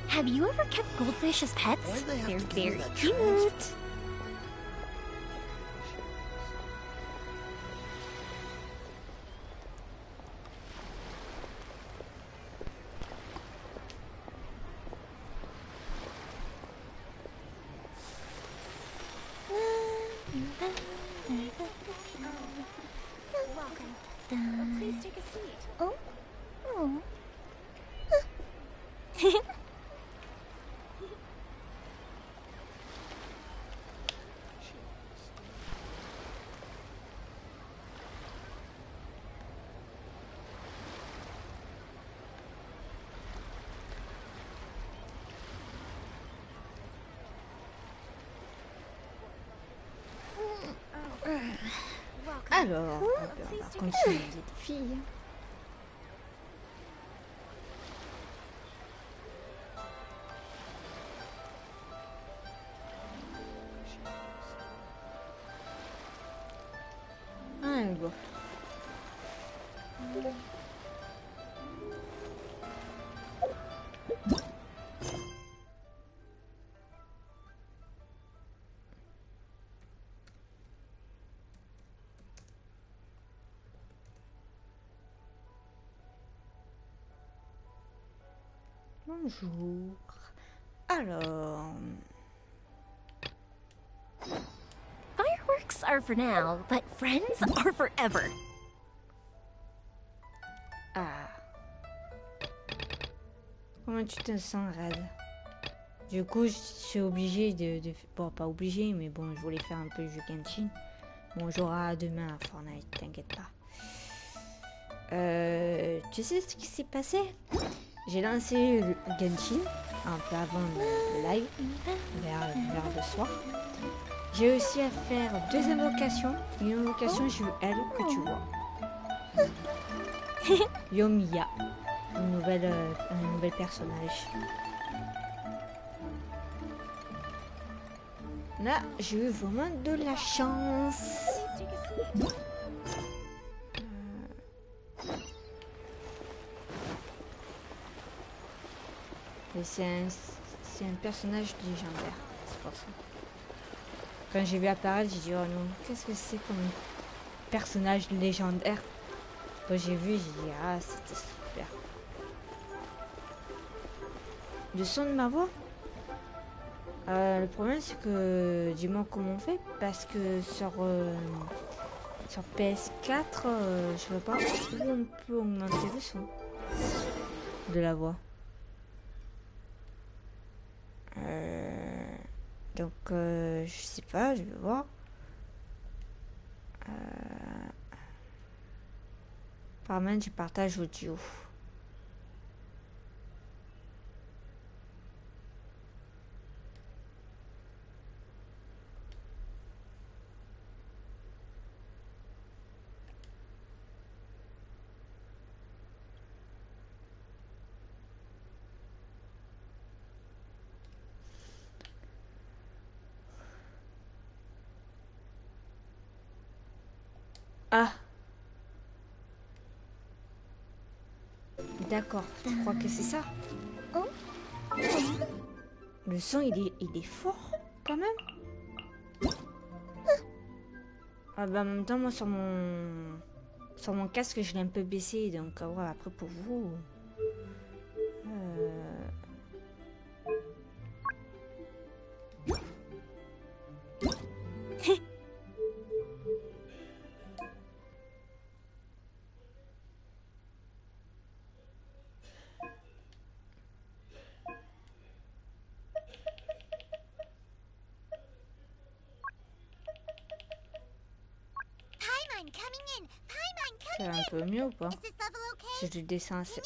Have you ever kept goldfish as pets? They're very cute. Welcome. Please take a seat. Oh. Oh. Welcome. Alors, on va continuer les défis. Alors. Bonjour. Alors, Fireworks are for now, but friends are forever. ah. Comment tu te sens, Red? Du coup, je suis obligée de... Bon, pas obligée, mais bon, je voulais faire un peu le jeu Genshin. Bon, on jouera demain à Fortnite, t'inquiète pas. Tu sais ce qui s'est passé? J'ai lancé le Genshin un peu avant le live, vers le soir. J'ai réussi à faire 2 invocations. Une invocation, j'ai eu elle que tu vois. Yomiya, un nouvel personnage. Là, j'ai eu vraiment de la chance. Et c'est un personnage légendaire, c'est pour ça. Quand j'ai vu apparaître, j'ai dit oh non, qu'est-ce que c'est comme personnage légendaire? Quand j'ai vu, j'ai dit ah, c'était super. Le son de ma voix? Le problème c'est que dis-moi comment on fait parce que sur PS4 je vois pas où on peut augmenter le son de la voix. Donc je sais pas, je vais voir. Apparemment je partage audio. Ah, d'accord, tu crois que c'est ça? Oh. Le son il est fort quand même. Ah bah en même temps moi sur mon casque je l'ai un peu baissé donc ouais, après pour vous. Ça va un peu mieux ou pas? Si je le descends à 5.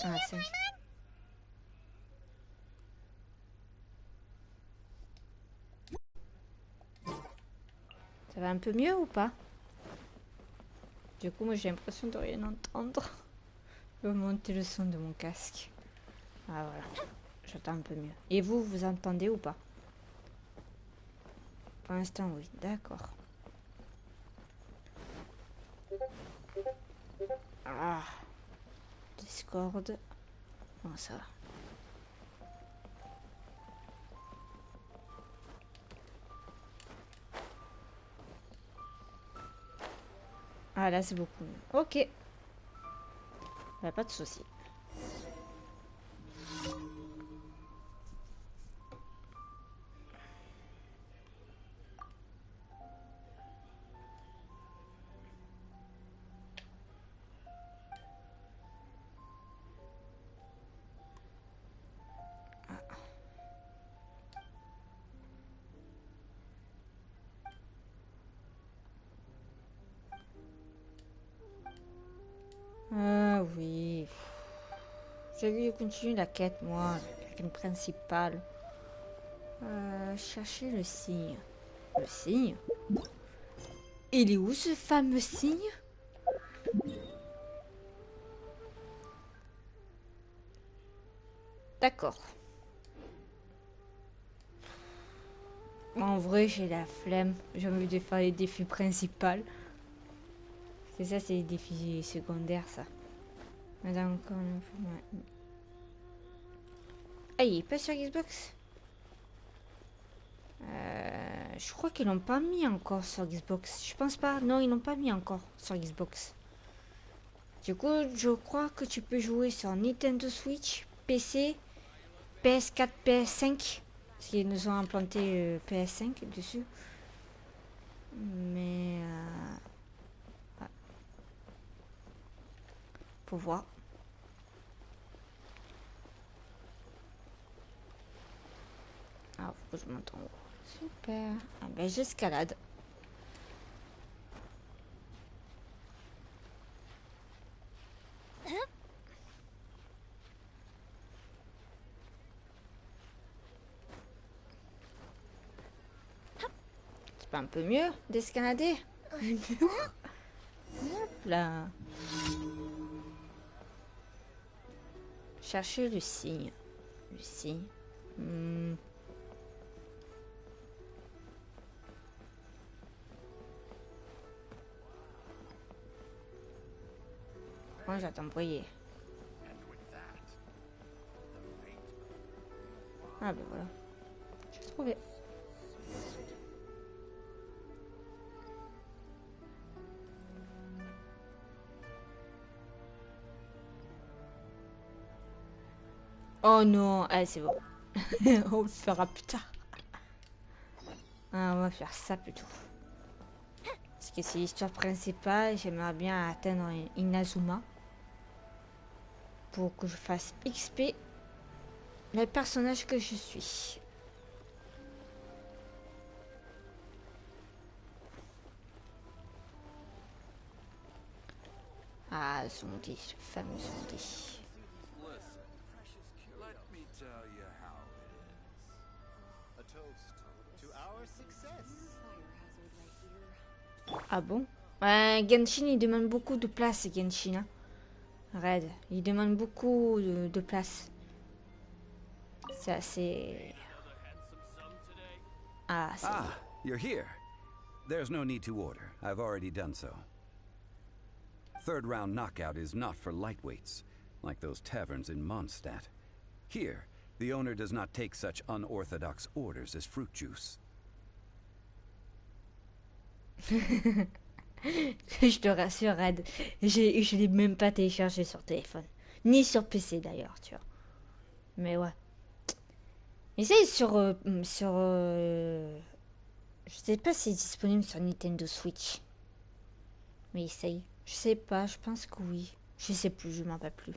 Ça va un peu mieux ou pas? Du coup, moi j'ai l'impression de rien entendre. Je vais monter le son de mon casque. Ah voilà, j'entends un peu mieux. Et vous, vous entendez ou pas? Pour l'instant, oui, d'accord. Ah, Discord. Bon, ça va. Ah là c'est beaucoup mieux. Ok. Bah, pas de souci. Ah oui. J'ai vu continuer la quête, moi, la quête principale. Chercher le signe. Le signe? Il est où ce fameux signe? D'accord. En vrai, j'ai la flemme. J'ai envie de faire les défis principaux. C'est ça, c'est les défis secondaires, ça. Madame, encore une fois, ouais. Ah, il est pas sur Xbox? Je crois qu'ils l'ont pas mis encore sur Xbox. Je pense pas. Non, ils l'ont pas mis encore sur Xbox. Du coup, je crois que tu peux jouer sur Nintendo Switch, PC, PS4, PS5. Parce qu'ils nous ont implanté PS5 dessus. Mais... ouais. Faut voir. Ah, faut que je monte en haut. Super. Ah ben, j'escalade. C'est pas un peu mieux d'escalader? Hop là. Chercher le signe. Le signe. Moi, j'attends briller. Ah ben voilà. J'ai trouvé. Oh non, allez c'est bon. On le fera plus tard. Ah, on va faire ça plutôt. Parce que c'est l'histoire principale. J'aimerais bien atteindre Inazuma. Pour que je fasse XP le personnage que je suis. Ah, zombie, le fameux zombie. Ah bon? Genshin, il demande beaucoup de place, Genshin. Hein. Red, il demande beaucoup de place. C'est assez... Ah, c'est... Ah, you're here. There's no need to order. I've already done so. Third round knockout is not for lightweights, like those taverns in Mondstadt. Here, the owner does not take such unorthodox orders as fruit juice. Je te rassure, Red. Je l'ai même pas téléchargé sur téléphone. Ni sur PC d'ailleurs, tu vois. Mais ouais. Essaye je sais pas si c'est disponible sur Nintendo Switch. Mais essaye. Je sais pas, je pense que oui. Je sais plus, je m'en rappelle plus.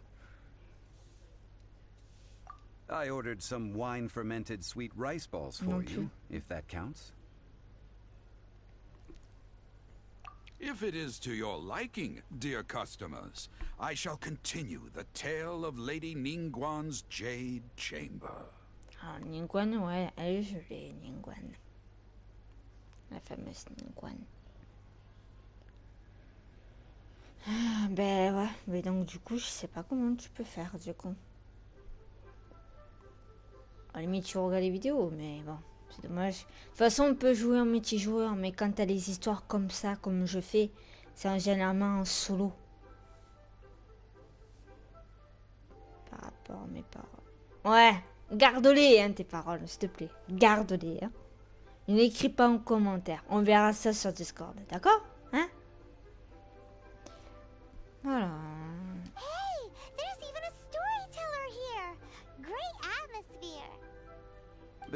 I ordered some wine-fermented sweet rice balls for you, if that counts. If it is to your liking, dear customers, I shall continue the tale of Lady Ningguan's Jade Chamber. Ah, Ningguan, ouais, elle je l'ai, Ningguan. La fameuse Ningguan. Ah, ben ouais, mais donc du coup, je sais pas comment tu peux faire du coup. À la limite, tu regardes les vidéos, mais bon, c'est dommage. De toute façon, on peut jouer en multijoueur, mais quand t'as des histoires comme ça, comme je fais, c'est généralement en solo. Par rapport à mes paroles. Ouais, garde-les, hein, tes paroles, s'il te plaît. Garde-les, hein. Ne l'écris pas en commentaire. On verra ça sur Discord, d'accord? Hein?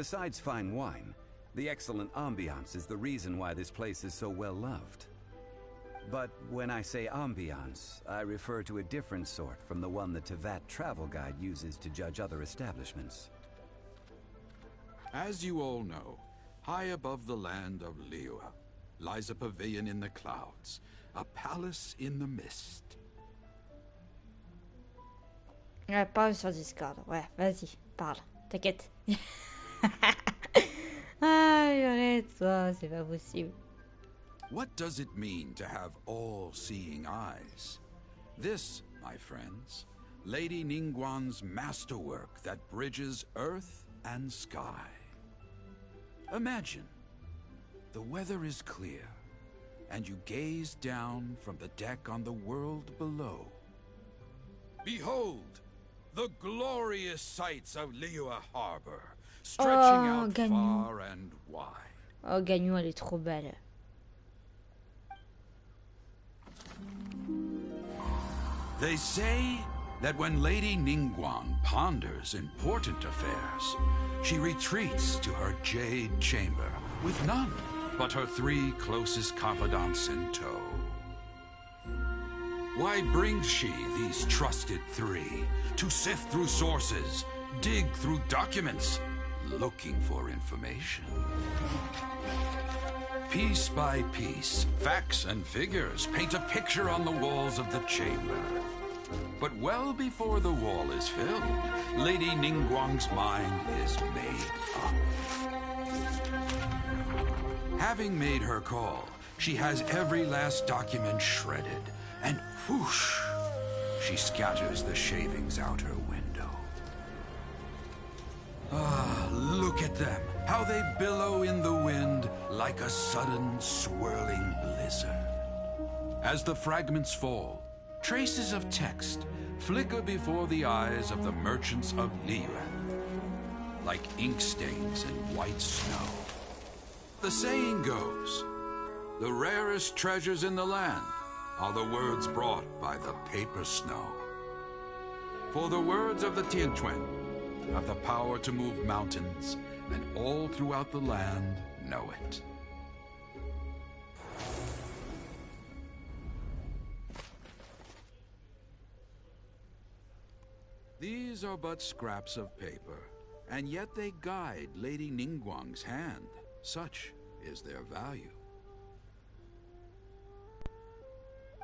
Besides fine wine, the excellent ambiance is the reason why this place is so well loved. But when I say ambiance, I refer to a different sort from the one the Tevat travel guide uses to judge other establishments. As you all know, high above the land of Liyue lies a pavilion in the clouds, a palace in the mist. Ouais, parle sur Discord. Ouais, vas-y, parle. T'inquiète. Ah, arrête-toi, c'est pas possible. What does it mean to have all-seeing eyes? This, my friends, Lady Ningguang's masterwork that bridges earth and sky. Imagine, the weather is clear, and you gaze down from the deck on the world below. Behold, the glorious sights of Liyue Harbor, stretching out far and wide. Oh, Gagnon, elle est trop belle. They say that when Lady Ningguang ponders important affairs, she retreats to her jade chamber with none but her 3 closest confidants in tow. Why brings she these trusted 3 to sift through sources, dig through documents, looking for information? Piece by piece, facts and figures paint a picture on the walls of the chamber. But well before the wall is filled, Lady Ningguang's mind is made up. Having made her call, she has every last document shredded, and whoosh, she scatters the shavings out her window. Ah, look at them, how they billow in the wind like a sudden swirling blizzard. As the fragments fall, traces of text flicker before the eyes of the merchants of Liyue, like ink stains in white snow. The saying goes, the rarest treasures in the land are the words brought by the paper snow. For the words of the Tianquan have the power to move mountains, and all throughout the land know it. These are but scraps of paper, and yet they guide Lady Ningguang's hand. Such is their value.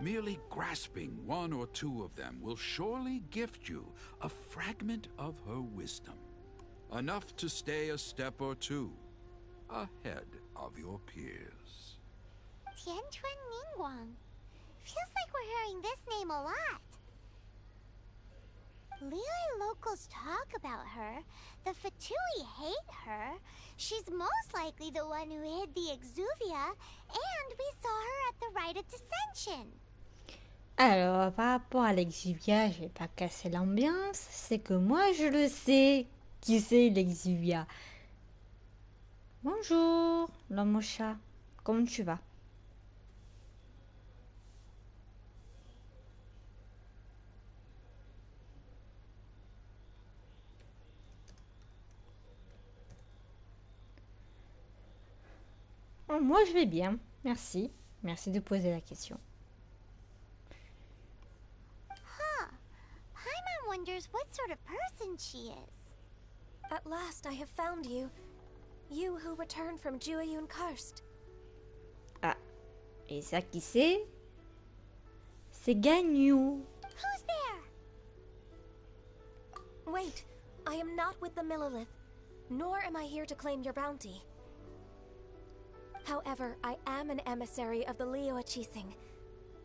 Merely grasping 1 or 2 of them will surely gift you a fragment of her wisdom, enough to stay a step or 2 ahead of your peers. Tianquan Ningguang. Feels like we're hearing this name a lot. Liyue locals talk about her. The Fatui hate her. She's most likely the one who hid the Exuvia, and we saw her at the rite of dissension. Alors, par rapport à l'Exuvia, je vais pas casser l'ambiance. C'est que moi, je le sais. Qui c'est l'Exuvia? Bonjour, l'homme au chat. Comment tu vas? Oh, moi, je vais bien. Merci. Merci de poser la question. Paimon wonders what sort of person she is. At last I have found you. You who returned from Jueyun Karst. Ah, et ça qui c'est? C'est Gagnon. Who's there? Wait, I am not with the Millelith, nor am I here to claim your bounty. However, I am an emissary of the Liyue Qixing.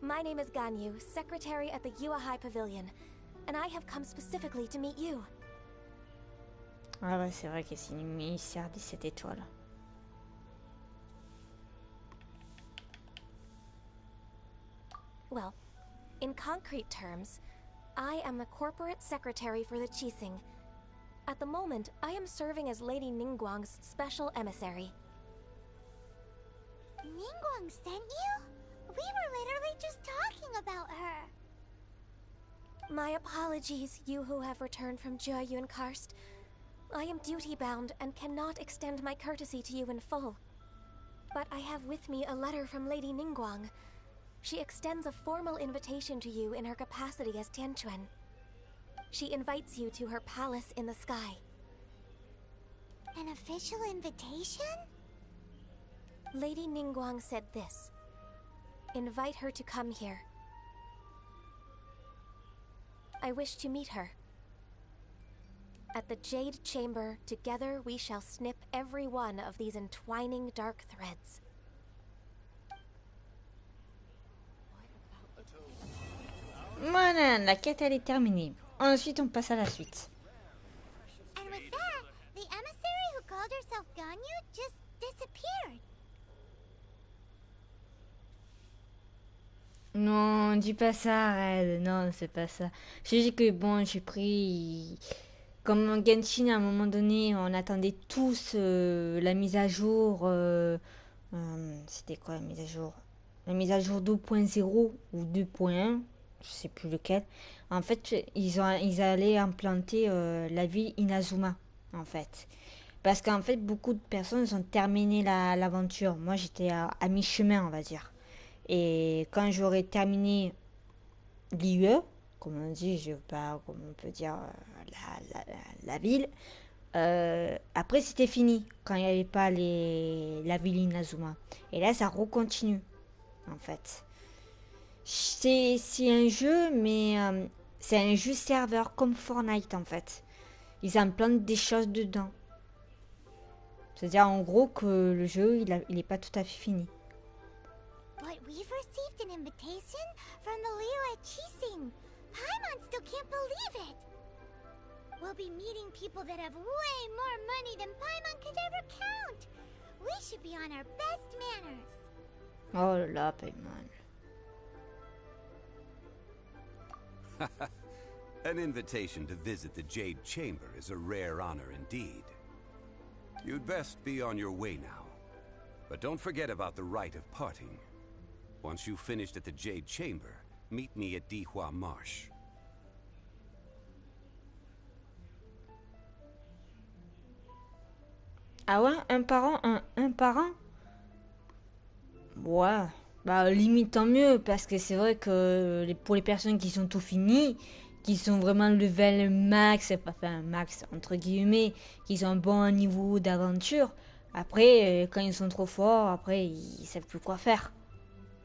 My name is Ganyu, secretary at the Yue High Pavilion, and I have come specifically to meet you. Ah ouais, c'est vrai que c'est une émissaire des 7 étoiles. Well, in concrete terms, I am the corporate secretary for the Qixing. At the moment, I am serving as Lady Ningguang's special emissary. Ningguang sent you? We were literally just talking about her. My apologies, you who have returned from Jueyun Karst. I am duty-bound and cannot extend my courtesy to you in full. But I have with me a letter from Lady Ningguang. She extends a formal invitation to you in her capacity as Tianquan. She invites you to her palace in the sky. An official invitation? Lady Ningguang said this. Invite her to come here. I wish to meet her. At the Jade Chamber, together we shall snip every one of these entwining dark threads. Voilà, la quête elle est terminée. Ensuite on passe à la suite. And with that, the emissary who called herself Ganyu just disappeared. Non, dis pas ça, Red. Non, c'est pas ça. Je dis que bon, j'ai pris... Comme en Genshin, à un moment donné, on attendait tous la mise à jour. C'était quoi la mise à jour? La mise à jour 2.0 ou 2.1, je sais plus lequel. En fait, ils allaient implanter la ville Inazuma, en fait. Parce qu'en fait, beaucoup de personnes ont terminé l'aventure. Moi, j'étais à mi-chemin, on va dire. Et quand j'aurai terminé l'IE, comme on dit, je sais pas, comme on peut dire la ville, après c'était fini, quand il n'y avait pas la ville Inazuma. Et là, ça recontinue, en fait. C'est un jeu, mais c'est un jeu serveur comme Fortnite, en fait. Ils implantent des choses dedans. C'est-à-dire, en gros, que le jeu, il est pas tout à fait fini. But we've received an invitation from the Leo at Chising. Paimon still can't believe it. We'll be meeting people that have way more money than Paimon could ever count. We should be on our best manners. Oh là là, Paimon. An invitation to visit the Jade Chamber is a rare honor indeed. You'd best be on your way now. But don't forget about the rite of parting. Once you've finished at the Jade Chamber, meet me at Dihua Marsh. Ah ouais, un par an, un par an? Ouais, bah limite tant mieux, parce que c'est vrai que pour les personnes qui sont tout finies, qui sont vraiment level max, enfin max entre guillemets, qui sont un bon niveau d'aventure, après quand ils sont trop forts, après ils savent plus quoi faire.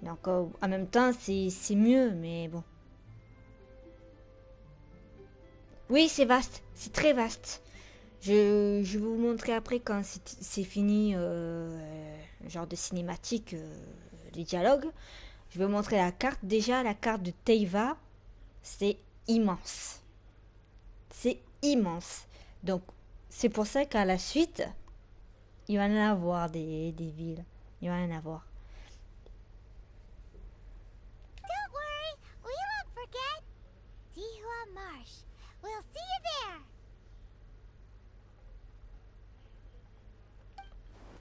Donc en même temps c'est mieux, mais bon. Oui, c'est vaste, c'est très vaste. Je vais vous montrer après quand c'est fini, genre de cinématique, les dialogues. Je vais vous montrer la carte. Déjà, la carte de Teiva, c'est immense. C'est immense. Donc, c'est pour ça qu'à la suite, il va y en avoir des villes. Il va y en avoir. Don't worry, we won't forget. Dihua Marsh. We'll see you there.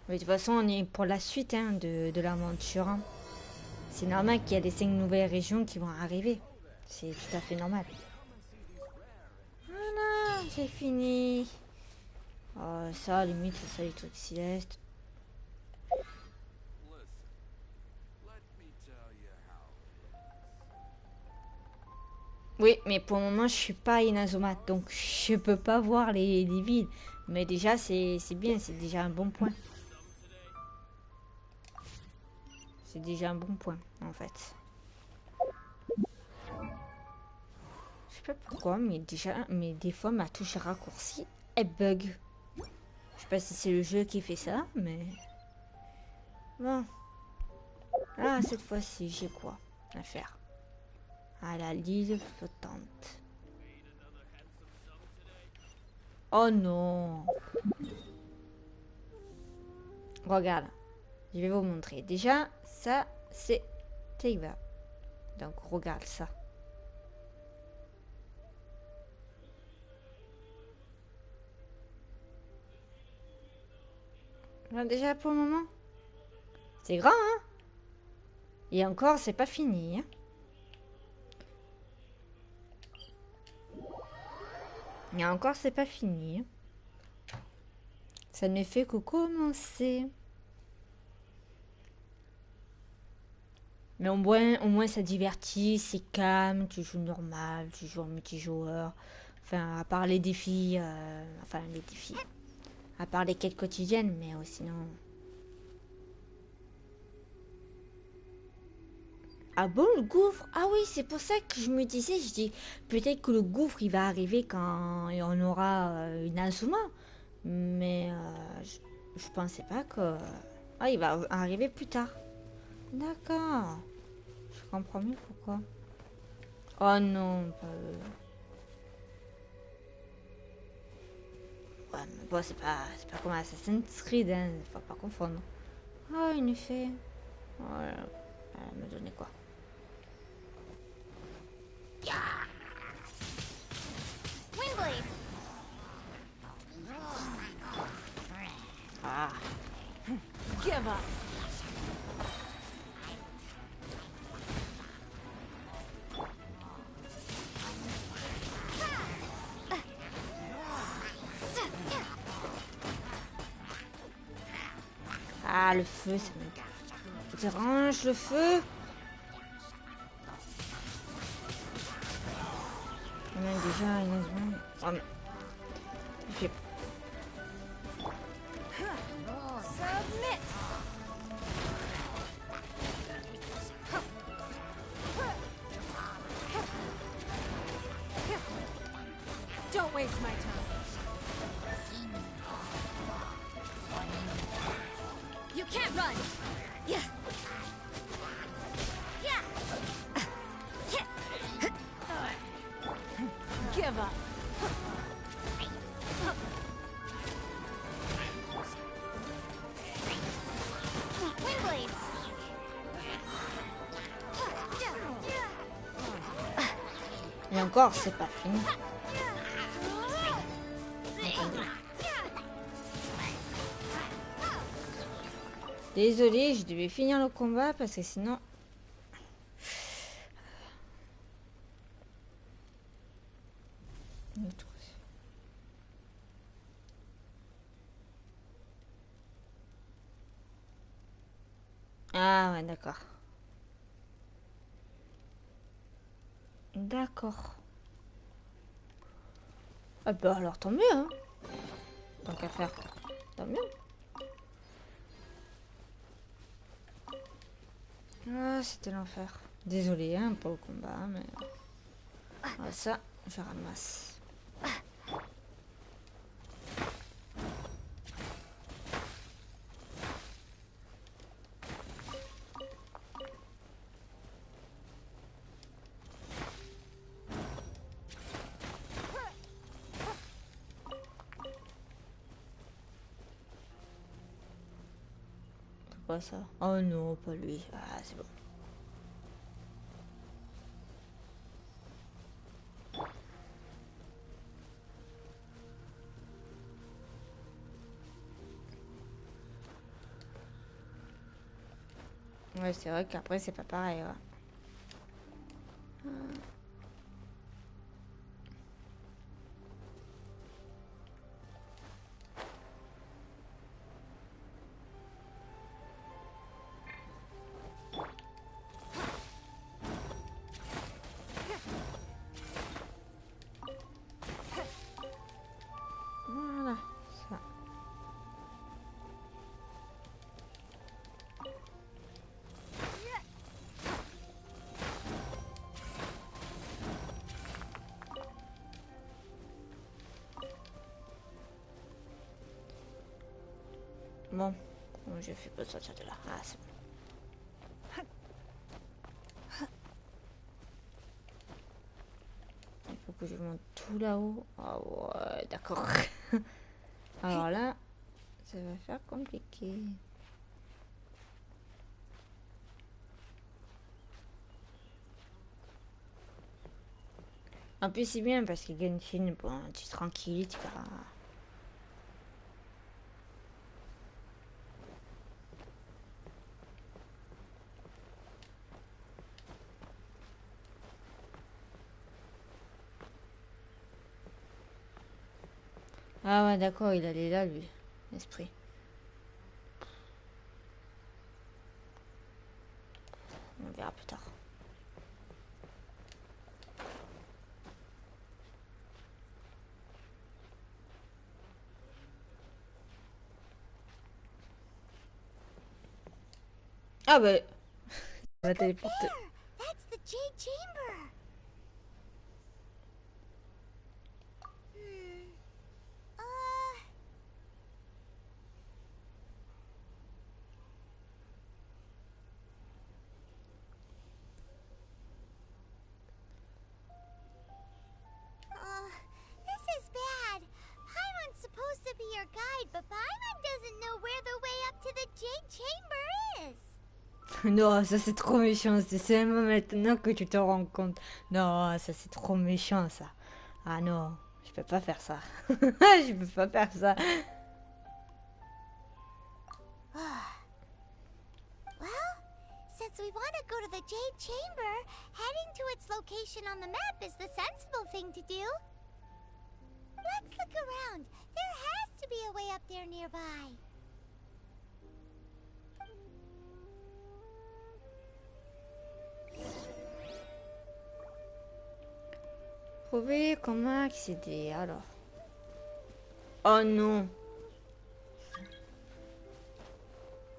Mais de toute façon, on est pour la suite hein, de l'aventure. Hein. C'est normal qu'il y a des 5 nouvelles régions qui vont arriver. C'est tout à fait normal. Voilà, c'est fini. Oh, ça, limite, c'est ça les trucs célestes. Oui, mais pour le moment, je suis pas à Inazuma, donc je peux pas voir les villes. Mais déjà, c'est bien, c'est déjà un bon point. C'est déjà un bon point, en fait. Je sais pas pourquoi, mais des fois, ma touche raccourcie, elle bug. Je sais pas si c'est le jeu qui fait ça, mais... Bon. Ah, cette fois-ci, j'ai quoi à faire? À la l'île flottante. Oh non! Regarde. Je vais vous montrer. Déjà, ça, c'est Teiva. Donc, regarde ça. Déjà, pour le moment, c'est grand, hein? Et encore, c'est pas fini, hein? Et encore, c'est pas fini. Hein? Ça ne fait que commencer. Mais au moins ça divertit, c'est calme, tu joues normal, tu joues en multijoueur. Enfin, à part les défis, les défis. À part les quêtes quotidiennes, mais sinon... Ah bon, le gouffre? Ah oui, c'est pour ça que je me disais, je dis, peut-être que le gouffre, il va arriver quand on aura une Asuma. Mais je pensais pas que... Ah, il va arriver plus tard. D'accord. Je comprends mieux pourquoi. Oh non, pas... Ouais, mais bon, c'est pas comme Assassin's Creed, hein, faut pas confondre. Ah, une fée. Voilà. Elle me donnait quoi? Windblade! Ah. Give up. Ah, le feu, ça me dérange, le feu. On a déjà une seconde. Oh, mais... J'ai... Submit. Don't waste my time. You can't run. Yeah. Yeah. Give up. Windblade! Et encore, c'est pas fini. Désolée, je devais finir le combat parce que sinon... Ah ouais, d'accord. D'accord. Ah bah alors tant mieux, hein. Tant qu'à faire. Tant mieux. Ah, c'était l'enfer. Désolé hein, pour le combat, mais... Ah, ça, je ramasse. C'est quoi ça? Oh non, pas lui. Ah, c'est bon. Ouais, c'est vrai qu'après, c'est pas pareil, ouais. Voilà, ça. Bon, je fais pas sortir de là. Ah, c'est bon. Il faut que je monte tout là-haut. Ah ouais, d'accord. Alors là, ça va faire compliqué. En plus, c'est bien parce que Genshin, bon, tu es tranquille, tu vas... Ah ouais, d'accord, il allait là, lui. esprit. On verra plus tard. Ah bah... ça va téléporter. That's the Jade Chamber. This is bad. Paimon's supposed to be your guide, but Paimon doesn't know where the way up to the Jade Chamber is. Non, ça c'est trop méchant. C'est seulement maintenant que tu te rends compte. Non, ça c'est trop méchant ça. Ah non, je peux pas faire ça. Je peux pas faire ça. Well, since we want to go to the Jade Chamber, heading to its location on the map is the sensible thing to do. Let's look around. There has to be a way up there nearby. Trouver comment accéder alors. Oh non.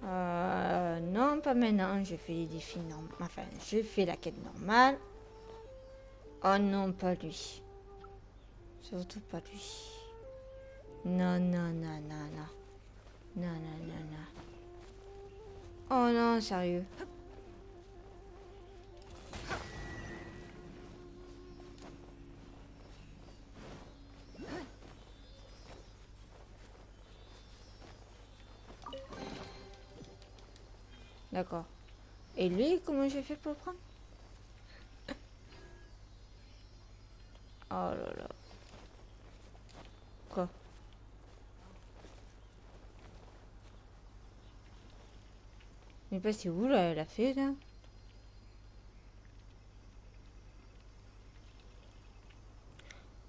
Non, pas maintenant. J'ai fait les défis normaux. Enfin, j'ai fait la quête normale. Oh non, pas lui. Surtout pas lui. Non, non, non, non, non. Non, non, non, non. Oh non, sérieux. D'accord. Et lui, comment j'ai fait pour le prendre? Oh là là. Quoi? Mais pas c'est où là, elle a fait là?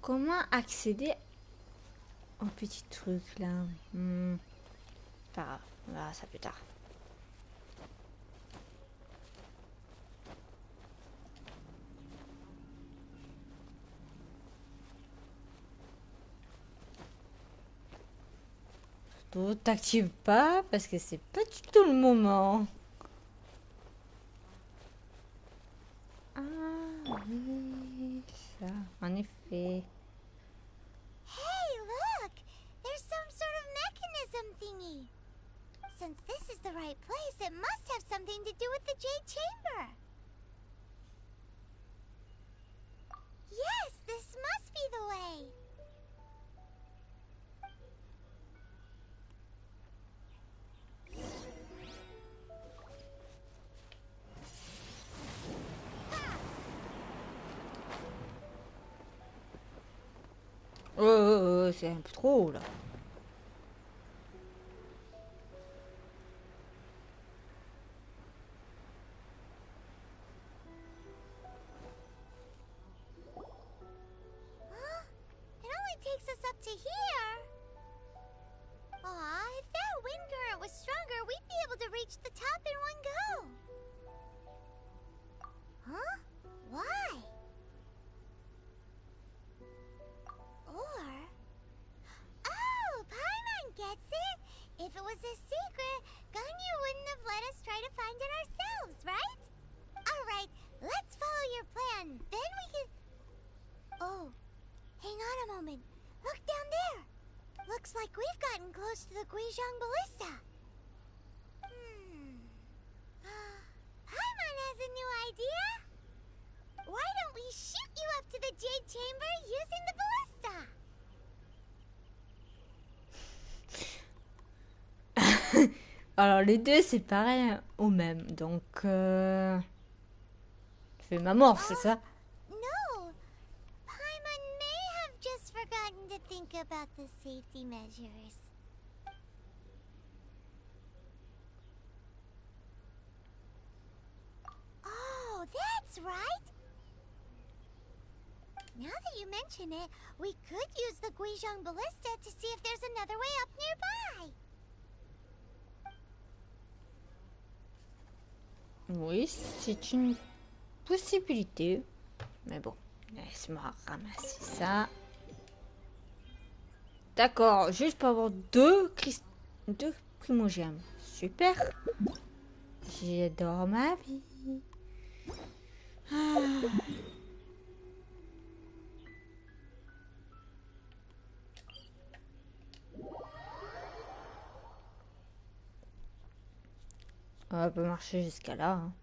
Comment accéder au petit truc là? Pas grave, on verra ça plus tard. Surtout, t'actives pas parce que c'est pas du tout le moment. Ah oui, ça, en effet. Hey, look! There's some sort of mechanism thingy. Since this is the right place, it must have something to do with the Jade Chamber. Yes, this must be the way. C'est un peu trop là. Huh? It only takes us up to here. Aw, if that wind current was stronger, we'd be able to reach the top in one go. Huh? Why? Or... Oh, Paimon gets it! If it was a secret, Ganyu wouldn't have let us try to find it ourselves, right? Alright, let's follow your plan. Then we can... Oh, hang on a moment. Look down there. Looks like we've gotten close to the Guizhong Ballista. Paimon has a new idea. Why don't we shoot you up to the Jade Chamber using the ballista? Alors les deux c'est pareil au même. Donc je fais ma mort, c'est ça? No. Paimon may have just forgotten to think about the safety measures. Oh, that's right. Now that you mention it, we could use the Guizhong Ballista to see if there's another way up nearby. Oui, c'est une possibilité. Mais bon, laisse-moi ramasser ça. D'accord, juste pour avoir deux primogèmes. Super. J'adore ma vie. Ah. On peut marcher jusqu'à là. Hein.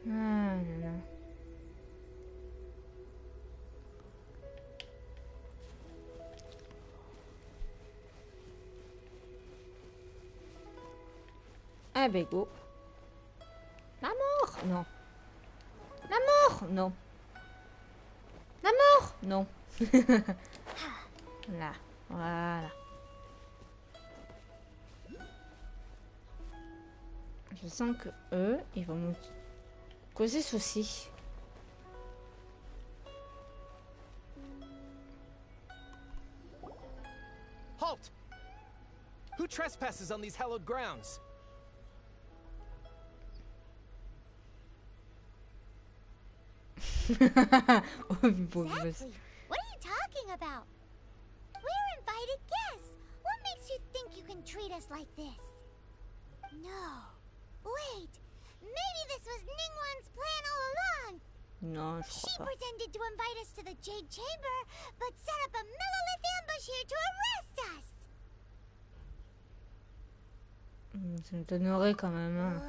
Ah, non, non. Ah ben go. La mort. Non. La mort. Non. La mort. Non. Là. Voilà. Je sens que eux, ils vont me causer souci. Halt! Who trespasses on these hallowed grounds? Exactly. What are you talking about? We're invited guests. What makes you think you can treat us like this? No. Wait. Maybe this was Ningguang's plan all along. Non, je She crois pas. pretended to invite us to the Jade Chamber, but set up a Millilith ambush here to arrest us. Ça m'étonnerait quand même. Hein.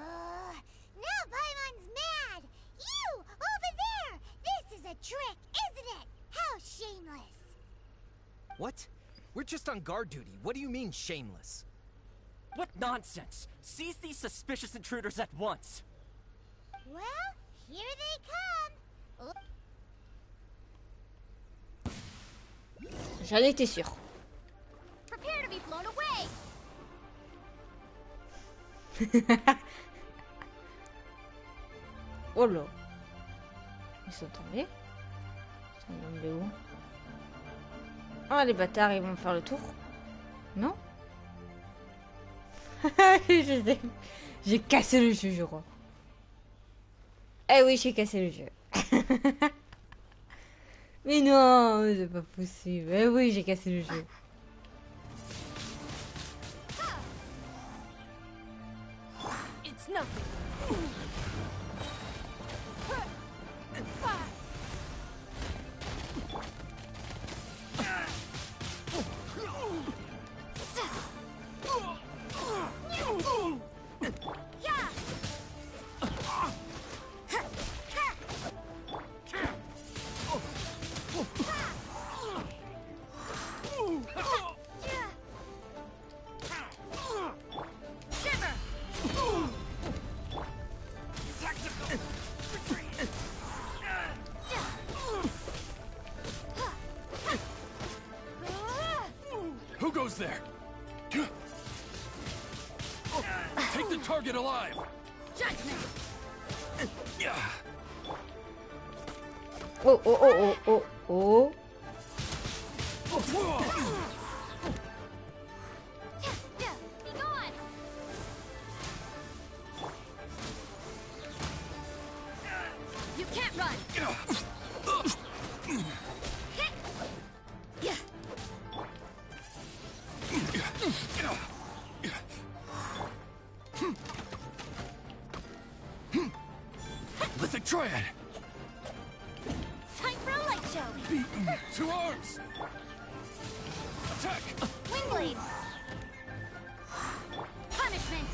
Now Paimon's mad. You, over there. This is a trick, isn't it? How shameless. What? We're just on guard duty. What do you mean, shameless? What nonsense! Seize these suspicious intruders at once! Well, here they come. J'en étais sûre. Prepare to be blown away! Oh là. Ils sont tombés. Ils sont tombés où? Ah, les bâtards, ils vont faire le tour. Non? J'ai cassé le jeu, je crois. Eh oui, j'ai cassé le jeu. Mais non, c'est pas possible. Eh oui, j'ai cassé le jeu. It's nothing. Who goes there? Take the target alive! Judgment! Oh, oh, oh, oh, oh, oh. Be gone! You can't run! Yeah. Lithic Triad! Time for a light show! Beaten! 2 arms! Attack! Wing blade! Punishment!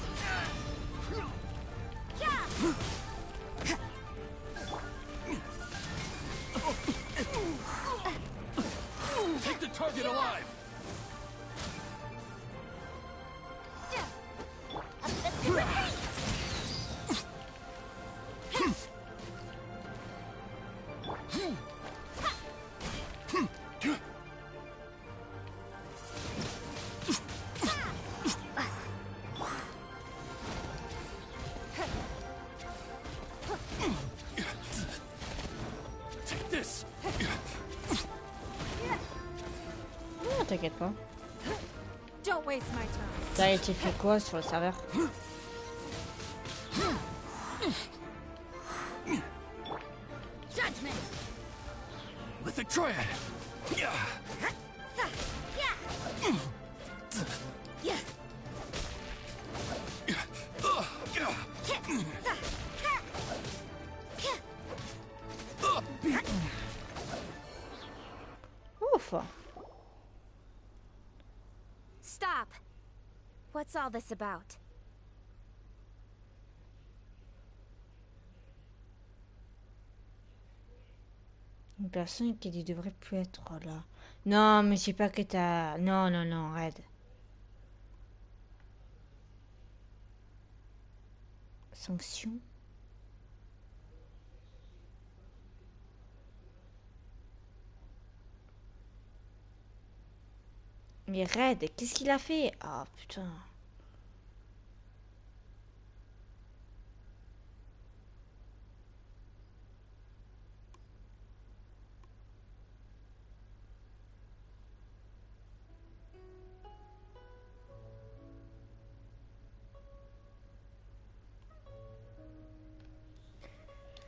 Yeah! Take the target alive! A fist in the face! t'inquiète pas. Don't waste my time. T'as été fait quoi sur le serveur? Judgment. Lithic Triad! Yeah! Ouf. Stop. What's all this about? Une personne qui ne devrait plus être là. Non, mais c'est pas que t'as... Non, non, non, arrête. Sanction. Mais Red, qu'est-ce qu'il a fait? Oh putain.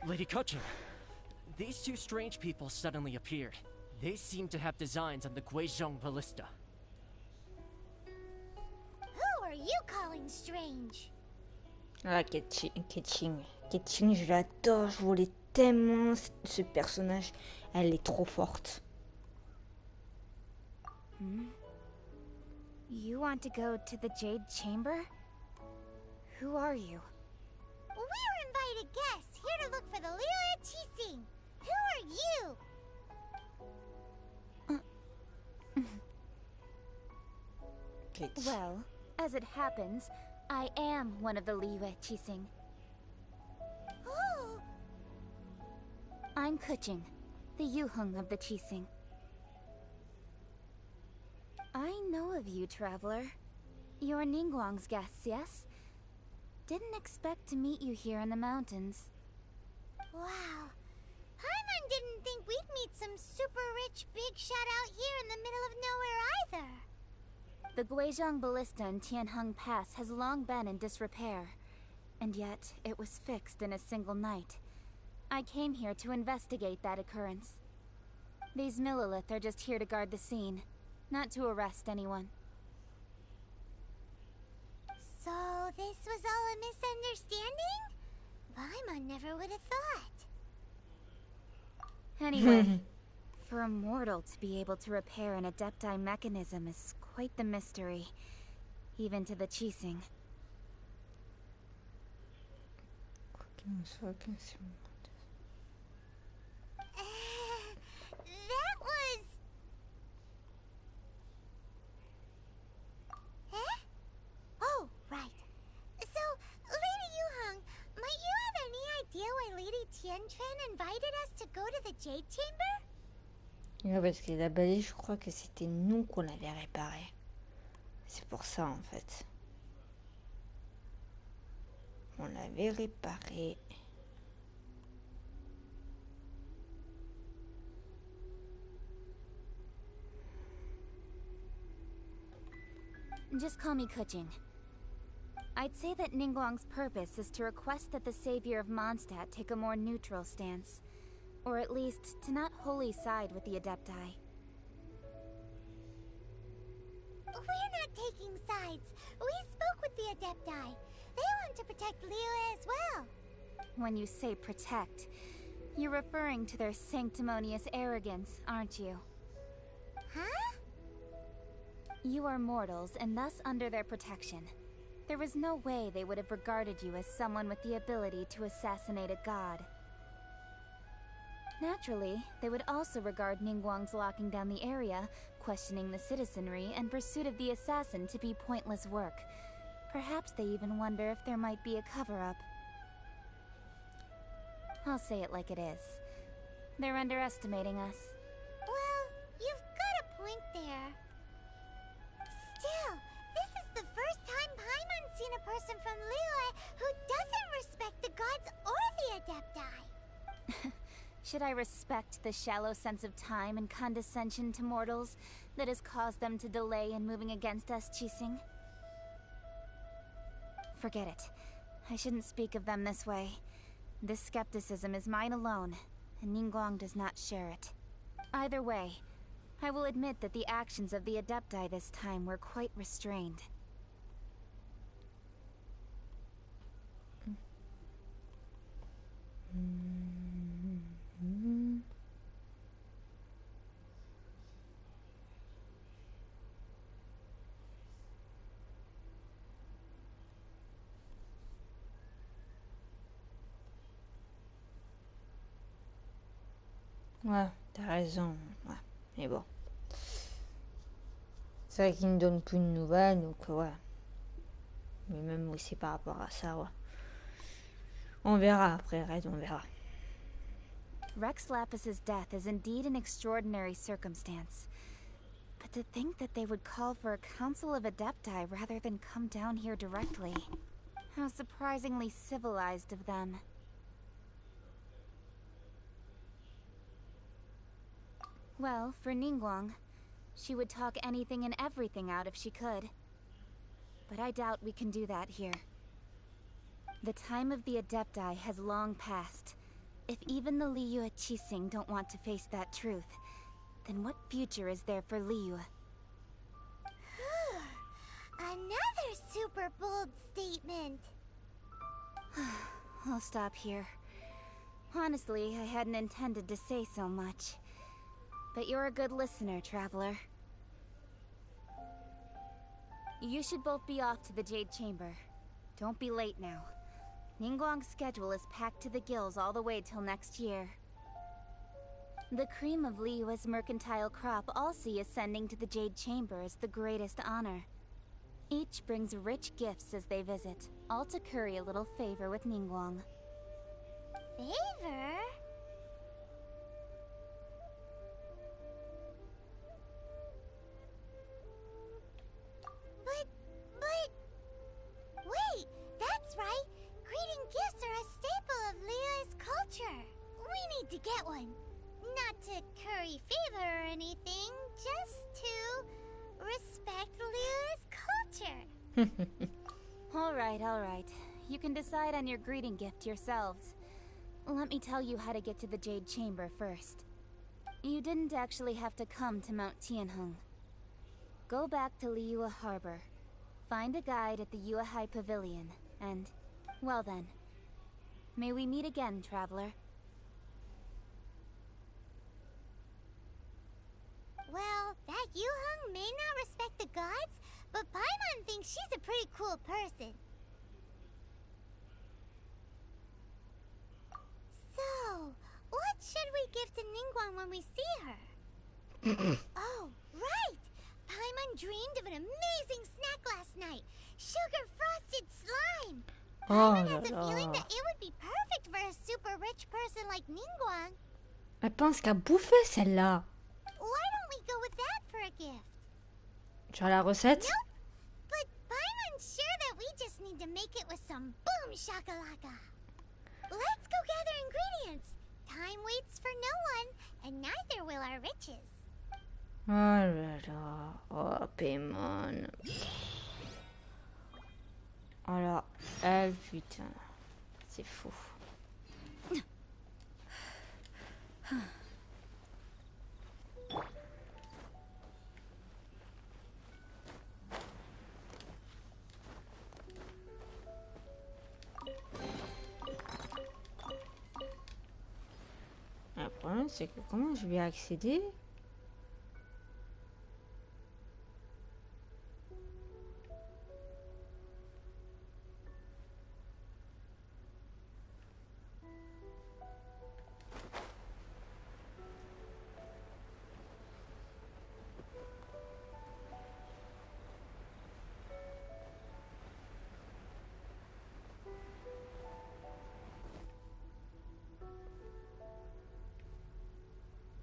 Lady Kuchin, these two strange people suddenly appeared. They seem to have designs on the Guizhong Ballista. Who are you calling strange? Ah, Ketching, je l'adore, je voulais tellement ce personnage. Elle est trop forte. You want to go to the Jade Chamber? Who are you? We're invited guests here to look for the Liyue Qixing. Who are you? Well, as it happens, I am one of the Liyue Qixing. Who? I'm Kuching, the Yuheng of the Qixing. I know of you, traveler. You're Ningguang's guests, yes? Didn't expect to meet you here in the mountains. Wow. Paimon didn't think we'd meet some super rich big shot out here in the middle of nowhere either. The Guizhong Ballista in Tianheng Pass has long been in disrepair, and yet it was fixed in a single night. I came here to investigate that occurrence. These Millilith are just here to guard the scene, not to arrest anyone. So this was all a misunderstanding? Paimon never would have thought. Anyway, for a mortal to be able to repair an Adepti mechanism is quite the mystery, even to the Qixing. That was... Huh? Oh, right. So, Lady Yuheng, might you have any idea why Lady Tianquan invited us to go to the Jade Chamber? Ouais, parce que la balai, je crois que c'était nous qu'on l'avait réparé. C'est pour ça, en fait. On l'avait réparé. Just call me Kuching. I'd say that Ningguang's purpose is to request that the savior of Mondstadt take a more neutral stance. Or at least, to not wholly side with the Adepti. We're not taking sides. We spoke with the Adepti. They want to protect Liyue as well. When you say protect, you're referring to their sanctimonious arrogance, aren't you? Huh? You are mortals, and thus under their protection. There was no way they would have regarded you as someone with the ability to assassinate a god. Naturally, they would also regard Ningguang's locking down the area, questioning the citizenry, and pursuit of the assassin to be pointless work. Perhaps they even wonder if there might be a cover-up. I'll say it like it is. They're underestimating us. Well, you've got a point there. Still, this is the first time Paimon's seen a person from Liyue who doesn't respect the gods or the Adepti. Should I respect the shallow sense of time and condescension to mortals that has caused them to delay in moving against us, Qixing? Forget it. I shouldn't speak of them this way. This skepticism is mine alone, and Ningguang does not share it. Either way, I will admit that the actions of the Adepti this time were quite restrained. Ouais, t'as raison. Ouais, mais bon. C'est vrai qu'il ne donne plus de nouvelles, donc ouais. Mais même aussi par rapport à ça, ouais. On verra après, Red, on verra. Rex Lapis's death is indeed an extraordinary circumstance. But to think that they would call for a council of Adepti rather than come down here directly. How surprisingly civilized of them. Well, for Ningguang, she would talk anything and everything out if she could. But I doubt we can do that here. The time of the Adepti has long passed. If even the Liyue Qixing don't want to face that truth, then what future is there for Liyue? Another super bold statement. I'll stop here. Honestly, I hadn't intended to say so much. But you're a good listener, Traveler. You should both be off to the Jade Chamber. Don't be late now. Ningguang's schedule is packed to the gills all the way till next year. The cream of Liyue's mercantile crop all see ascending to the Jade Chamber as the greatest honor. Each brings rich gifts as they visit, all to curry a little favor with Ningguang. Favor? Wait, that's right. Greeting gifts are a staple of Liyue's culture. We need to get one. Not to curry favor or anything, just to respect Liyue's culture. All right. You can decide on your greeting gift yourselves. Let me tell you how to get to the Jade Chamber first. You didn't actually have to come to Mount Tianheng. Go back to Liyue Harbor. Find a guide at the Yuehai Pavilion, and, well then, may we meet again, Traveler. Well, that Yuheng may not respect the gods, but Paimon thinks she's a pretty cool person. So, what should we give to Ningguang when we see her? Oh, right! Paimon dreamed of an amazing snack last night. Sugar-frosted slime! Paimon has a feeling that it would be perfect for a super rich person like Ningguang. Elle pense qu'à bouffer celle-là. Why don't we go with that for a gift? Tu as la recette? Nope. But Paimon's sure that we just need to make it with some boom shakalaka. Let's go gather ingredients. Time waits for no one, and neither will our riches. Oh là là. Oh, Paimon. Oh là. Elle, putain. C'est fou. Le problème, c'est que comment je vais accéder?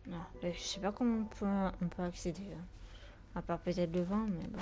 Non, je sais pas comment on peut accéder. Hein. À part peut-être le vent, mais bon.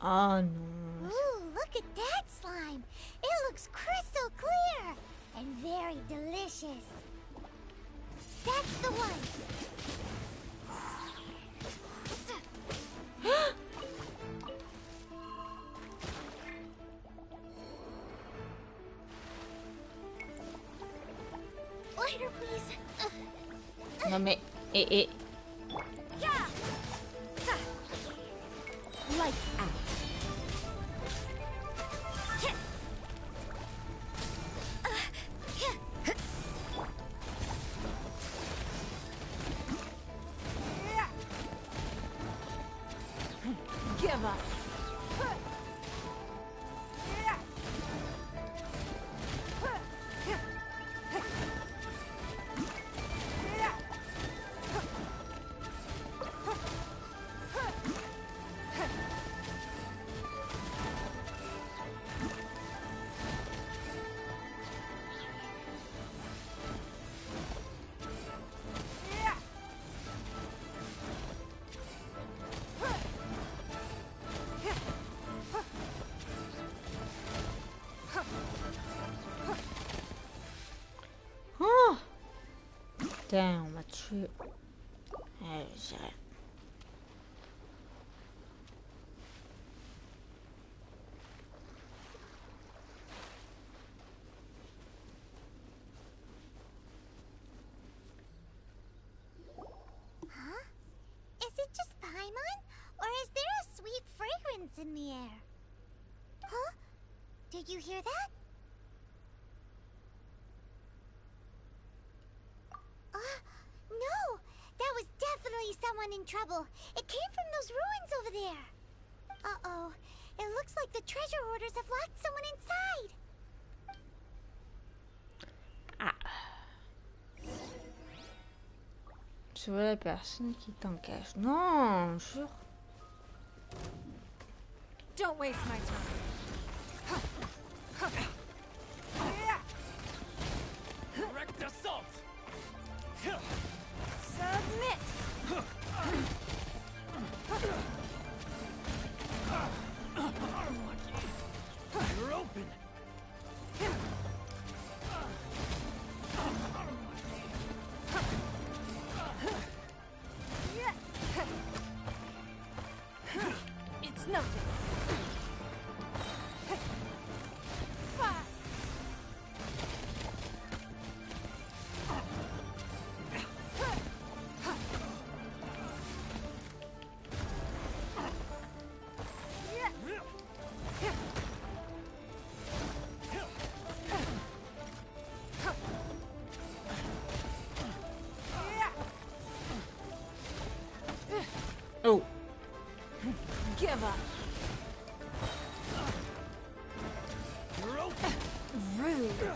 Oh non. Ooh, look at that slime. It looks crystal clear and very delicious. That's the one. Lighter, please. Non mais... Et... Yeah. Lights out. Give up. Oh putain, on m'a tué. Je dirais. Huh? Is it just Paimon? Or is there a sweet fragrance in the air? Huh? Did you hear that? No! That was definitely someone in trouble. It came from those ruins over there. Uh-oh. It looks like the treasure hoarders have locked someone inside. Tu vois la personne qui t'encache. Non, jure. Don't waste my time. Direct assault! Submit. You're open! It's nothing. Oh. Give up. You're open! Rude.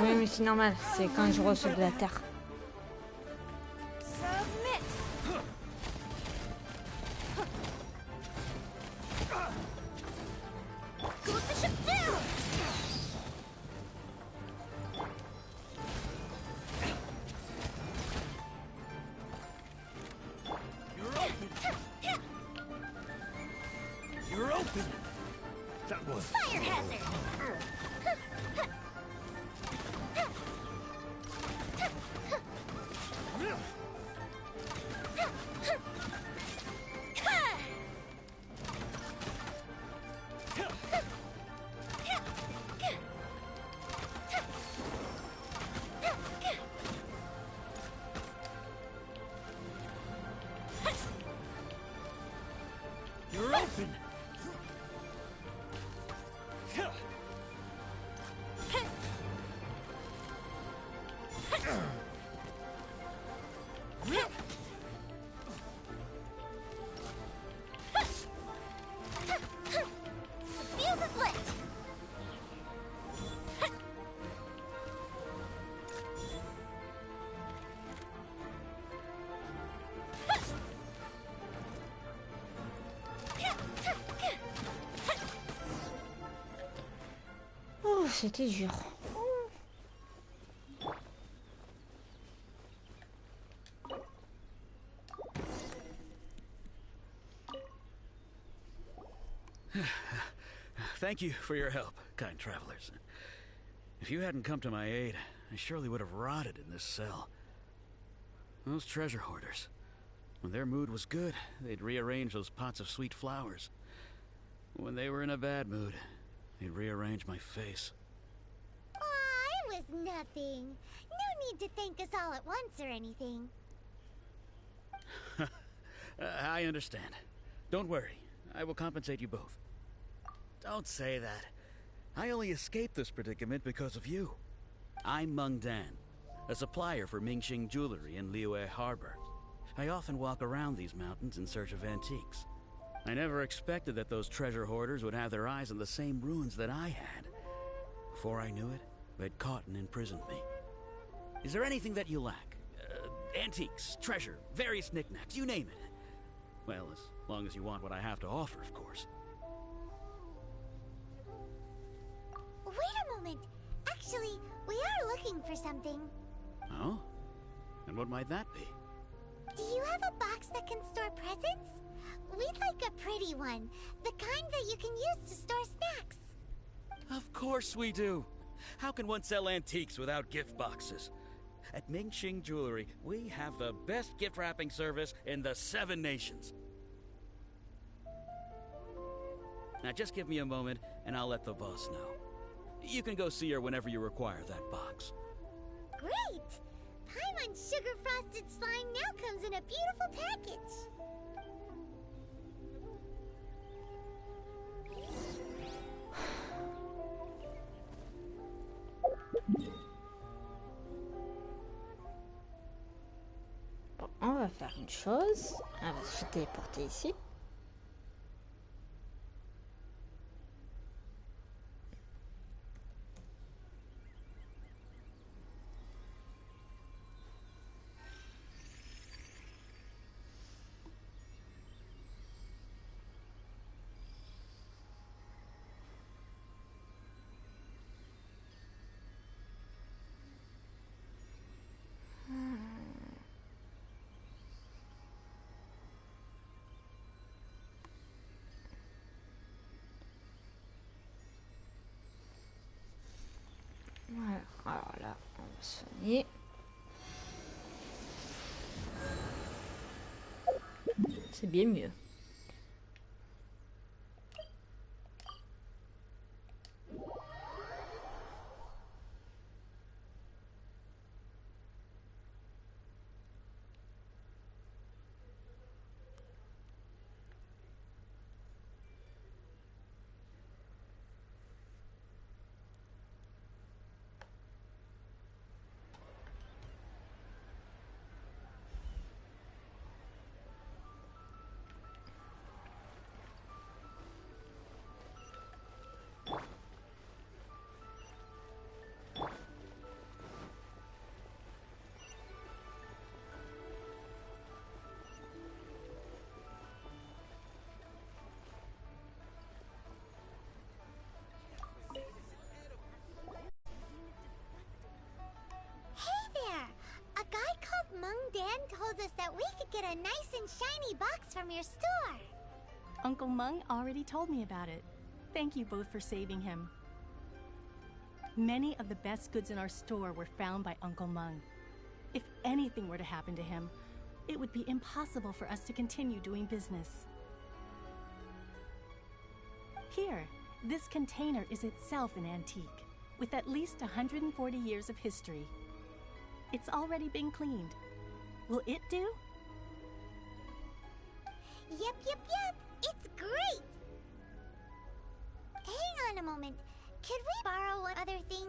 Oui, mais c'est normal, c'est quand je reçois de la terre. Submit. Go the ship down! You're open! You're open! That was... Fire hazard! You're open! Fuse is lit! c'était dur. Thank you for your help, kind travelers. If you hadn't come to my aid, I surely would have rotted in this cell. Those treasure hoarders, when their mood was good, they'd rearrange those pots of sweet flowers. When they were in a bad mood, they'd rearrange my face. Aw, it was nothing. No need to thank us all at once or anything. I understand. Don't worry, I will compensate you both. Don't say that. I only escaped this predicament because of you. I'm Meng Dan, a supplier for Mingxing jewelry in Liyue Harbor. I often walk around these mountains in search of antiques. I never expected that those treasure hoarders would have their eyes on the same ruins that I had. Before I knew it, they'd caught and imprisoned me. Is there anything that you lack? Antiques, treasure, various knickknacks, you name it. Well, as long as you want what I have to offer, of course. Wait a moment. Actually, we are looking for something. Oh? And what might that be? Do you have a box that can store presents? We'd like a pretty one. The kind that you can use to store snacks. Of course we do. How can one sell antiques without gift boxes? At Mingxing Jewelry, we have the best gift wrapping service in the 7 nations. Now just give me a moment and I'll let the boss know. You can go see her whenever you require that box. Great! Paimon Sugar Frosted Slime now comes in a beautiful package. Bon, on va faire une chose. On va se téléporter ici. Voilà, alors là, on va soigner. C'est bien mieux. Dan told us that we could get a nice and shiny box from your store. Uncle Meng already told me about it. Thank you both for saving him. Many of the best goods in our store were found by Uncle Meng. If anything were to happen to him, it would be impossible for us to continue doing business. Here, this container is itself an antique, with at least 140 years of history. It's already been cleaned. Will it do? Yep. It's great! Hang on a moment. Could we borrow one other thing?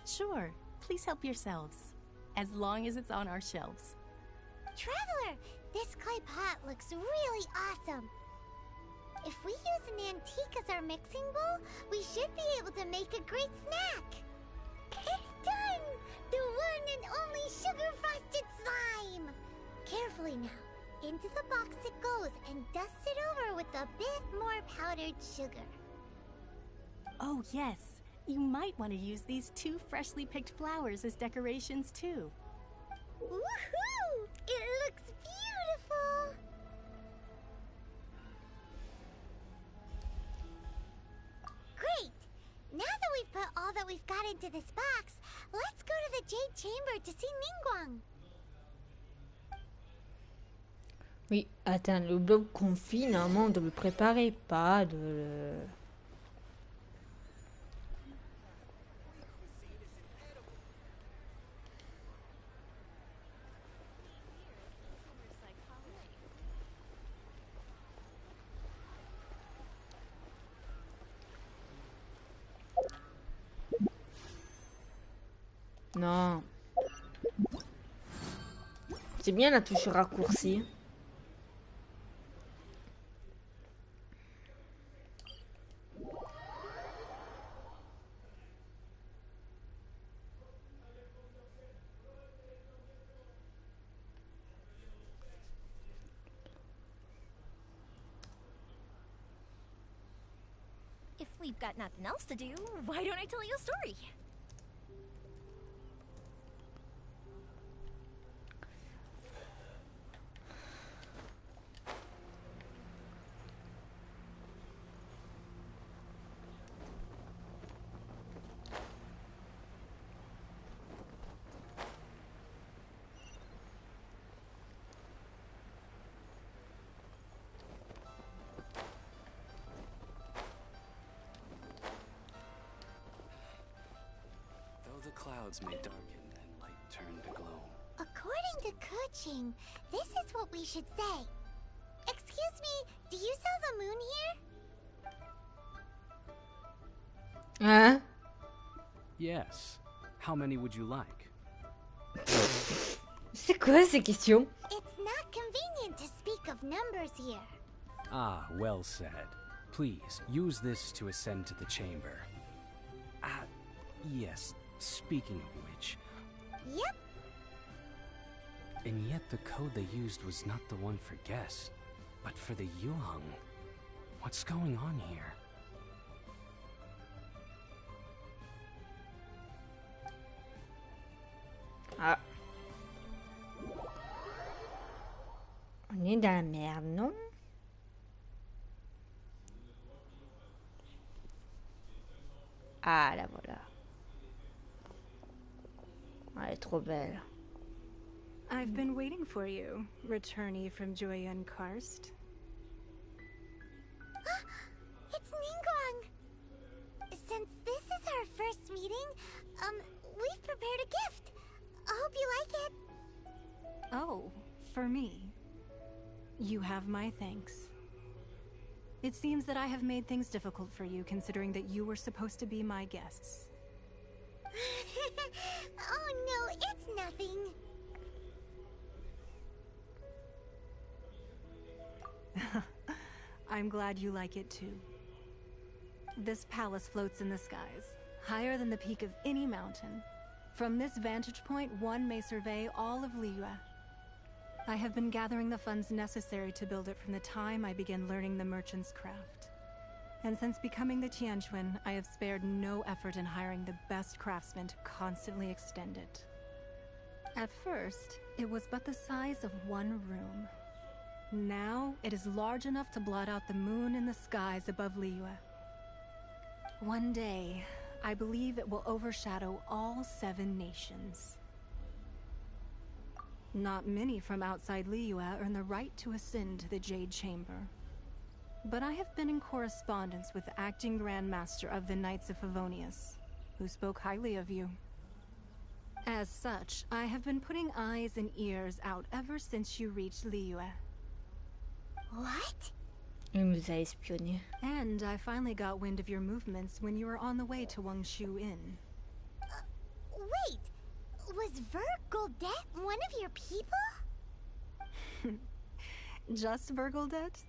Sure. Please help yourselves. As long as it's on our shelves. Traveler, this clay pot looks really awesome. If we use an antique as our mixing bowl, we should be able to make a great snack. It's done! The one and only sugar-frosted slime! Carefully now. Into the box it goes and dust it over with a bit more powdered sugar. Oh, yes. You might want to use these 2 freshly picked flowers as decorations too. Woohoo! It looks beautiful! Great! Now that we've put all that we've got into this box, let's go to the Jade Chamber to see Ningguang. Oui, attends, le bloc confit, normalement, de le préparer, pas de le... Non. C'est bien la touche raccourcie. If we've got nothing else to do, why don't I tell you a story? The clouds may darken and light turn to gloam. According to Keqing, this is what we should say. Excuse me, do you sell the moon here? Hein? Yes. How many would you like? C'est quoi ces questions? It's not convenient to speak of numbers here. Ah, well said. Please, use this to ascend to the chamber. Ah, yes. Speaking of which... Yep. And yet the code they used was not the one for guests, but for the Yuheng. What's going on here? Ah. On est dans la merde, non? Ah, la voilà. Elle est trop belle. I've been waiting for you, returnee from Joyun Karst. It's Ningguang! Since this is our first meeting, we've prepared a gift. I hope you like it. Oh, for me. You have my thanks. It seems that I have made things difficult for you, considering that you were supposed to be my guests. Oh no, it's nothing. I'm glad you like it too. This palace floats in the skies, higher than the peak of any mountain. From this vantage point, one may survey all of Liyue. I have been gathering the funds necessary to build it from the time I began learning the merchant's craft. And since becoming the Tianquan, I have spared no effort in hiring the best craftsmen to constantly extend it. At first, it was but the size of one room. Now, it is large enough to blot out the moon in the skies above Liyue. One day, I believe it will overshadow all 7 nations. Not many from outside Liyue earn the right to ascend to the Jade Chamber. But I have been in correspondence with the acting Grand Master of the Knights of Favonius, who spoke highly of you. As such, I have been putting eyes and ears out ever since you reached Liyue. What? Il nous a espionnés. And I finally got wind of your movements when you were on the way to Wangshu Inn. Wait! Was Vergoldet one of your people? Just Vergoldet?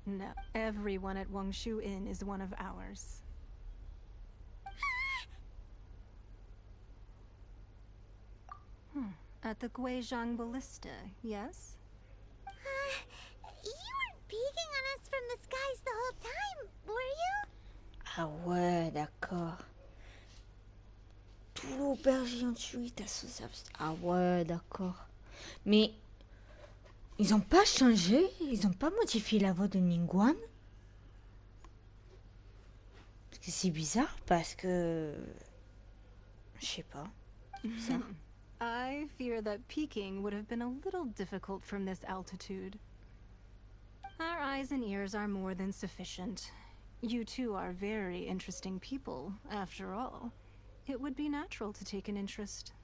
No, everyone at Wangshu Inn is one of ours. At the Guizhang Ballista, yes? You weren't peeking on us from the skies the whole time, were you? Ah ouais, d'accord. auberge géante 8 associable. Ah ouais, d'accord. Mais ils ont pas changé, ils ont pas modifié la voix de Ningguang. Parce que c'est bizarre, parce que... Je sais pas. C'est bizarre. I fear that peeking would have been a little difficult from this altitude. Our eyes and ears are more than sufficient. You two are very interesting people, after all. It would be natural to take an interest.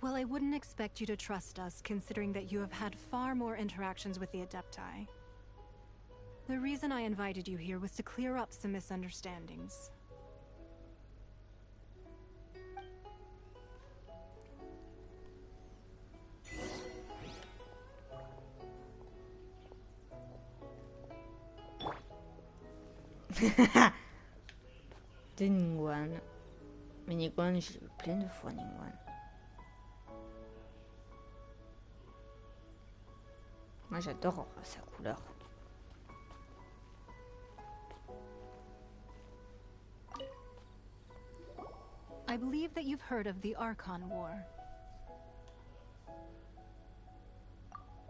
Well, I wouldn't expect you to trust us, considering that you have had far more interactions with the Adepti. The reason I invited you here was to clear up some misunderstandings. De Ningguang. Mais Ningguang, j'ai eu plein de fois Ningguang. Moi j'adore sa couleur. I believe that you've heard of the Archon War.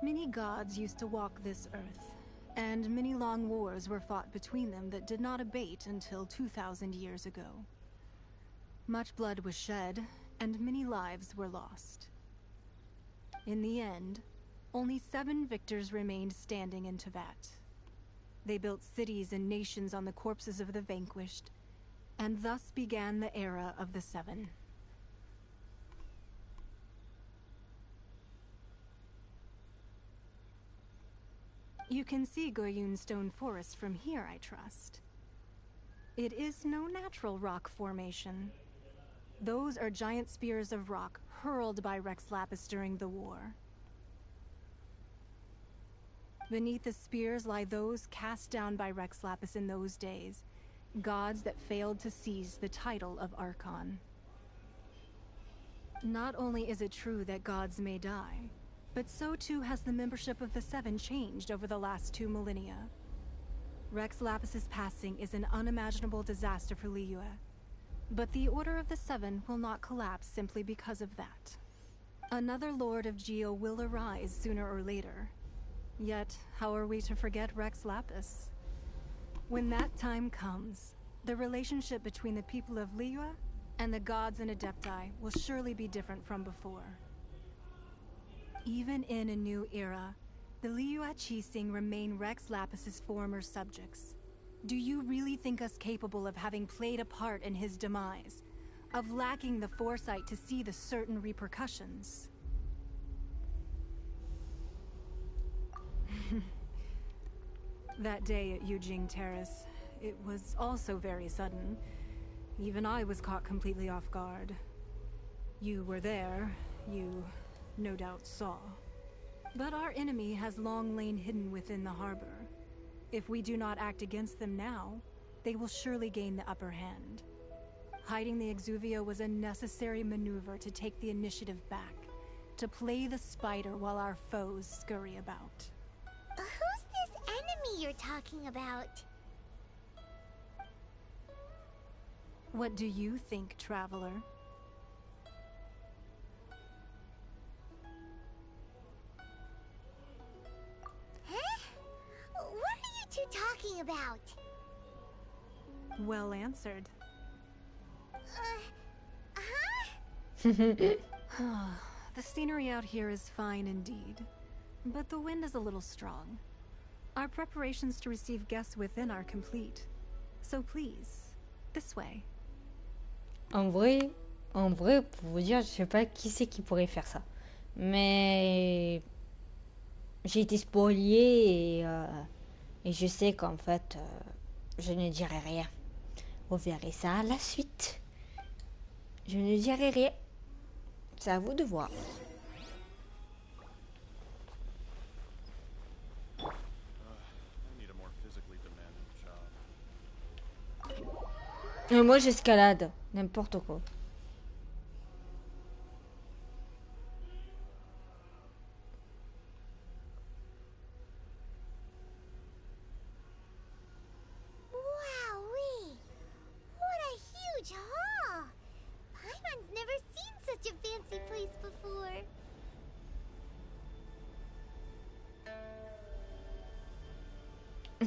Many gods used to walk this earth, and many long wars were fought between them that did not abate until 2,000 years ago. Much blood was shed, and many lives were lost. In the end, only 7 victors remained standing in Teyvat. They built cities and nations on the corpses of the vanquished, and thus began the era of the 7. You can see Goyun Stone Forest from here, I trust. It is no natural rock formation. Those are giant spears of rock hurled by Rex Lapis during the war. Beneath the spears lie those cast down by Rex Lapis in those days, gods that failed to seize the title of Archon. Not only is it true that gods may die, but so too has the membership of the 7 changed over the last 2 millennia. Rex Lapis's passing is an unimaginable disaster for Liyue, but the Order of the 7 will not collapse simply because of that. Another Lord of Geo will arise sooner or later. Yet, how are we to forget Rex Lapis? When that time comes, the relationship between the people of Liyue and the gods and Adepti will surely be different from before. Even in a new era, the Liyue Qixing remain Rex Lapis's former subjects. Do you really think us capable of having played a part in his demise? Of lacking the foresight to see the certain repercussions? That day at Yujing Terrace, it was also very sudden. Even I was caught completely off guard. You were there, you no doubt saw. But our enemy has long lain hidden within the harbor. If we do not act against them now, they will surely gain the upper hand. Hiding the Exuvio was a necessary maneuver to take the initiative back, to play the spider while our foes scurry about. Who's this enemy you're talking about? What do you think, Traveler? Huh? What are you two talking about? Well answered. The scenery out here is fine indeed, but the wind is a little strong. Our preparations to receive guests within are complete. So please, this way. En vrai, pour vous dire, je sais pas qui c'est qui pourrait faire ça. Mais j'ai été spoliée et je sais qu'en fait, je ne dirai rien. Vous verrez ça à la suite. Je ne dirai rien. C'est à vous de voir. Moi j'escalade, n'importe quoi. Wowee! Ah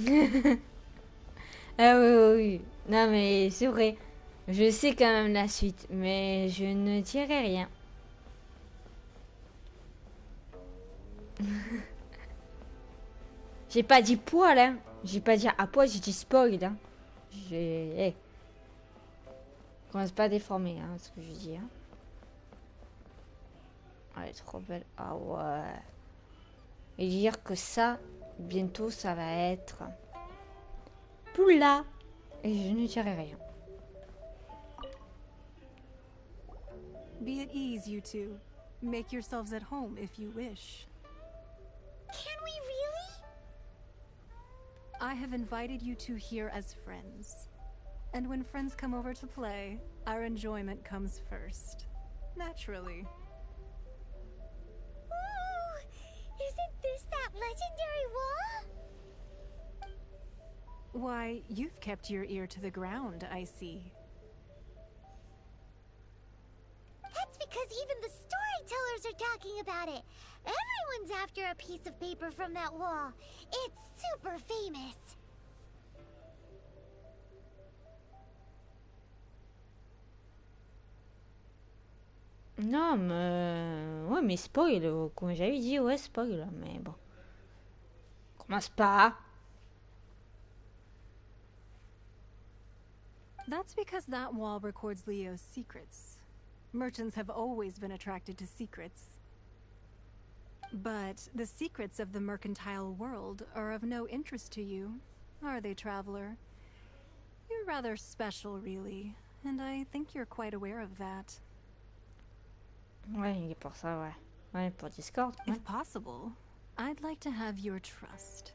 oui, oui, oui. Non mais c'est vrai. Je sais quand même la suite, mais je ne dirai rien. J'ai pas dit poil, hein. J'ai pas dit à poil, j'ai dit spoil, hein. J'ai... Hey. Commence pas à déformer, hein, ce que je dis, hein. Elle est trop belle. Ah ouais. Et dire que ça, bientôt, ça va être... Poula. Et je ne dirai rien. Be at ease, you two. Make yourselves at home if you wish. Can we really? I have invited you two here as friends. And when friends come over to play, our enjoyment comes first. Naturally. Ooh, isn't this that legendary wall? Why, you've kept your ear to the ground, I see. That's because even the storytellers are talking about it. Everyone's after a piece of paper from that wall. It's super famous. Non, mais... Ouais, mais spoil, comme j'avais dit, ouais, spoil, mais bon. Commence pas. That's because that wall records Leo's secrets. Merchants have always been attracted to secrets. But the secrets of the mercantile world are of no interest to you, are they, traveler? You're rather special, really, and I think you're quite aware of that. Ouais, il est pour ça, ouais. Ouais, pour Discord. Ouais. If possible, I'd like to have your trust.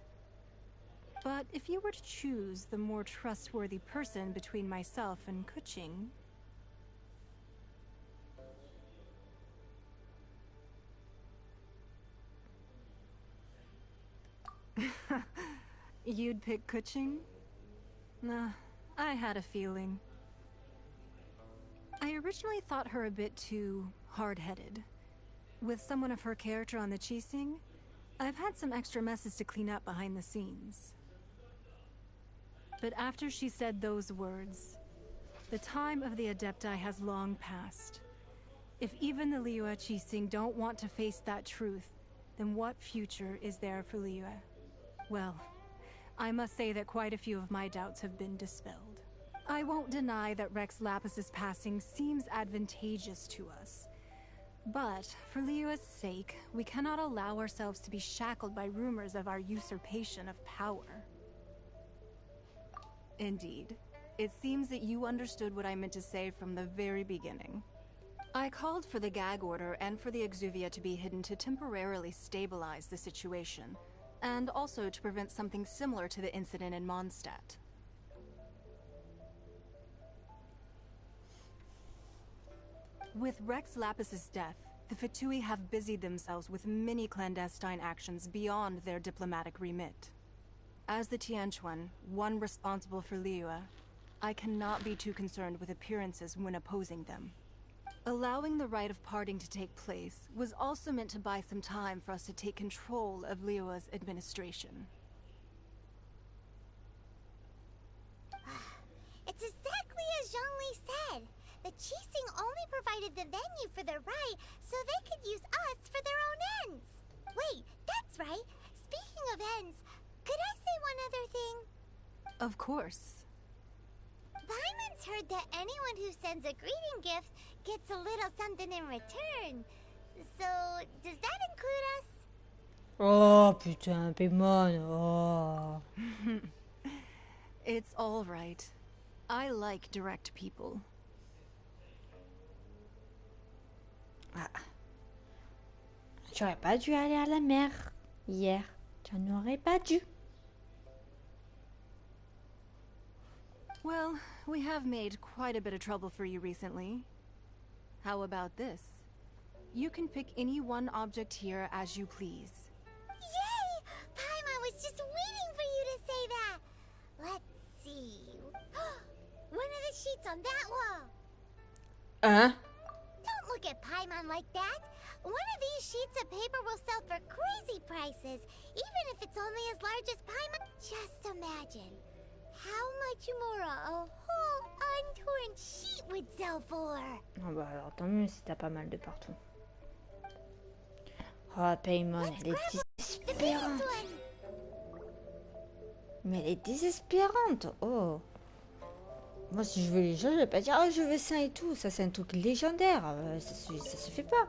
But if you were to choose the more trustworthy person between myself and Kuching... You'd pick Kuching? Nah, I had a feeling. I originally thought her a bit too hard-headed. With someone of her character on the Qixing, I've had some extra messes to clean up behind the scenes. But after she said those words, the time of the Adepti has long passed. If even the Liyue Qixing don't want to face that truth, then what future is there for Liyue? Well, I must say that quite a few of my doubts have been dispelled. I won't deny that Rex Lapis's passing seems advantageous to us. But, for Liyue's sake, we cannot allow ourselves to be shackled by rumors of our usurpation of power. Indeed. It seems that you understood what I meant to say from the very beginning. I called for the gag order and for the Exuvia to be hidden to temporarily stabilize the situation, and also to prevent something similar to the incident in Mondstadt. With Rex Lapis's death, the Fatui have busied themselves with many clandestine actions beyond their diplomatic remit. As the Tianquan, one responsible for Liyue, I cannot be too concerned with appearances when opposing them. Allowing the rite of parting to take place was also meant to buy some time for us to take control of Liyue's administration. It's exactly as Zhongli said. The Qixing only provided the venue for the rite so they could use us for their own ends. Wait, that's right. Speaking of ends, could I say one other thing? Of course. Paimon's heard that anyone who sends a greeting gift gets a little something in return. So, does that include us? Oh, putain, Paimon, oh. It's all right. I like direct people. Ah. J'aurais pas dû aller à la mer hier. Tu n'aurais pas dû. Well, we have made quite a bit of trouble for you recently. How about this? You can pick any one object here as you please. Yay! Paimon was just waiting for you to say that. Let's see. One of the sheets on that wall. Don't look at Paimon like that. One of these sheets of paper will sell for crazy prices. prices, even if it's only as large as Paimon. Just imagine how much more a whole untorn sheet would sell for. Ah bah alors tant mieux si t'as pas mal de partout. Oh, Paimon, elle est désespérante. Mais elle est désespérante. Oh. Moi, si je veux les gens, je vais pas dire, oh, je veux ça et tout. Ça, c'est un truc légendaire. Ça se fait pas.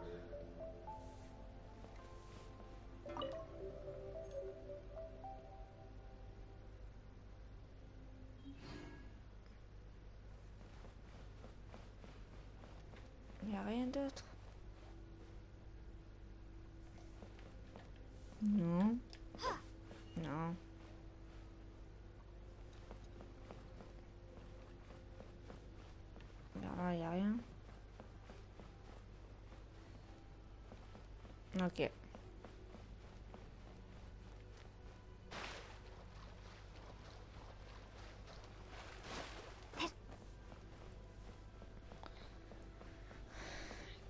Il n'y a rien d'autre. Non. Non. Là, il n'y a rien. Ok.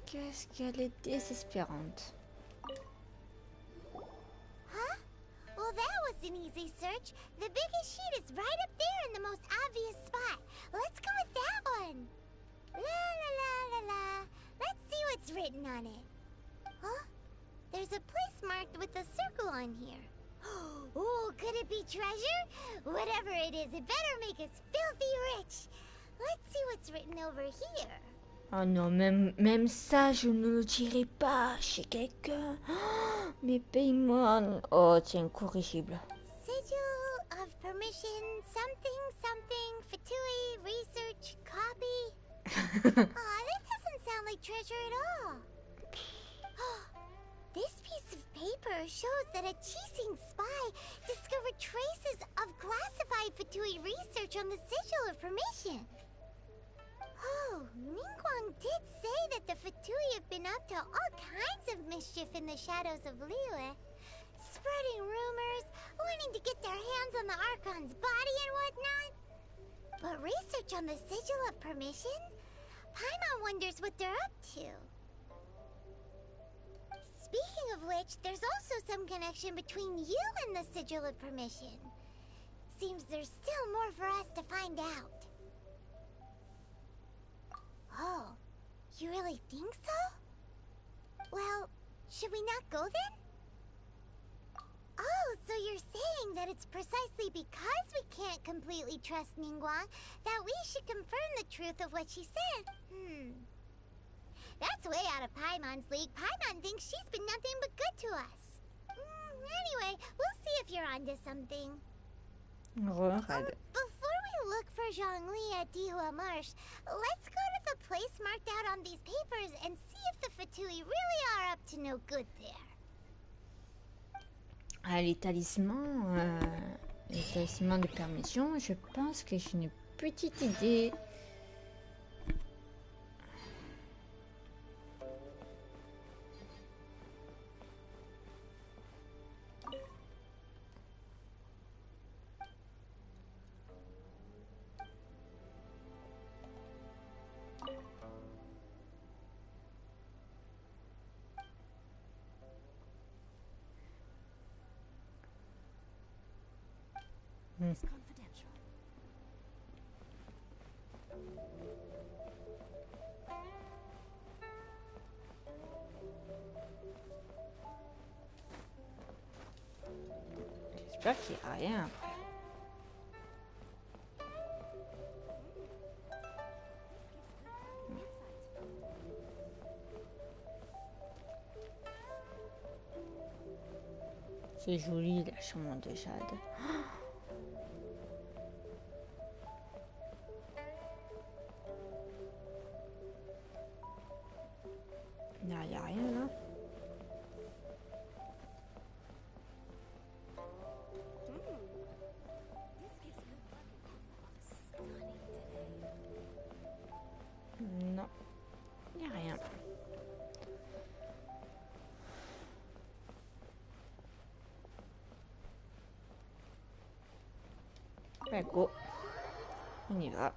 Qu'est-ce qu'elle est désespérante. Huh? Well, that was an easy search. The biggest sheet is right up there in the most obvious spot. Let's go with that one. La la la la la. Let's see what's written on it. Huh? There's a place marked with a circle on here. Oh, could it be treasure? Whatever it is, it better make us filthy rich. Let's see what's written over here. Oh non, même ça, je ne le dirai pas chez quelqu'un. Oh, mais Paimon. Oh, c'est incorrigible. Sigil of permission, something, something, Fatui, research, copy. Aw, that doesn't sound like treasure at all. This piece of paper shows that a Qixing spy discovered traces of classified Fatui research on the Sigil of permission. Oh, Ningguang did say that the Fatui have been up to all kinds of mischief in the shadows of Liyue. Spreading rumors, wanting to get their hands on the Archon's body and whatnot. But research on the Sigil of permission? Paimon wonders what they're up to. Speaking of which, there's also some connection between you and the Sigil of permission. Seems there's still more for us to find out. Oh, you really think so? Well, should we not go then? Oh, so you're saying that it's precisely because we can't completely trust Ningguang that we should confirm the truth of what she said. That's way out of Paimon's league. Paimon thinks she's been nothing but good to us. Anyway, we'll see if you're onto something. Before we look for Zhongli at Dihua Marsh, let's go to the place marked out on these papers and see if the Fatui really are up to no good there. Ah, les talismans de permission, je pense que j'ai une petite idée. It's confidential. J'espère qu'il n'y a rien après. C'est joli la chambre de jade. Il n'y a rien là. Non, il n'y a rien. Bah, go. On y va.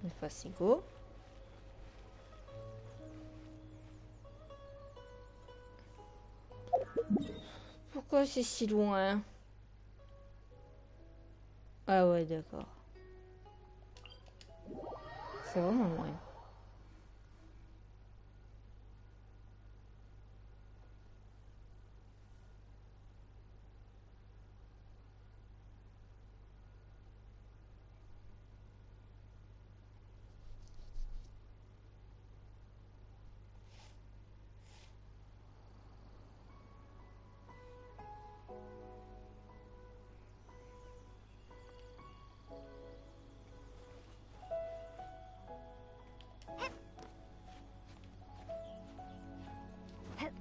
Une fois c'est go. Pourquoi c'est si loin? Ah ouais, d'accord. C'est vraiment loin.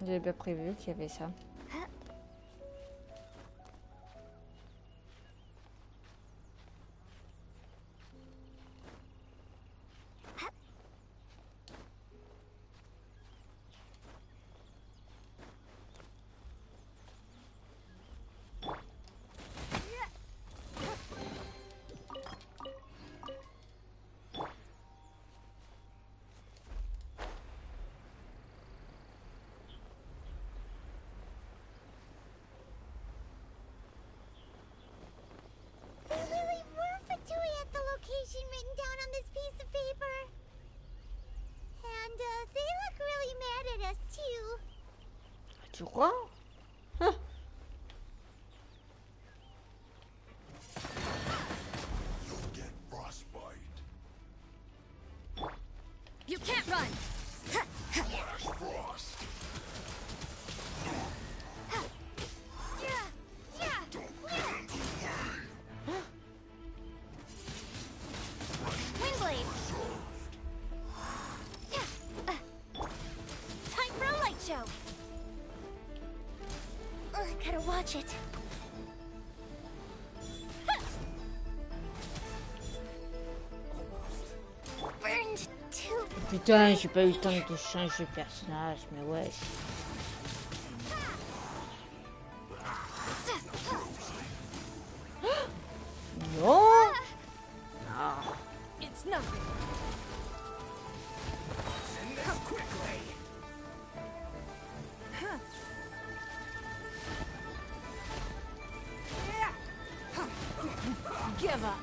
J'avais pas prévu qu'il y avait ça. Written down on this piece of paper. And they look really mad at us too. Tu crois? Huh. You'll get frostbite. You can't run! Flash frost. Gotta watch it. Burned too. Putain, j'ai pas eu le temps de changer de personnage, mais ouais. Non. Ah. It's nothing. Give up.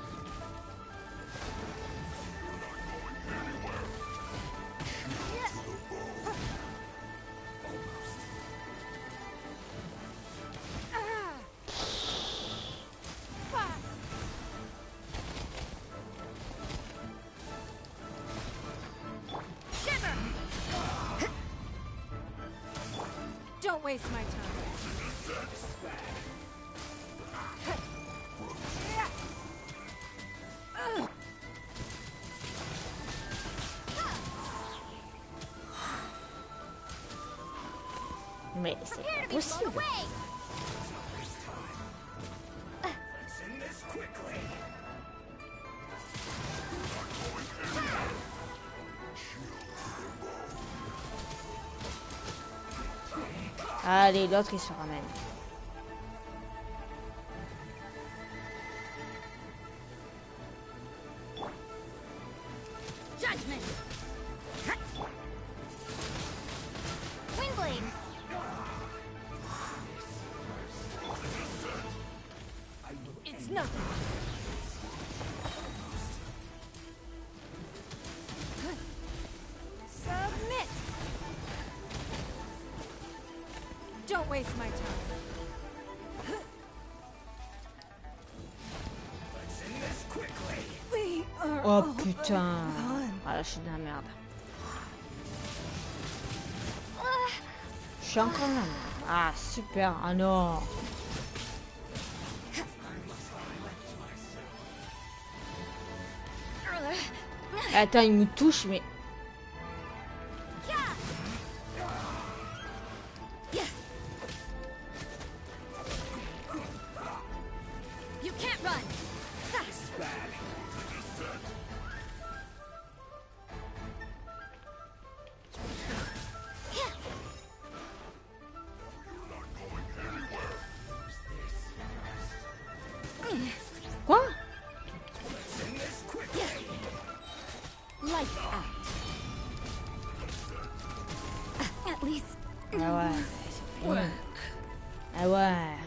Don't waste my time. Mais c'est pas possible. Allez, l'autre il se ramène. Don't waste my time. Oh putain. Ah là, je suis de la merde. Je suis encore là. Ah super. Ah non. Attends, il me touche, mais... Quoi? Lights out. At least. Ah ouais, c'est fini. Ah ouais.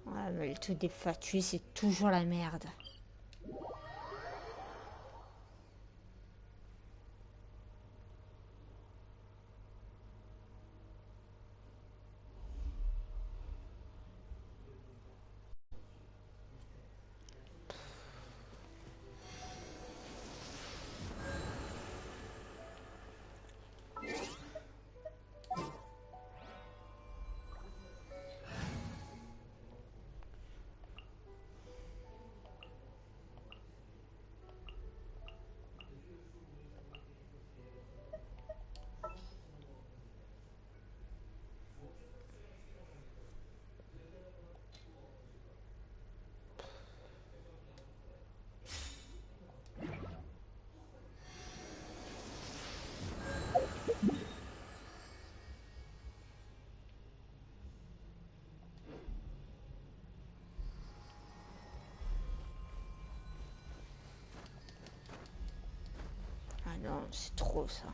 Ouais, mais le truc des fatuits, c'est toujours la merde. Ah non, c'est trop ça.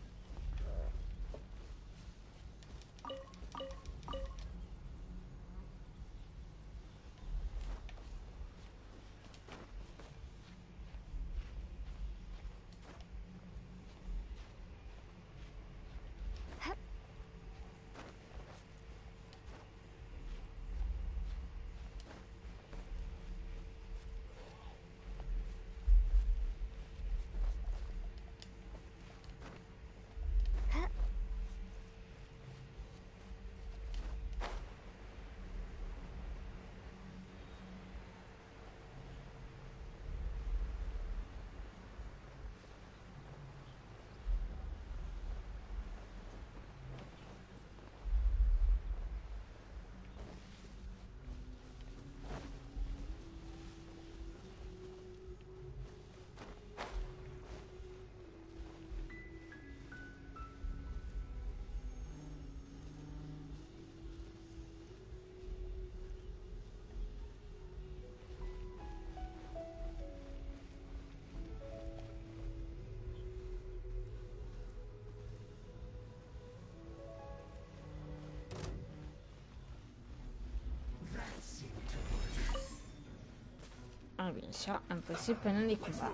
Ah bien sûr, impossible pendant les combats.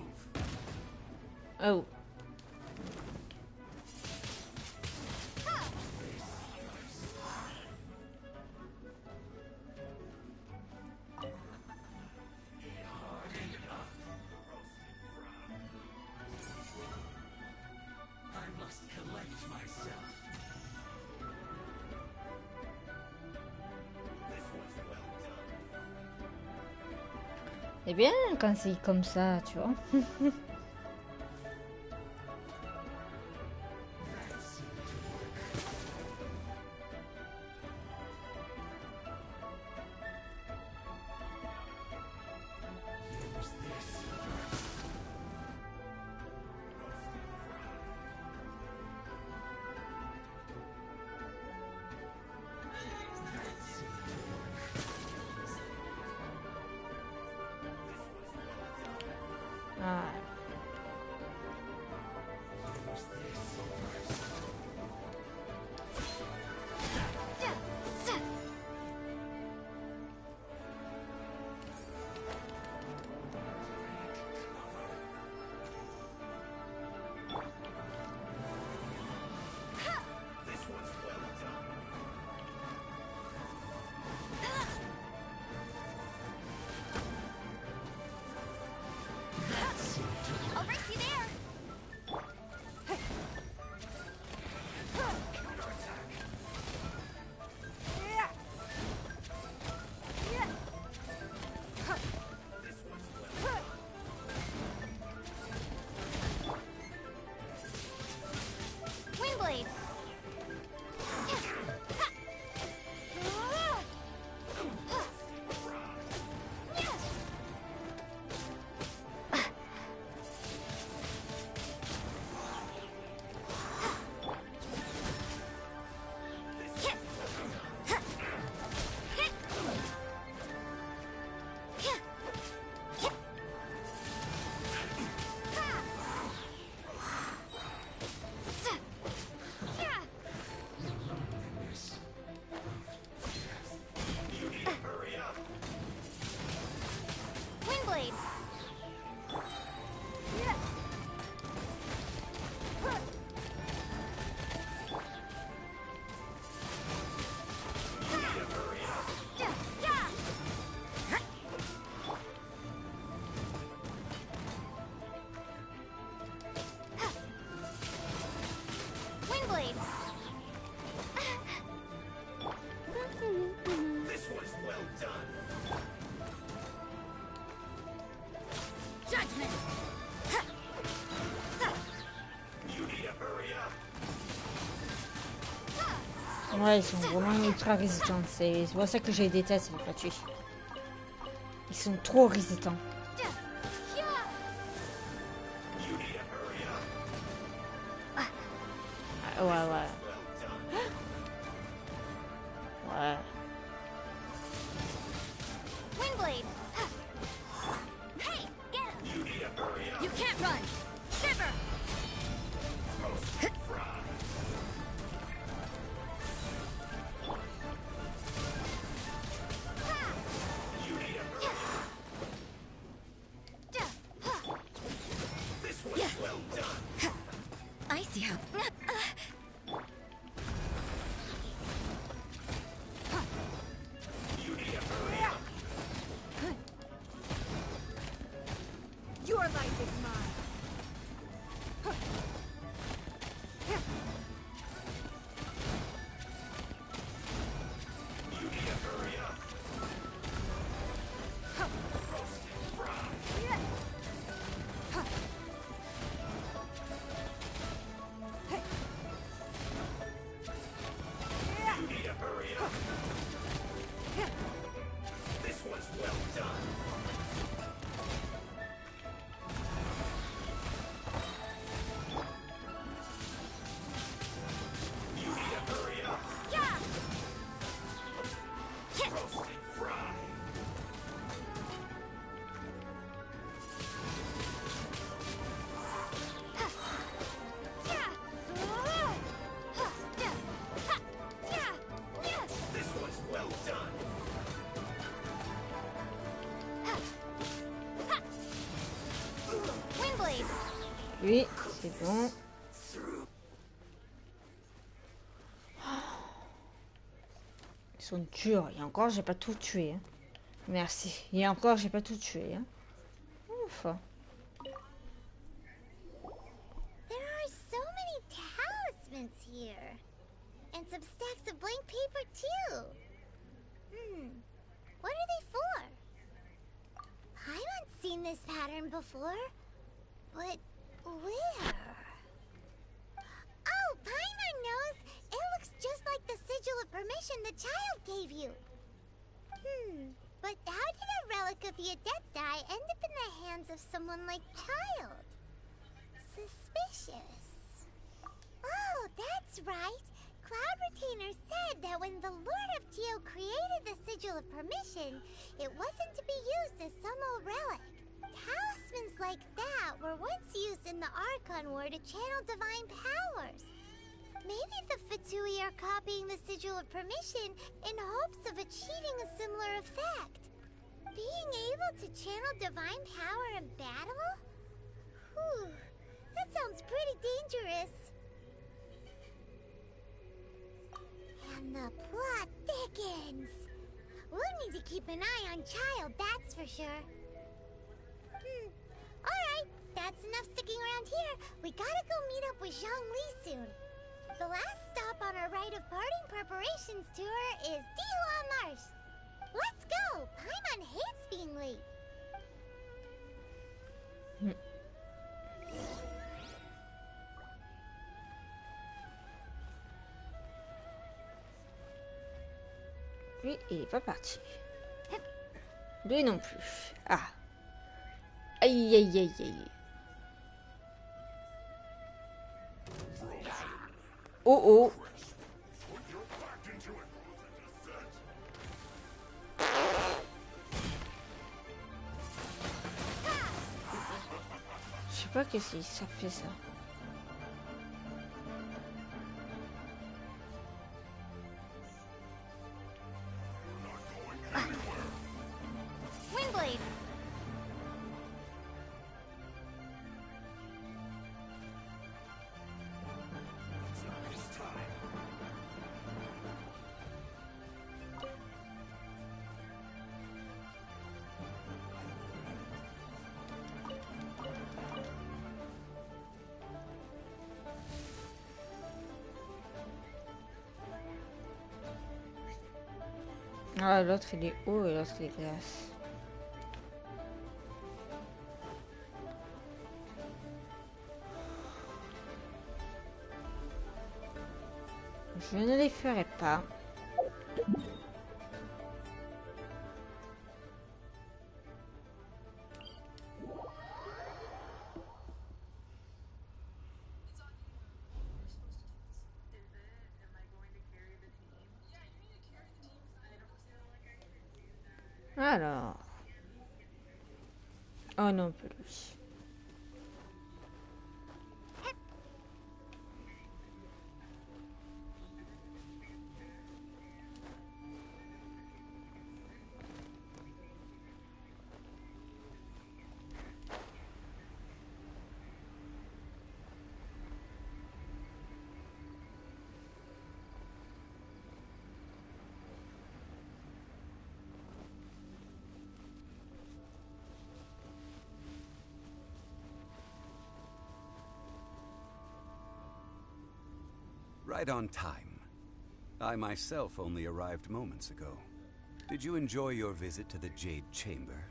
Oh. C'est bien quand c'est comme ça, tu vois. Ah. Ouais, ils sont vraiment ultra résistants. C'est pour ça que je les déteste, les gratuits. Ils sont trop résistants. Ouais, ouais. Ouais. Wingblade! Hey, get him! You can't run! Shiver! I see how. Your life is mine. Oui, c'est bon. Ils sont durs. Et encore, j'ai pas tout tué. Hein. Merci. Et encore, j'ai pas tout tué. Hein. Ouf. There are so many talismans here. And some stacks of blank paper, too. What are they for? Paimon's seen this pattern before. But where? Oh, Paimon knows! It looks just like the sigil of permission the child gave you. But how did a relic of your death die end up in the hands of someone like Child? Suspicious. Oh, that's right. Cloud Retainer said that when the Lord of Geo created the sigil of permission, it wasn't to be used as some old relic. Talismans like that were once used in the Archon War to channel divine powers. Maybe the Fatui are copying the Sigil of Permission in hopes of achieving a similar effect. Being able to channel divine power in battle? Whew, that sounds pretty dangerous. And the plot thickens. We'll need to keep an eye on Child, that's for sure. Alright, that's enough sticking around here. We gotta go meet up with Zhongli soon. The last stop on our rite of parting preparations tour is Dihua Marsh. Let's go! Paimon hates being late. Lui, il est pas parti. Lui non plus. Ah. Aïe, aïe, aïe, aïe. Oh, oh. Je sais pas qu'est-ce que ça fait ça. Wingblade! Ah, l'autre il est haut et l'autre il est glace. Je ne les ferai pas. Alors. Oh non, plus. Right on time. I myself only arrived moments ago. Did you enjoy your visit to the Jade Chamber?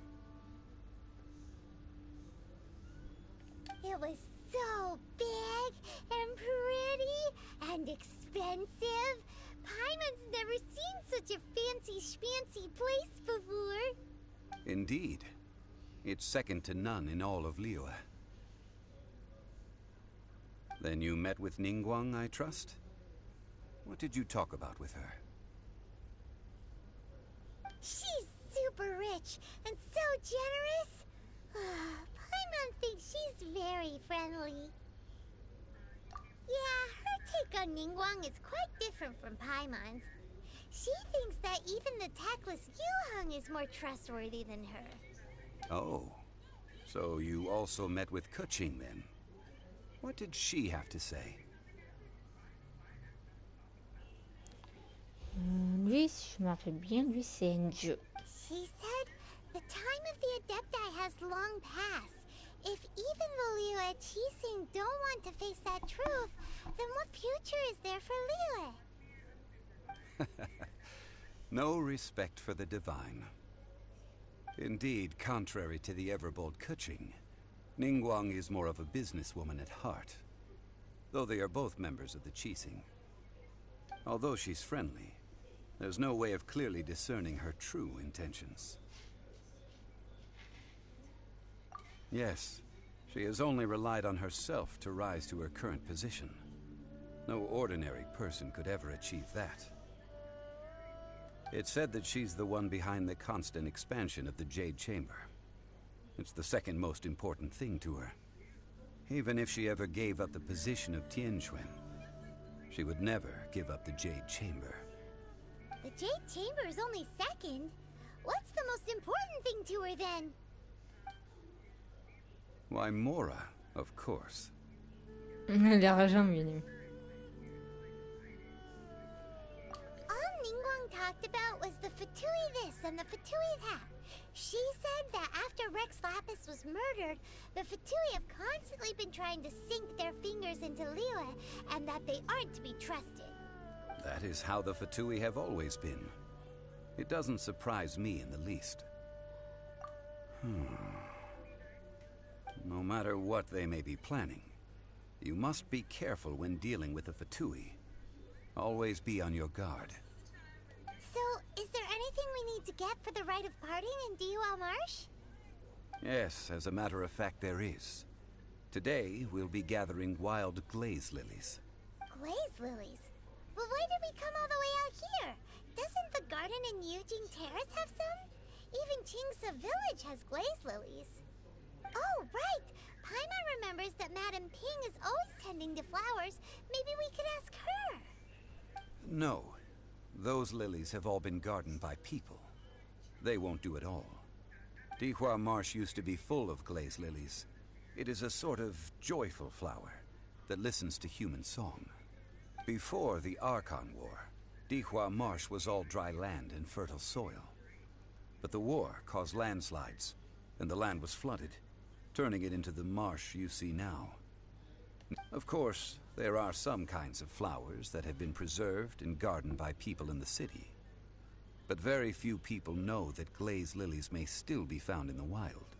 It was so big and pretty and expensive. Paimon's never seen such a fancy-schmancy place before. Indeed. It's second to none in all of Liyue. Then you met with Ningguang, I trust? What did you talk about with her? She's super rich and so generous. Paimon thinks she's very friendly. Yeah, her take on Ningguang is quite different from Paimon's. She thinks that even the tactless Yuheng is more trustworthy than her. Oh, so you also met with Keqing then? What did she have to say? Lui, si je me rappelle bien, lui c'est Adieux. She said the time of the Adepti has long passed. If even the Liyue Qixing don't want to face that truth, then what future is there for Liyue? No respect for the divine. Indeed, contrary to the ever-bold Keqing, Ningguang is more of a businesswoman at heart, though they are both members of the Qixing. Although she's friendly, there's no way of clearly discerning her true intentions. Yes, she has only relied on herself to rise to her current position. No ordinary person could ever achieve that. It's said that she's the one behind the constant expansion of the Jade Chamber. It's the second most important thing to her. Even if she ever gave up the position of Tianquan, she would never give up the Jade Chamber. The Jade Chamber is only second. What's the most important thing to her then? Why, Mora, of course. L'argent, bien. All Ningguang talked about was the Fatui this and the Fatui that. She said that after Rex Lapis was murdered, the Fatui have constantly been trying to sink their fingers into Liyue, and that they aren't to be trusted. That is how the Fatui have always been. It doesn't surprise me in the least. No matter what they may be planning, you must be careful when dealing with the Fatui. Always be on your guard. So, is there anything we need to get for the rite of parting in Diwa Marsh? Yes, as a matter of fact, there is. Today, we'll be gathering wild glaze lilies. Glaze lilies? But why did we come all the way out here? Doesn't the garden in Yujing Terrace have some? Even Qingse Village has glaze lilies. Oh, right! Paimon remembers that Madame Ping is always tending to flowers. Maybe we could ask her. No. Those lilies have all been gardened by people. They won't do it all. Dihua Marsh used to be full of glaze lilies. It is a sort of joyful flower that listens to human song. Before the Archon War, Dihua Marsh was all dry land and fertile soil. But the war caused landslides, and the land was flooded, turning it into the marsh you see now. Of course, there are some kinds of flowers that have been preserved and gardened by people in the city. But very few people know that glaze lilies may still be found in the wild.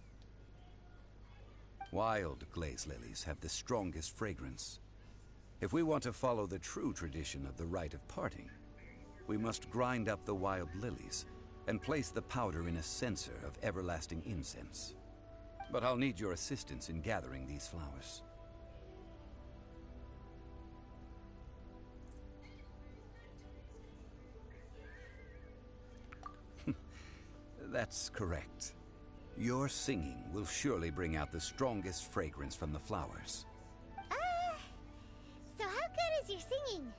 Wild glaze lilies have the strongest fragrance. If we want to follow the true tradition of the rite of parting, we must grind up the wild lilies and place the powder in a censer of everlasting incense. But I'll need your assistance in gathering these flowers. That's correct. Your singing will surely bring out the strongest fragrance from the flowers. So how good is your singing?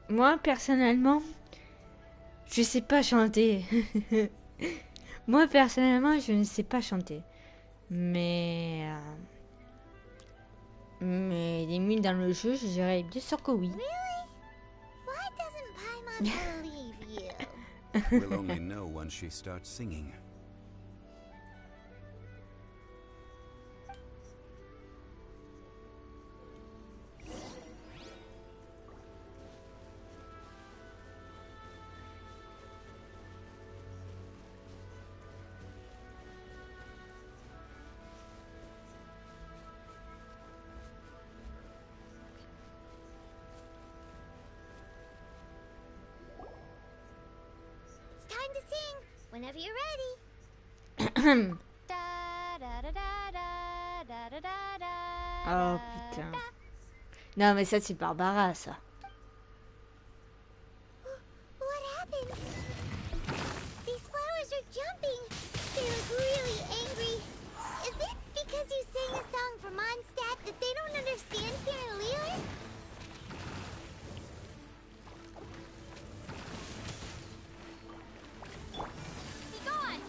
Moi, personnellement, je sais pas chanter. Moi, personnellement, je ne sais pas chanter. Mais limite dans le jeu, je dirais bien sûr que oui. Really? Why doesn't Paimon believe you? We'll only know once she starts singing. It's time to sing. Whenever you're ready. Oh putain. Non mais ça c'est Barbara ça. What happened? These flowers are jumping. They look really angry. Is it because you sang a song for Mondstadt that they don't understand here in Liyue? Be gone!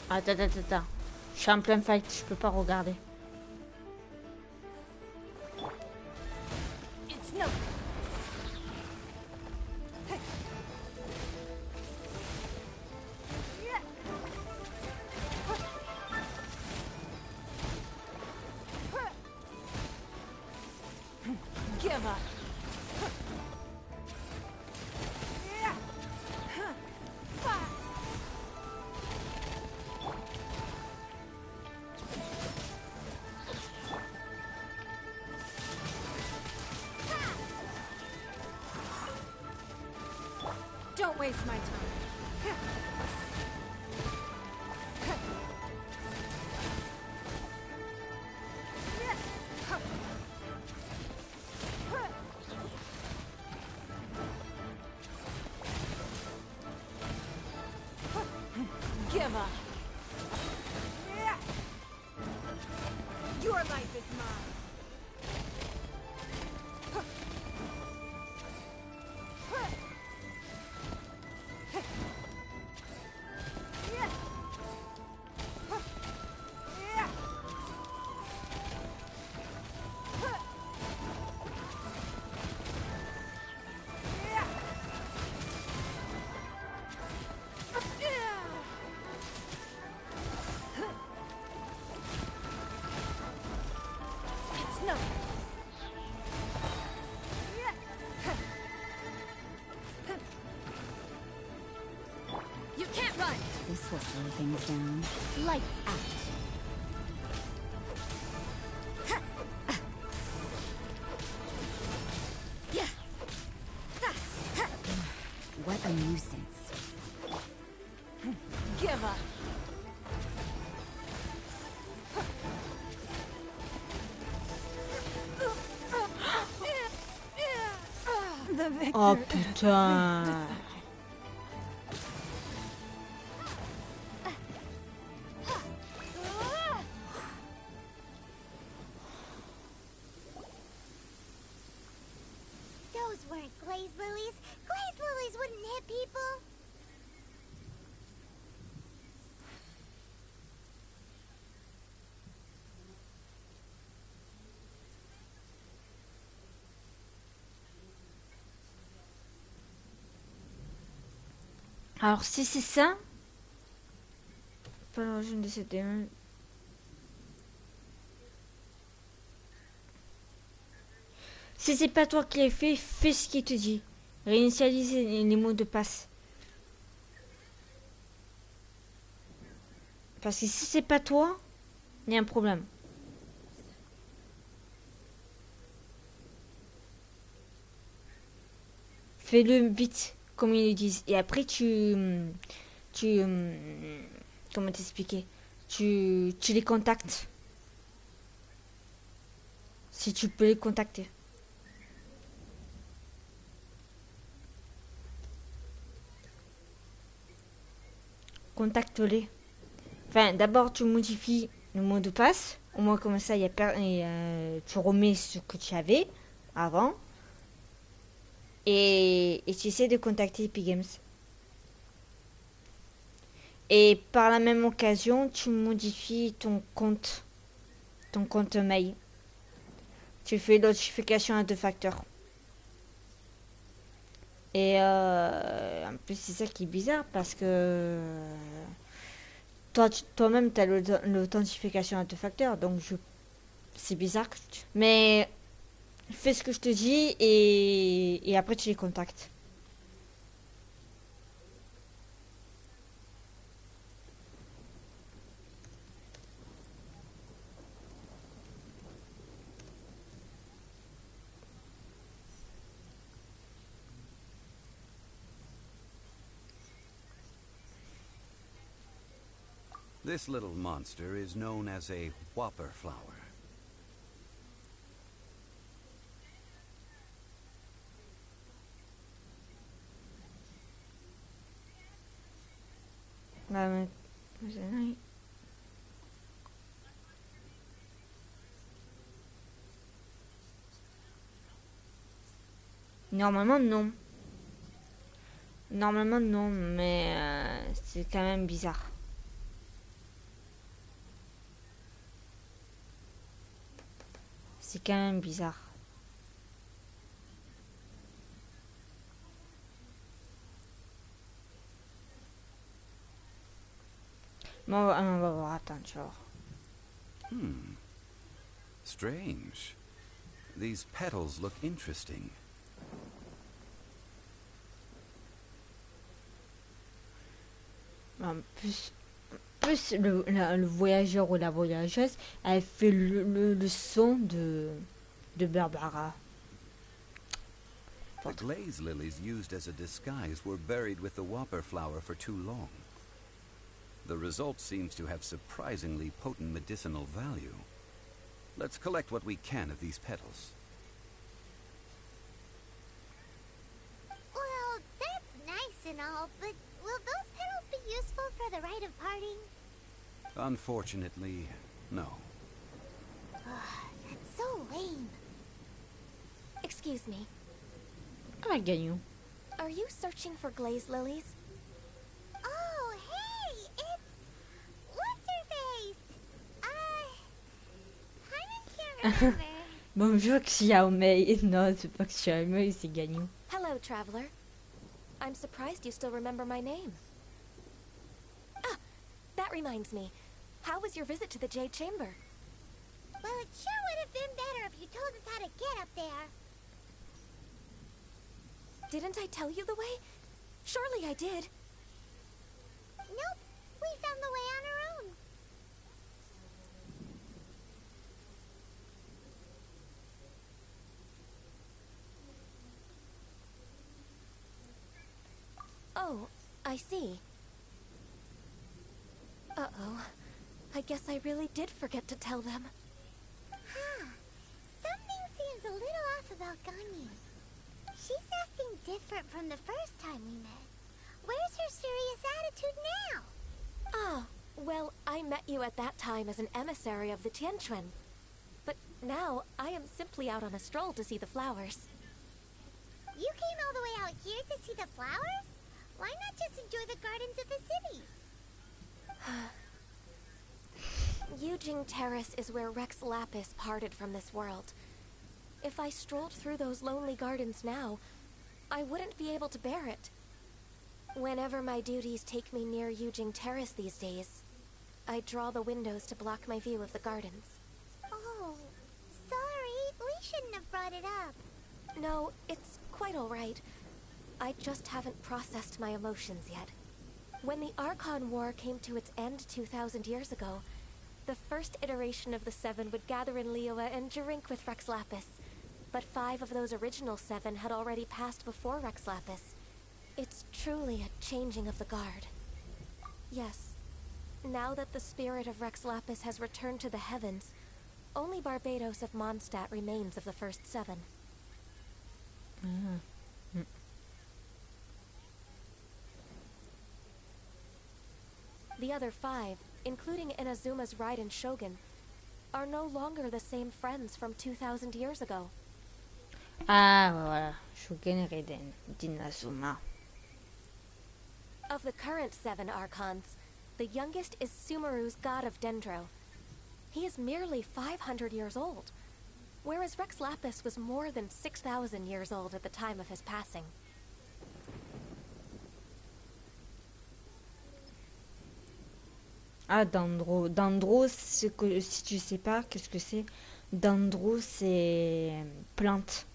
Attends. Je suis en plein fight, je peux pas regarder. It's no. Give up. Don't waste my time. Give up. Your life is mine. It's no. You can't run. This will slow things down. Lights out. What a nuisance. Give up. The victor. Oh putain. Those weren't glaze lilies. Glaze lilies wouldn't hit people. Alors si c'est ça, pas l'origine de cette démon. Si c'est pas toi qui l'as fait, fais ce qu'il te dit. Réinitialise les mots de passe. Parce que si c'est pas toi, il y a un problème. Fais-le vite, comme ils le disent. Et après, comment t'expliquer? Tu les contactes. Si tu peux les contacter. Contacte-les. Enfin, d'abord, tu modifies le mot de passe. Au moins, comme ça, tu remets ce que tu avais avant. Et tu essaies de contacter Epic Games. Et par la même occasion, tu modifies ton compte mail. Tu fais l'authentification à 2 facteurs. Et en plus, c'est ça qui est bizarre parce que toi-même, tu as l'authentification à 2 facteurs. Donc, c'est bizarre. Mais fais ce que je te dis et après, tu les contactes. This little monster is known as a whopper flower. Normalement non. Normalement non, mais c'est quand même bizarre. C'est quand même bizarre. Bon, on va voir, attends, tu vois. Strange. These petals look interesting. Plus le voyageur ou la voyageuse, elle fait le son de Barbara. The glaze lilies used as a disguise were buried with the whopper flower for too long. The result seems to have surprisingly potent medicinal value. Let's collect what we can of these petals. Well, that's nice and all, but will those petals be useful for the rite of parting? Unfortunately, no. That's so lame. Excuse me. I get you. Are you searching for glaze lilies? Oh, hey! It's... What's her face? I can't remember. Bonjour Xiaomei. Non, c'est pas Xiaomei, c'est Gagnon. Hello, traveler. I'm surprised you still remember my name. Ah, that reminds me. How was your visit to the Jade Chamber? Well, it sure would have been better if you told us how to get up there. Didn't I tell you the way? Surely I did. Nope, we found the way on our own. Oh, I see. Uh-oh. I guess I really did forget to tell them. Huh. Something seems a little off about Ganyu. She's acting different from the first time we met. Where's her serious attitude now? Ah, well, I met you at that time as an emissary of the Tianquan. But now, I am simply out on a stroll to see the flowers. You came all the way out here to see the flowers? Why not just enjoy the gardens of the city? Yujing Terrace is where Rex Lapis parted from this world. If I strolled through those lonely gardens now, I wouldn't be able to bear it. Whenever my duties take me near Yujing Terrace these days, I draw the windows to block my view of the gardens. Oh, sorry. We shouldn't have brought it up. No, it's quite all right. I just haven't processed my emotions yet. When the Archon War came to its end 2,000 years ago, the first iteration of the Seven would gather in Liyue and drink with Rex Lapis. but 5 of those original 7 had already passed before Rex Lapis. It's truly a changing of the guard. Yes, now that the spirit of Rex Lapis has returned to the heavens, only Barbados of Mondstadt remains of the first 7. The other 5, including Inazuma's Raiden Shogun, are no longer the same friends from 2,000 years ago. Ah, voilà. Shogun Raiden d'Inazuma. Of the current 7 Archons, the youngest is Sumeru's god of Dendro. He is merely 500 years old, whereas Rex Lapis was more than 6,000 years old at the time of his passing. Ah, Dendro. Dendro, si tu sais pas, qu'est-ce que c'est? Dendro, c'est plante.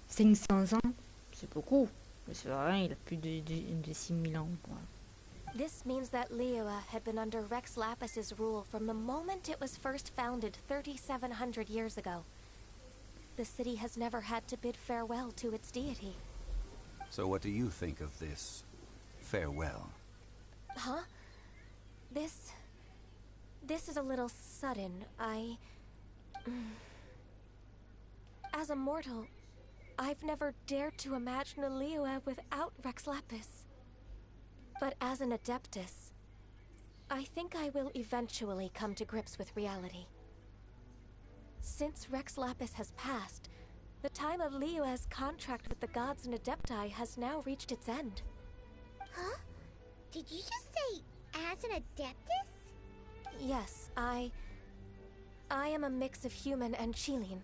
500 ans, c'est beaucoup. C'est vrai, il a plus de 6000 ans. Quoi. This means that Liyue had been under Rex Lapis's rule from the moment it was first founded 3,700 years ago. The city has never had to bid farewell to its deity. So what do you think of this farewell? Huh? This is a little sudden. As a mortal, I've never dared to imagine a Liyue without Rex Lapis. But as an Adeptus, I think I will eventually come to grips with reality. Since Rex Lapis has passed, the time of Liyue's contract with the gods and Adepti has now reached its end. Huh? Did you just say, as an Adeptus? Yes, I am a mix of human and Chilean.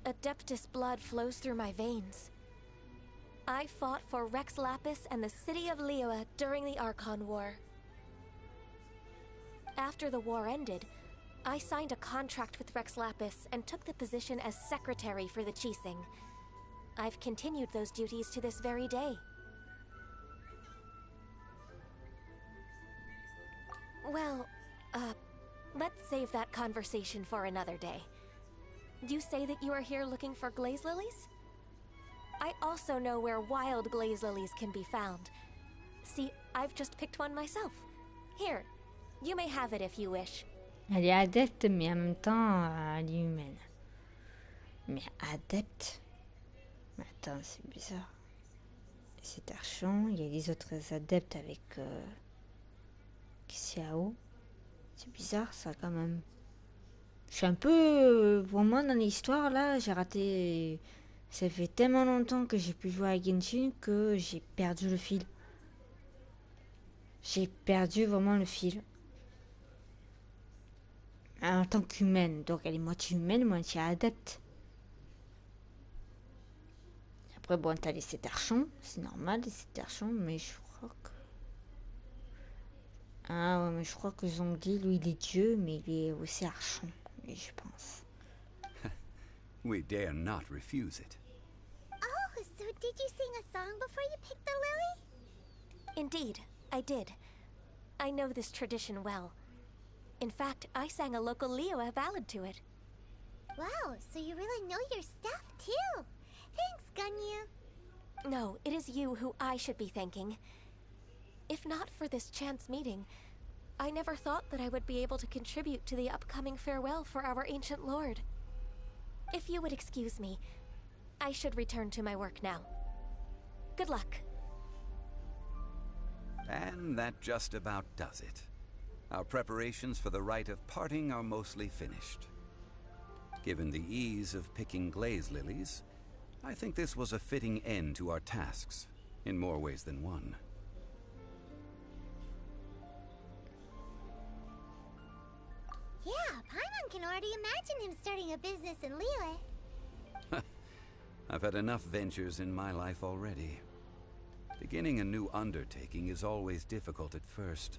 Adeptus blood flows through my veins. I fought for Rex Lapis and the city of Liyue during the Archon War. After the war ended, I signed a contract with Rex Lapis and took the position as secretary for the Qixing. I've continued those duties to this very day. Well, let's save that conversation for another day. You say that you are here looking for glaze lilies? I also know where wild glaze lilies can be found. See, I've just picked one myself. Here, you may have it if you wish. Elle est adepte, mais en même temps, elle est humaine. Mais adepte? Mais attends, c'est bizarre. C'est Archon, il y a les autres adeptes avec Xiao. C'est bizarre ça quand même. Je suis un peu... pour moi dans l'histoire là, j'ai raté... Ça fait tellement longtemps que j'ai pu jouer à Genshin que j'ai perdu le fil. J'ai perdu vraiment le fil. En tant qu'humaine, donc elle est moitié humaine, moitié adepte. Après bon, t'as les 7 archons, c'est normal les 7 archons, mais je crois que... Ah ouais, mais je crois que Zhongli, lui, il est dieu, mais il est aussi archon, je pense. We dare not refuse it. Oh, so did you sing a song before you picked the lily? Indeed, I did. I know this tradition well. In fact, I sang a local Liyue ballad to it. Wow, so you really know your stuff, too. Thanks, Gunyu. No, it is you who I should be thanking. If not for this chance meeting, I never thought that I would be able to contribute to the upcoming farewell for our ancient lord. If you would excuse me, I should return to my work now. Good luck. And that just about does it. Our preparations for the rite of parting are mostly finished. Given the ease of picking glaze lilies, I think this was a fitting end to our tasks, in more ways than one. Yeah, Paimon can already imagine him starting a business in Liyue. I've had enough ventures in my life already. Beginning a new undertaking is always difficult at first,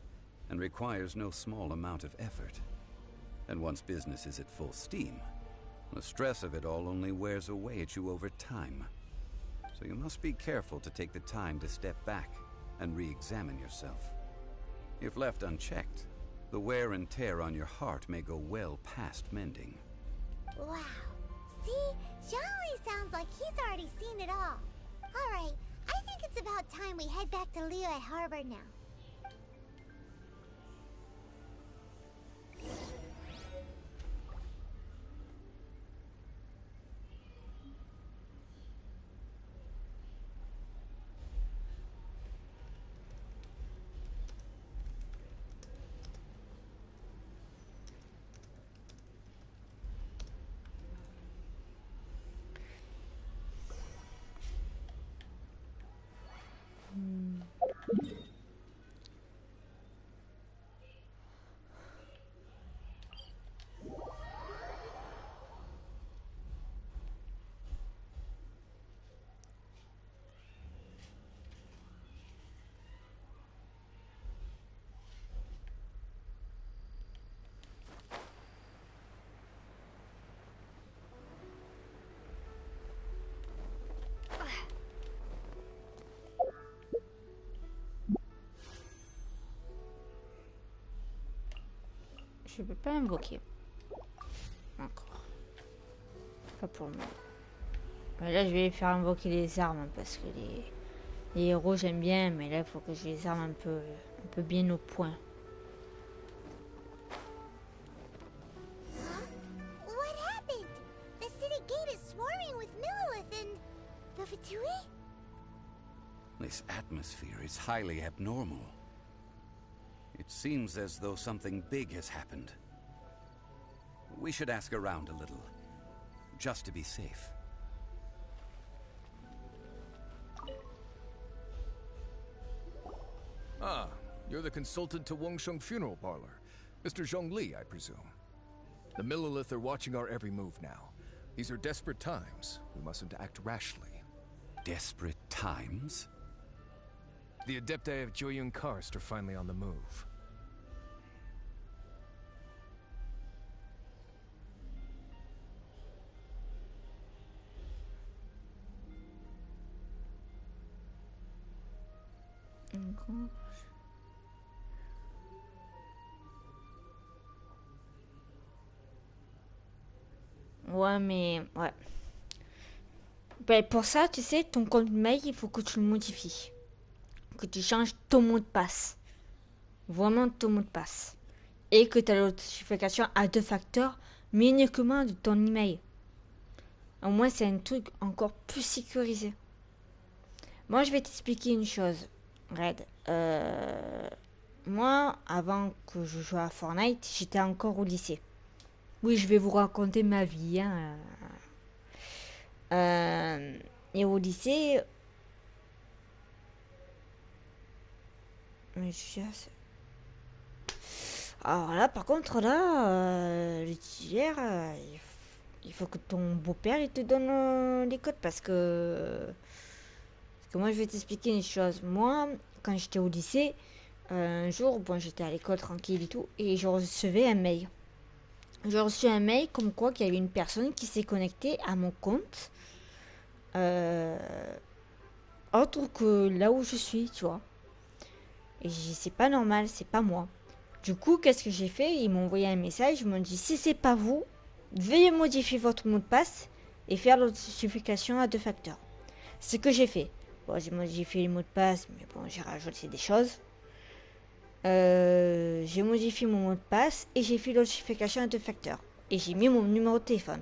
and requires no small amount of effort. And once business is at full steam, the stress of it all only wears away at you over time. So you must be careful to take the time to step back and re-examine yourself. If left unchecked, The wear and tear on your heart may go well past mending. Wow. See? Zhongli sounds like he's already seen it all. Alright, I think it's about time we head back to Liyue Harbor now. Je peux pas invoquer. Encore. Pas pour le moment. Là, je vais faire invoquer les armes parce que les héros j'aime bien, mais là, il faut que j'ai les armes un peu bien au point. What happened? The city gate is swarming with Millilith and the Fatui? This atmosphere is highly abnormal. It seems as though something big has happened. We should ask around a little, just to be safe. Ah, you're the consultant to Wangsheng Funeral Parlor. Mr. Zhongli, I presume. The Millilith are watching our every move now. These are desperate times. We mustn't act rashly. Desperate times? The Adepti of Joyun Karst are finally on the move. Ouais, mais... Ouais. Ben, pour ça, tu sais, ton compte mail, il faut que tu le modifies. Que tu changes ton mot de passe. Vraiment ton mot de passe. Et que tu as l'authentification à 2 facteurs, mais uniquement de ton email. Au moins, c'est un truc encore plus sécurisé. Moi, je vais t'expliquer une chose, Red. Moi, avant que je joue à Fortnite, j'étais encore au lycée. Oui, je vais vous raconter ma vie. Hein. Et au lycée... Alors là, par contre, là, le titulaire, il faut que ton beau-père il te donne les codes parce que moi, je vais t'expliquer une chose. Moi, quand j'étais au lycée, un jour, bon, j'étais à l'école tranquille et tout, et je recevais un mail. J'ai reçu un mail comme quoi qu'il y avait une personne qui s'est connectée à mon compte, autre que là où je suis, tu vois. Et j'ai dit, c'est pas normal, c'est pas moi. Du coup, qu'est-ce que j'ai fait? Ils m'ont envoyé un message, ils m'ont dit, si c'est pas vous, veuillez modifier votre mot de passe et faire l'authentification à 2 facteurs. Ce que j'ai fait. Bon, j'ai modifié le mot de passe, mais bon, j'ai rajouté des choses. J'ai modifié mon mot de passe et j'ai fait l'authentification à 2 facteurs. Et j'ai mis mon numéro de téléphone.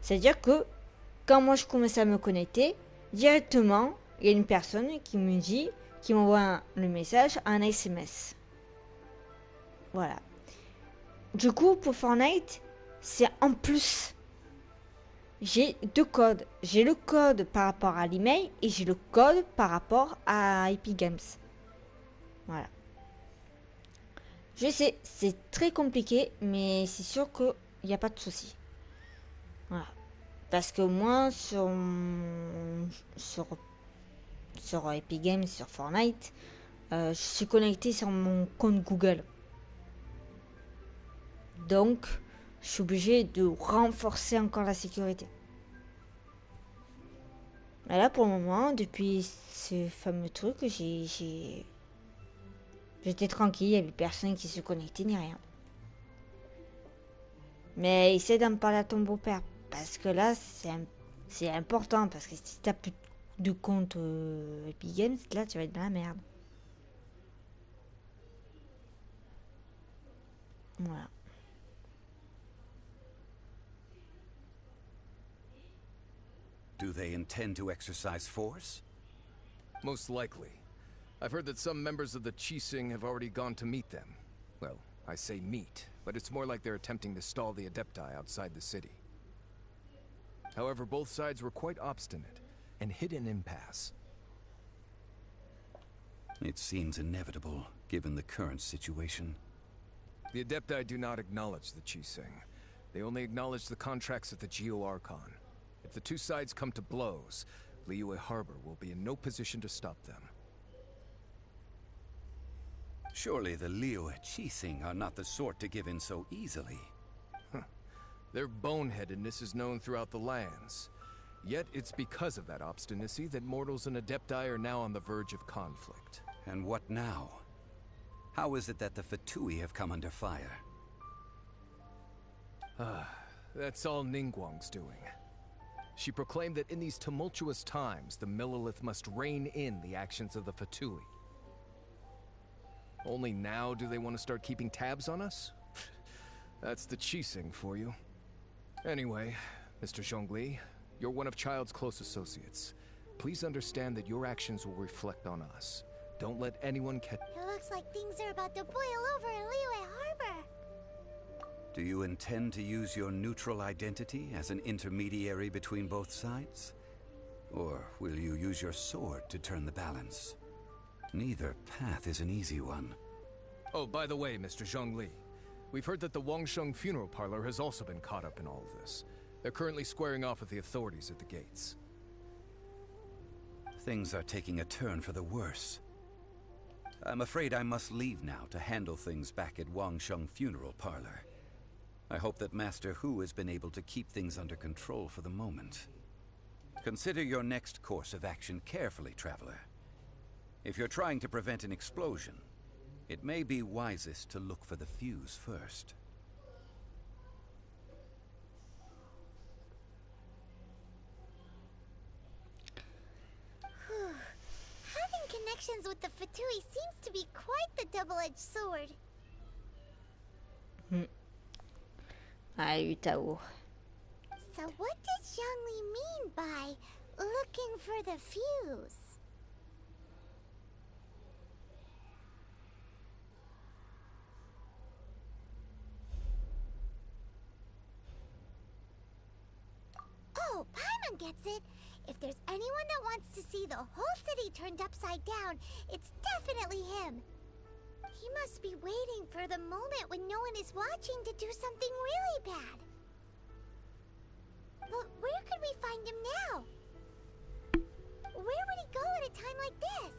C'est-à-dire que quand moi je commençais à me connecter, directement, il y a une personne qui me dit, qui m'envoie le message en SMS. Voilà. Du coup, pour Fortnite, c'est en plus. J'ai 2 codes. J'ai le code par rapport à l'email et j'ai le code par rapport à Epic Games. Voilà. Je sais, c'est très compliqué, mais c'est sûr qu'il n'y a pas de souci. Voilà. Parce que moi, sur Epic Games, sur Fortnite, je suis connecté sur mon compte Google. Donc, je suis obligé de renforcer encore la sécurité. Et là, pour le moment, depuis ce fameux truc, j'étais tranquille, il n'y avait personne qui se connectait ni rien. Mais essaie d'en parler à ton beau-père. Parce que là, c'est important. Parce que si t'as plus de compte Epic Games, là, tu vas être dans la merde. Voilà. Do they intend to exercise force? Most likely. I've heard that some members of the Qixing have already gone to meet them. Well, I say meet, but it's more like they're attempting to stall the Adepti outside the city. However, both sides were quite obstinate and hit an impasse. It seems inevitable, given the current situation. The Adepti do not acknowledge the Qixing. They only acknowledge the contracts of the Geo-Archon. If the two sides come to blows, Liyue Harbor will be in no position to stop them. Surely the Liyue Qixing are not the sort to give in so easily. Their boneheadedness is known throughout the lands. Yet it's because of that obstinacy that mortals and Adepti are now on the verge of conflict. And what now? How is it that the Fatui have come under fire? That's all Ningguang's doing. She proclaimed that in these tumultuous times, the Millelith must rein in the actions of the Fatui. Only now do they want to start keeping tabs on us? That's the Qixing for you. Anyway, Mr. Zhongli, you're one of Child's close associates. Please understand that your actions will reflect on us. Don't let anyone catch... It looks like things are about to boil over in Liyue Harbor. Do you intend to use your neutral identity as an intermediary between both sides? Or will you use your sword to turn the balance? Neither path is an easy one. Oh, by the way, Mr. Zhongli, we've heard that the Wangsheng funeral parlor has also been caught up in all of this. They're currently squaring off with the authorities at the gates. Things are taking a turn for the worse. I'm afraid I must leave now to handle things back at Wangsheng funeral parlor. I hope that Master Hu has been able to keep things under control for the moment. Consider your next course of action carefully, traveler. If you're trying to prevent an explosion, it may be wisest to look for the fuse first. Having connections with the Fatui seems to be quite the double-edged sword. Tao. So what does Zhongli mean by looking for the fuse? Oh, Paimon gets it. If there's anyone that wants to see the whole city turned upside down, it's definitely him. He must be waiting for the moment when no one is watching to do something really bad. But where could we find him now? Where would he go at a time like this?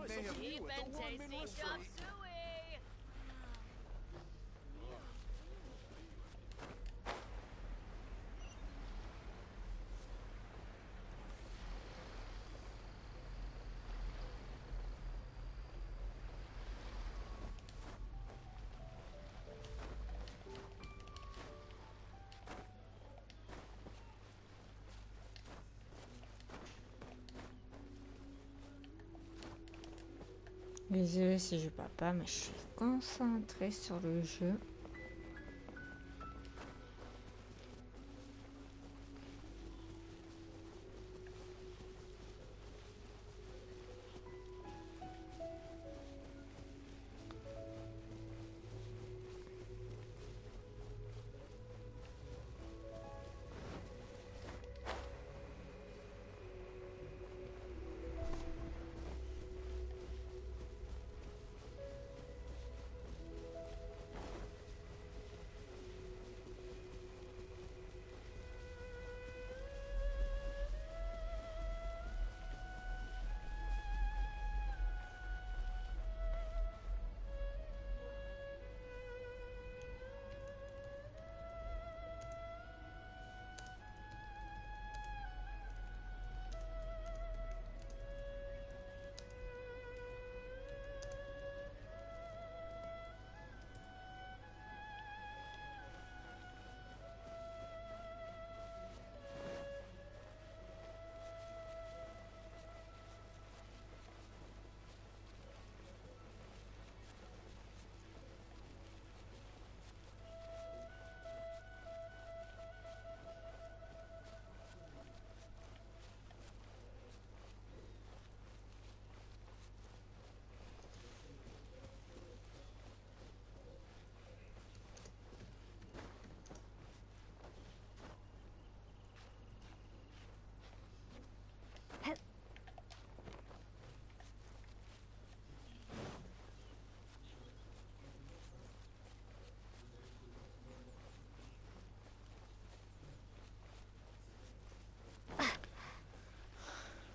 May have you at the one-man restaurant. Désolée si je parle pas, mais je suis concentrée sur le jeu.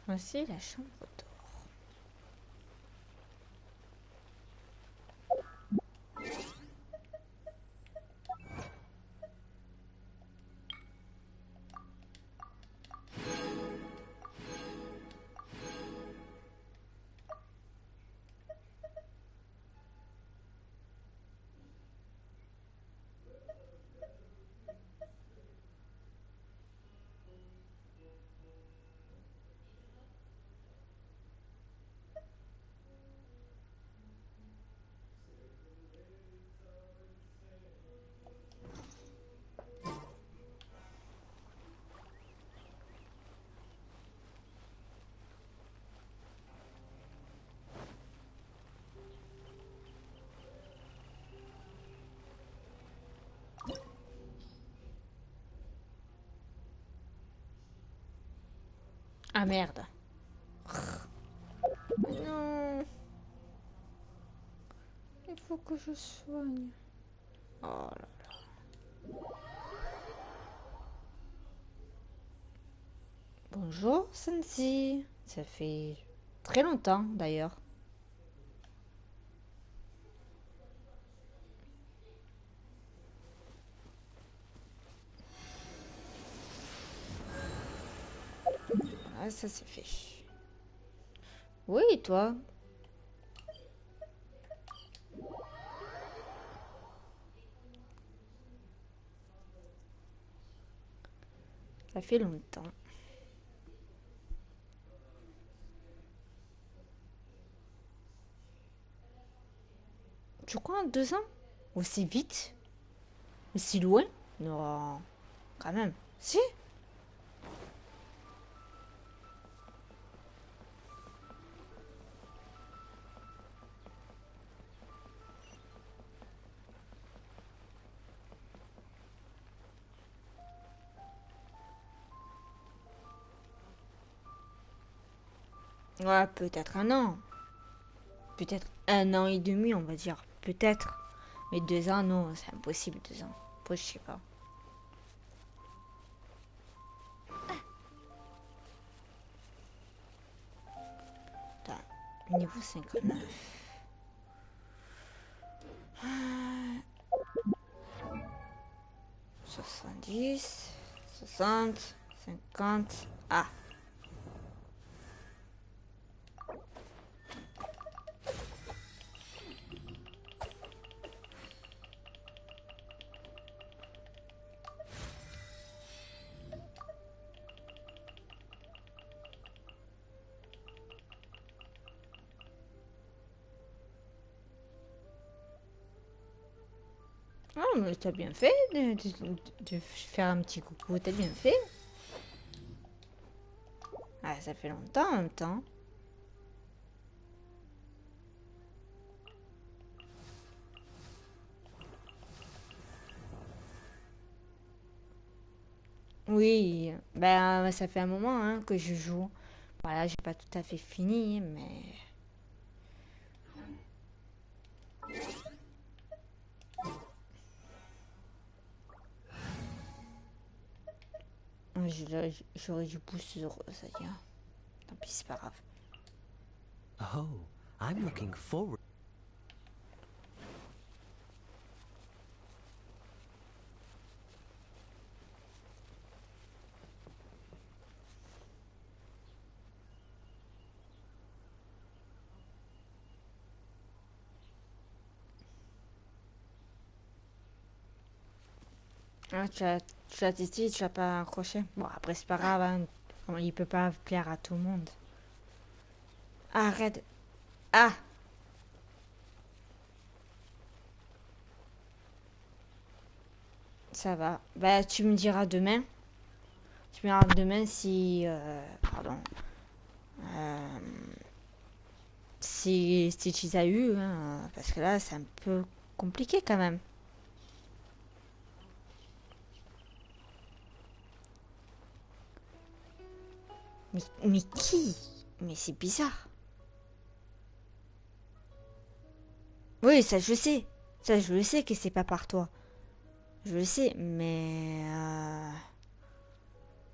Voici la chambre d'or. Ah merde. Non. Il faut que je soigne. Oh là là. Bonjour Sensi. Ça fait très longtemps d'ailleurs. Ah, ça c'est fait. Oui, et toi? Ça fait longtemps. Je crois en 2 ans? Aussi vite? Aussi loin? Non, quand même. Si? Ouais, peut-être un an. Peut-être 1 an et demi, on va dire. Peut-être. Mais 2 ans, non, c'est impossible, 2 ans. Après, je sais pas. Attends, niveau 59. 70, 60, 50. Ah. Oh, mais t'as bien fait de faire un petit coucou, t'as bien fait. Ah, ça fait longtemps en même temps. Oui, ben ça fait un moment hein, que je joue. Voilà, j'ai pas tout à fait fini, mais... J'aurais dû pousser ça y est. Tant pis, c'est pas grave. Oh, I'm looking forward. Ah, tu as testé, tu as pas accroché. Bon, après, c'est pas grave, hein. Il peut pas plaire à tout le monde. Arrête. Ah! Ça va. Bah, tu me diras demain. Tu me diras demain si... pardon. Si tu les as eu, hein, parce que là, c'est un peu compliqué quand même. Mais qui? Mais c'est bizarre. Oui, ça je sais. Ça je le sais que c'est pas par toi. Je le sais, mais...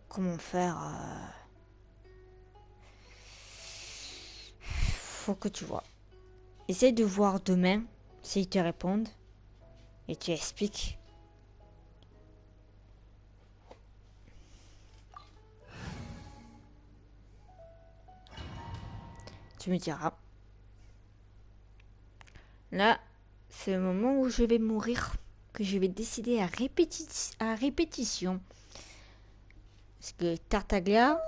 comment faire Faut que tu vois. Essaye de voir demain s'ils te répondent. Et tu expliques. Tu me diras. Là, c'est le moment où je vais mourir. Que je vais décider à répétition. Parce que Tartaglia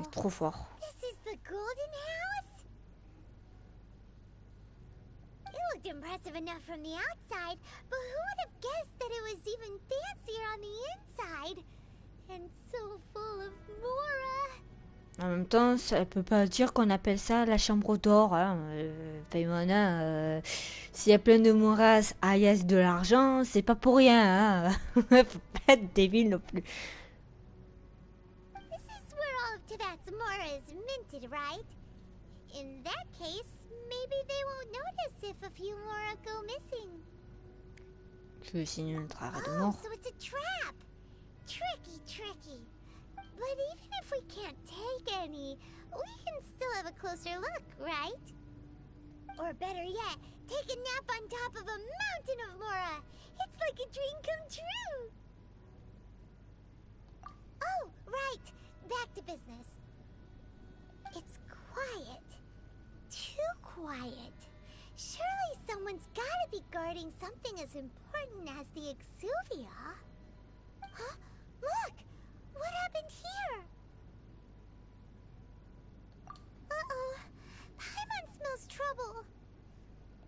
est trop fort. This is the golden house? It looked impressive enough from the outside, but who would have guessed that it was even fancier on the inside? And so full of Mora. En même temps, ça peut pas dire qu'on appelle ça la chambre d'or. Hein. S'il y a plein de moras, alias de l'argent, c'est pas pour rien. Hein. Faut pas être débile non plus. This is where all of Tibet's Mora is minted, right? In that case, maybe they won't notice if a few Mora go missing. Tu veux signer notre arrêt de mort. Oh, so it's a trap. Tricky. But even if we can't take any, we can still have a closer look, right? Or better yet, take a nap on top of a mountain of Mora. It's like a dream come true. Oh, right. Back to business. It's quiet. Too quiet. Surely someone's gotta be guarding something as important as the Exuvia. Huh? Look! What happened here? Uh-oh. Paimon smells trouble.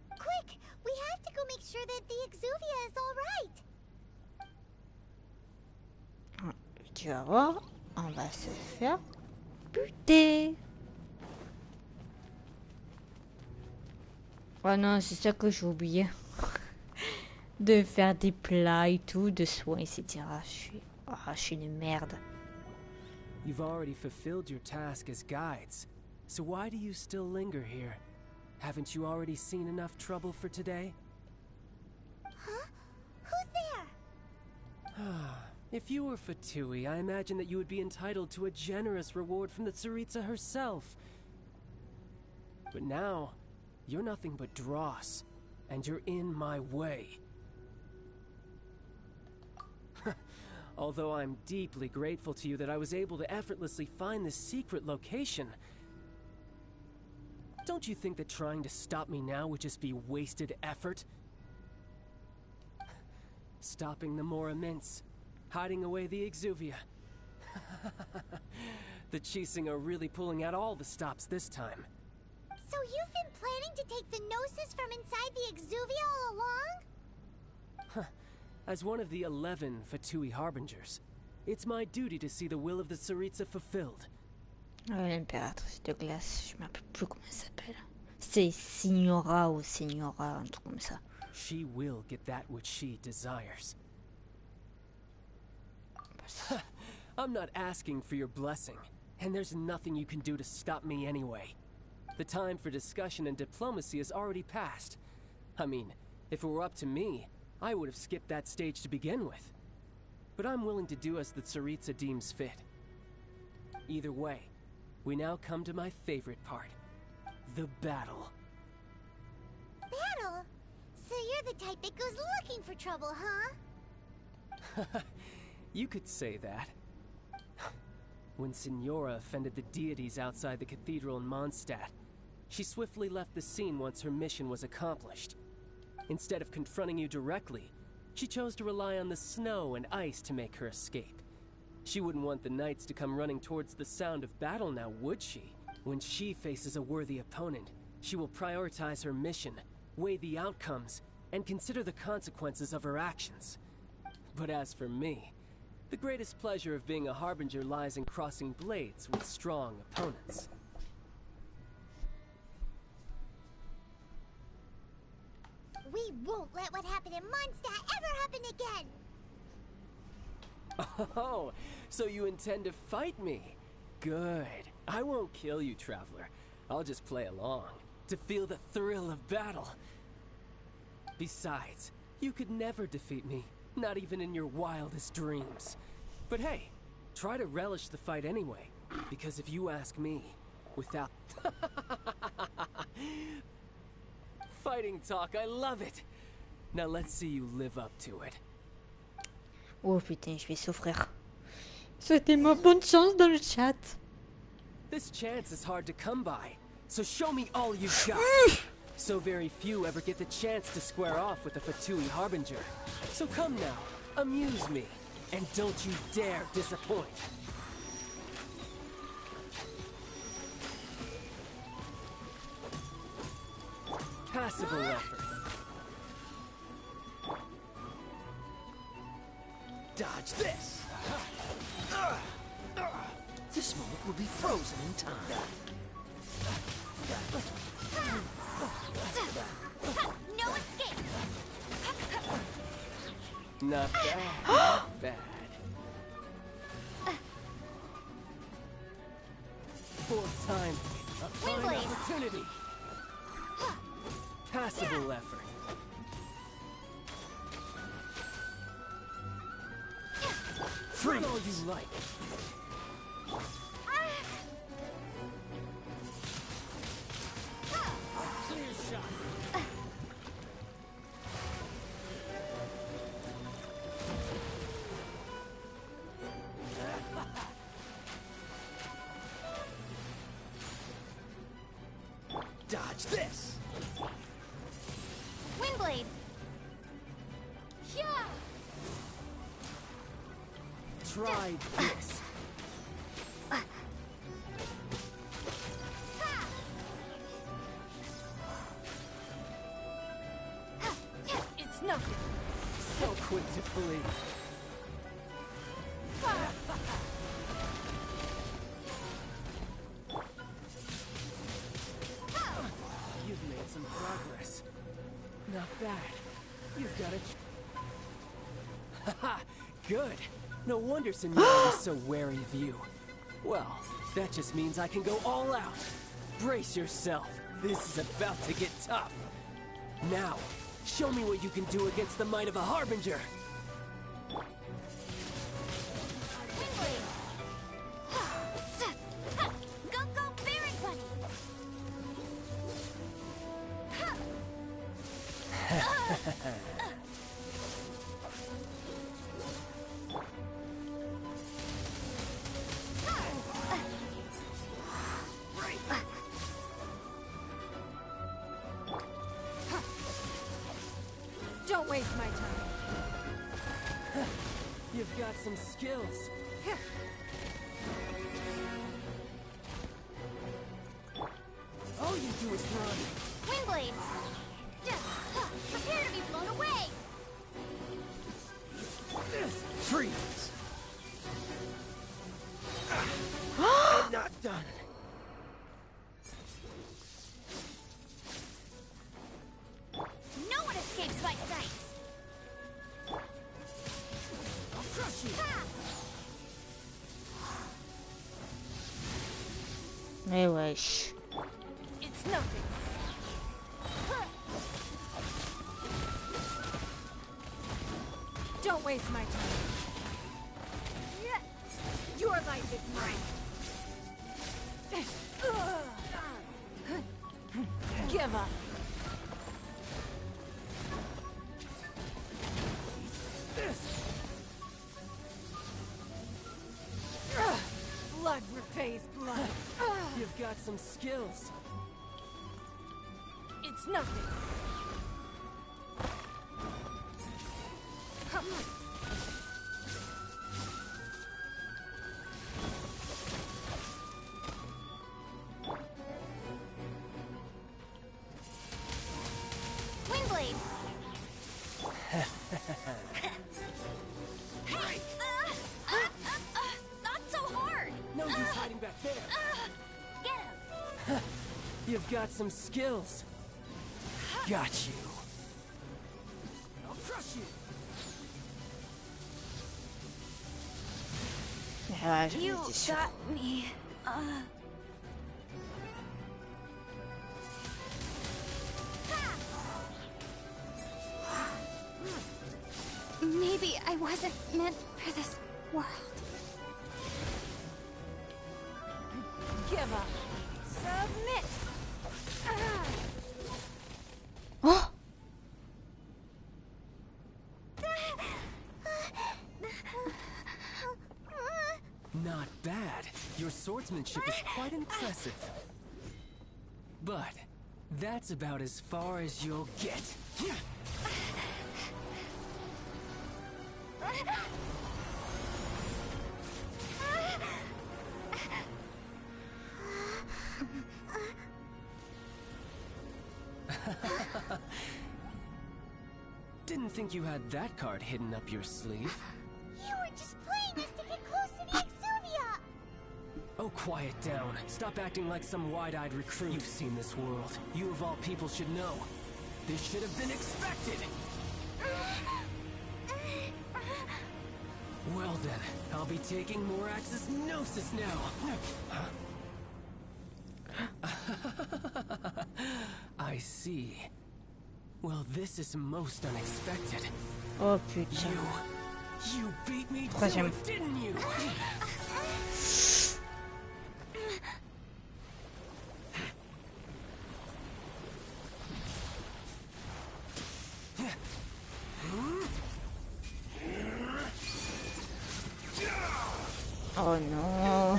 Quick! We have to go make sure that the Exuvia is all right. Tu vas voir, on va se faire buter. Oh non, c'est ça que j'ai oublié. De faire des plats et tout, de soins, etc. Je suis une merde. You've already fulfilled your task as guides, so why do you still linger here? Haven't you already seen enough trouble for today? Huh? Who's there? If you were Fatui, I imagine that you would be entitled to a generous reward from the Tsaritsa herself. But now, you're nothing but dross, and you're in my way. Although I'm deeply grateful to you that I was able to effortlessly find this secret location, don't you think that trying to stop me now would just be wasted effort? Stopping the Mora Mints, hiding away the Exuvia. The Chising are really pulling out all the stops this time. So you've been planning to take the Gnosis from inside the Exuvia all along? As one of the 11 Fatui Harbingers, it's my duty to see the will of the Tsaritsa fulfilled. L'impératrice de glace, je me rappelle plus comment elle s'appelle. C'est Signora ou Signora, un truc comme ça. She will get that which she desires. I'm not asking for your blessing, and there's nothing you can do to stop me anyway. The time for discussion and diplomacy has already passed. I mean, if it were up to me, I would have skipped that stage to begin with. But I'm willing to do as the Tsaritsa deems fit. Either way, we now come to my favorite part. The battle. Battle? So you're the type that goes looking for trouble, huh? You could say that. When Signora offended the deities outside the cathedral in Mondstadt, she swiftly left the scene once her mission was accomplished. Instead of confronting you directly, she chose to rely on the snow and ice to make her escape. She wouldn't want the knights to come running towards the sound of battle now, would she? When she faces a worthy opponent, she will prioritize her mission, weigh the outcomes, and consider the consequences of her actions. But as for me, the greatest pleasure of being a Harbinger lies in crossing blades with strong opponents. We won't let what happened in Mondstadt ever happen again! Oh, so you intend to fight me? Good. I won't kill you, Traveler. I'll just play along, to feel the thrill of battle. Besides, you could never defeat me, not even in your wildest dreams. But hey, try to relish the fight anyway, because if you ask me, without... Fighting talk, I love it! Now let's see you live up to it. Oh putain, je vais souffrir. Souhaitez-moi bonne chance dans le chat. This chance is hard to come by, so show me all you've got. So very few ever get the chance to square off with the Fatui Harbinger. So come now, amuse me, and don't you dare disappoint. Passable effort. Dodge this! This moment will be frozen in time. No escape! Not bad, not bad. Fourth time, a fine opportunity. Passable effort. Free all you like. Clear shot. Dodge this! Windblade! Yeah! Try this. It's nothing. So quick to flee. You've made some progress. Not bad. You've got it. Haha, good. No wonder Senora is so wary of you. Well, that just means I can go all out. Brace yourself. This is about to get tough. Now, show me what you can do against the might of a Harbinger. Go, go, Baron Buddy! Don't waste my time. You've got some skills. All you do is run. Windblade! Prepare to be blown away! Freeze! I'm not done. No one escapes my sights! I'll crush you! Eh wesh. It's nothing. Don't waste my time. Your life is mine. Give up. Blood repays blood. You've got some skills. It's nothing. Windblade. Not so hard. No use hiding back there. Get him. You've got some skills. Got you. I'll crush you! Ah, j'en You étais sûre. got me. Maybe I wasn't meant for this world. Give up. Submit. Oh! Not bad. Your swordsmanship is quite impressive. But that's about as far as you'll get. Didn't think you had that card hidden up your sleeve. You were just playing us to get close to the Exuvia! Oh, quiet down. Stop acting like some wide-eyed recruit. You've seen this world. You of all people should know. This should have been expected! Well then, I'll be taking Morax's Gnosis now. I see. Well, this is most unexpected. Oh putain. You beat me to Troisième. it, didn't you? Oh non.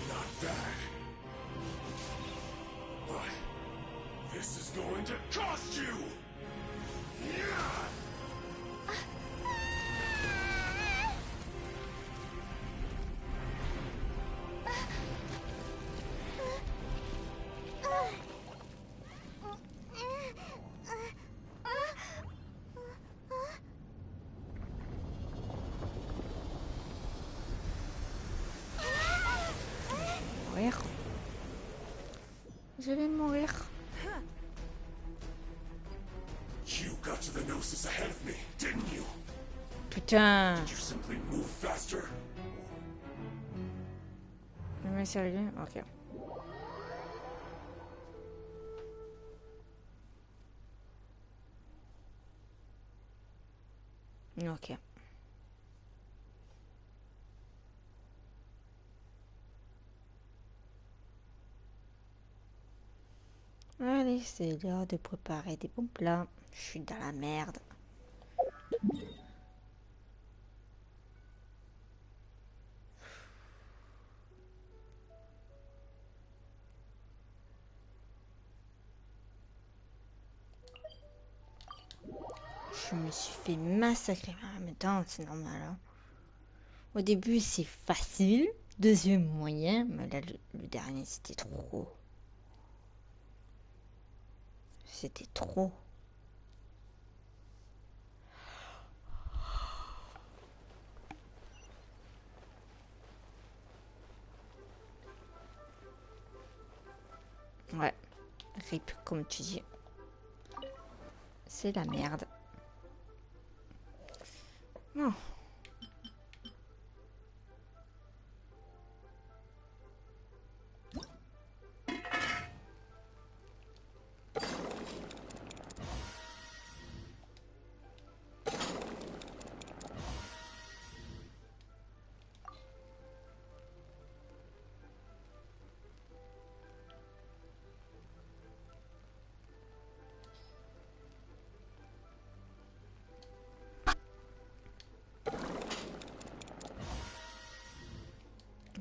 Not bad. But this is going to cost you! Mourir. Je vais mourir. You got to the Gnosis ahead of me, didn't you? Putain. Did you simply move faster? Mais sérieux? Ok. Ok. Allez, c'est l'heure de préparer des bons plats. Je suis dans la merde. Je me suis fait massacrer. En même temps, c'est normal. Hein. Au début, c'est facile. Deuxième moyen, mais là, le dernier, c'était trop. C'était trop. Ouais, rip, comme tu dis. C'est la merde. Non.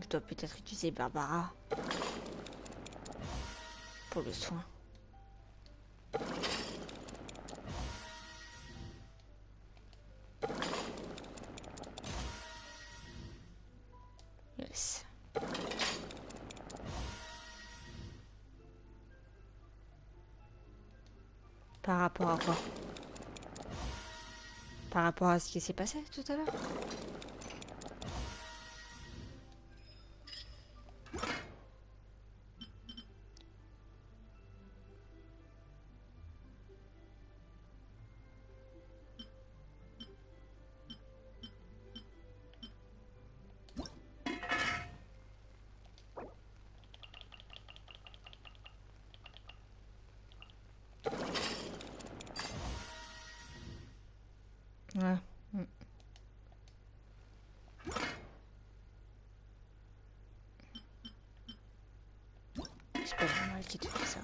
Je dois peut-être utiliser Barbara pour le soin. Yes. Par rapport à quoi? Par rapport à ce qui s'est passé tout à l'heure? Ouais. C'est pas normal qu'il te fait ça.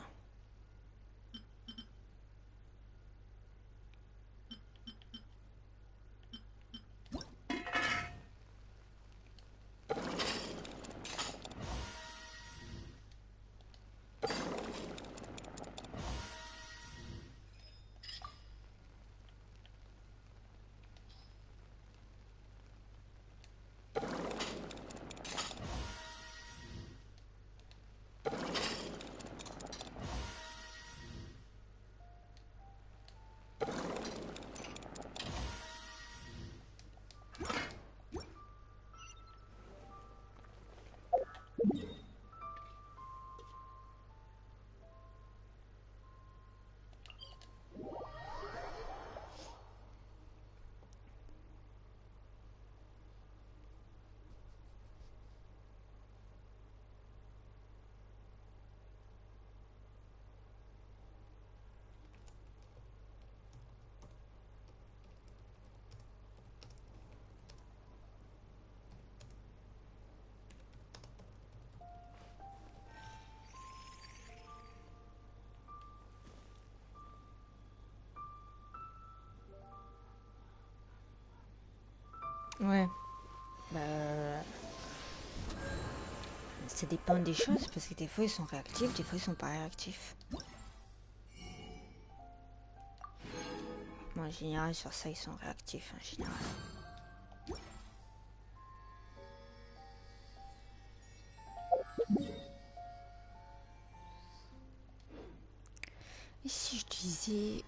Ouais. Bah... Ça dépend des choses, parce que des fois ils sont réactifs, des fois ils sont pas réactifs. Moi en général sur ça ils sont réactifs en général. Et si je disais...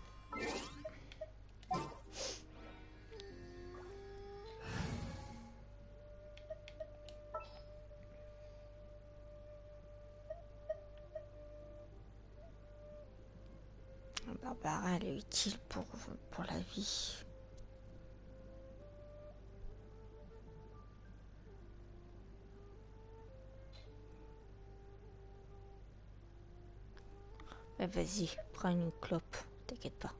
Barbara, elle est utile pour la vie. Bah, vas-y, prends une clope, t'inquiète pas.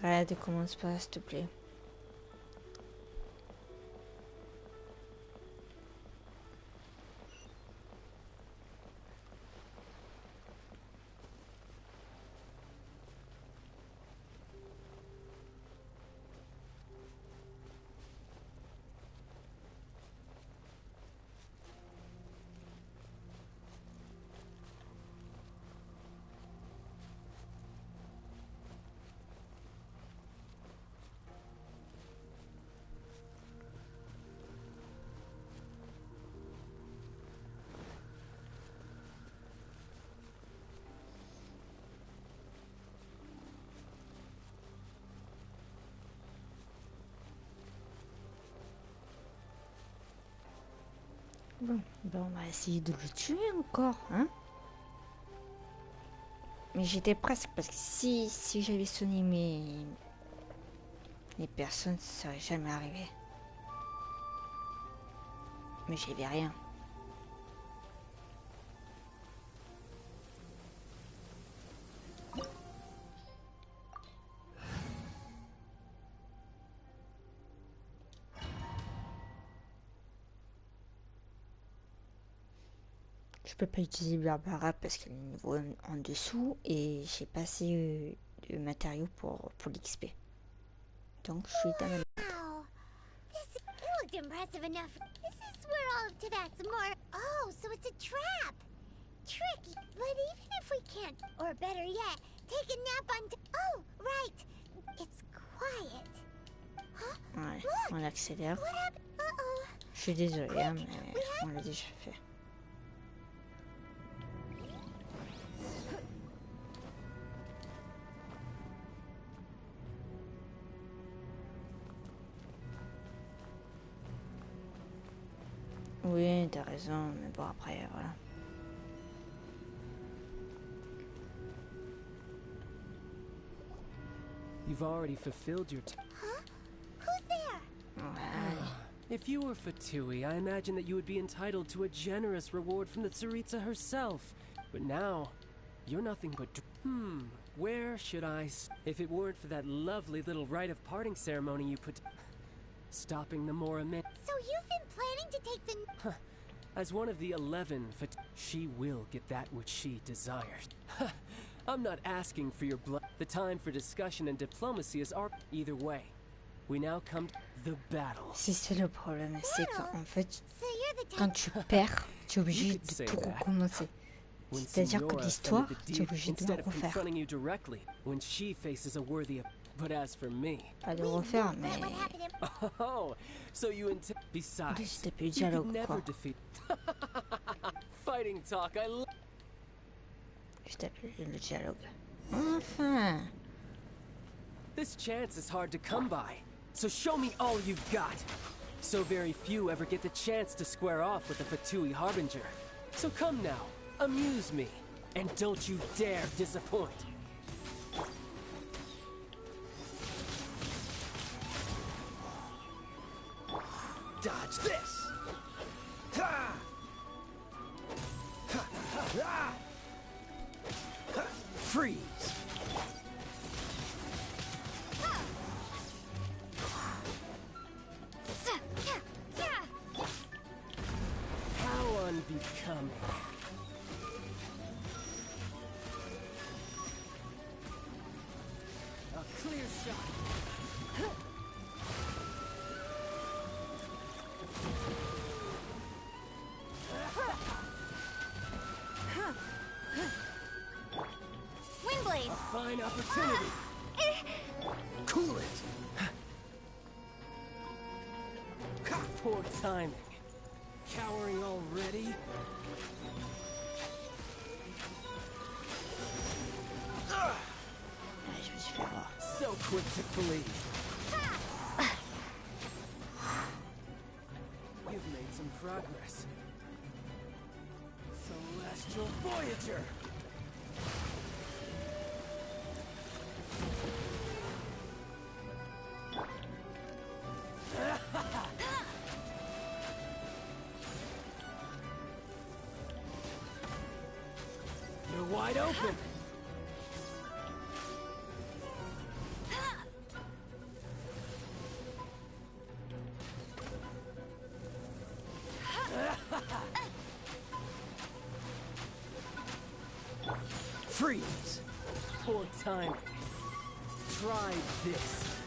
Arrête, commence pas, s'il te plaît. Bon, ben on va essayer de le tuer encore, hein. Mais j'étais presque, parce que si j'avais sonné les personnes, ça serait jamais arrivé. Mais j'avais rien. Je peux pas utiliser Barbara parce qu'elle est niveau en dessous et j'ai pas assez de matériaux pour l'XP. Donc je suis à ma... Wow. This it looked impressive enough. This is where all of that's more. Oh, so it's a trap. Tricky. But even if we can't, or better yet, take a nap on. Oh, right. It's quiet. Huh? Ouais, Look. on accélère. What happened? Uh-oh. Je suis désolée, hein, mais on l'a déjà fait. Oui, t'as raison, mais bon après, voilà. You've already fulfilled your Huh? Who's there? If you were Fatui, I imagine that you would be entitled to a generous reward from the Tsaritsa herself. But now, you're nothing but... where should I... If it weren't for that lovely little rite of parting ceremony you put... Stopping the Moramin... So you've been planning to take the... As one of the 11, she will get that which she desires. I'm not asking for your blood. The time for discussion and diplomacy is our... Either way, we now come to the battle. C'est le problème, c'est qu'en fait, quand tu perds, tu es obligé de tout recommencer. C'est-à-dire que l'histoire, tu es obligé de la refaire. When she faces a worthy... But as for me... Pas de refaire, mais... Oh, so you intend... Besides, you could never defeat... Fighting talk, I love... Je tape le dialogue. Enfin! This chance is hard to come by, so show me all you've got. So very few ever get the chance to square off with the Fatui Harbinger. So come now, amuse me, and don't you dare disappoint. Dodge this! Ha! Ha! Ha! Ha! Freeze! How unbecoming. A clear shot. Windblade! A fine opportunity. Cool it! Poor timing. Cowering already? So quick to flee. You've made some progress. Celestial Voyager! You're wide open! Freeze! Poor timing. Try this.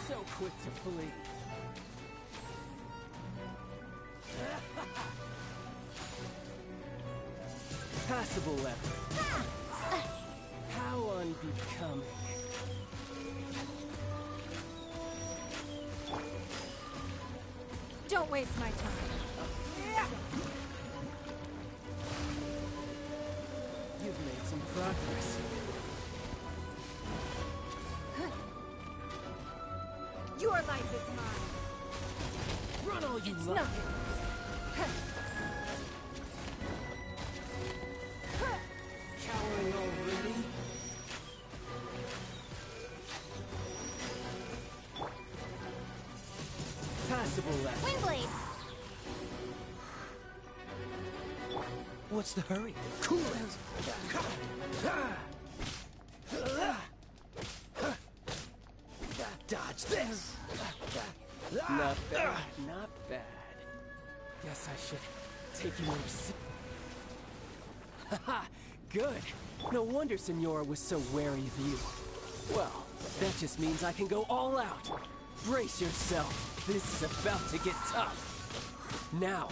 So quick to flee. Passable effort. How unbecoming. Don't waste my time. You've made some progress. Your life is mine. Run all you It's love. nothing. Cowering already? Passable left. Windblade! What's the hurry? Cool it! Dodge this! Not bad, not bad. Guess I should take you over. Haha, good. No wonder Senora was so wary of you. Well, that just means I can go all out. Brace yourself. This is about to get tough. Now,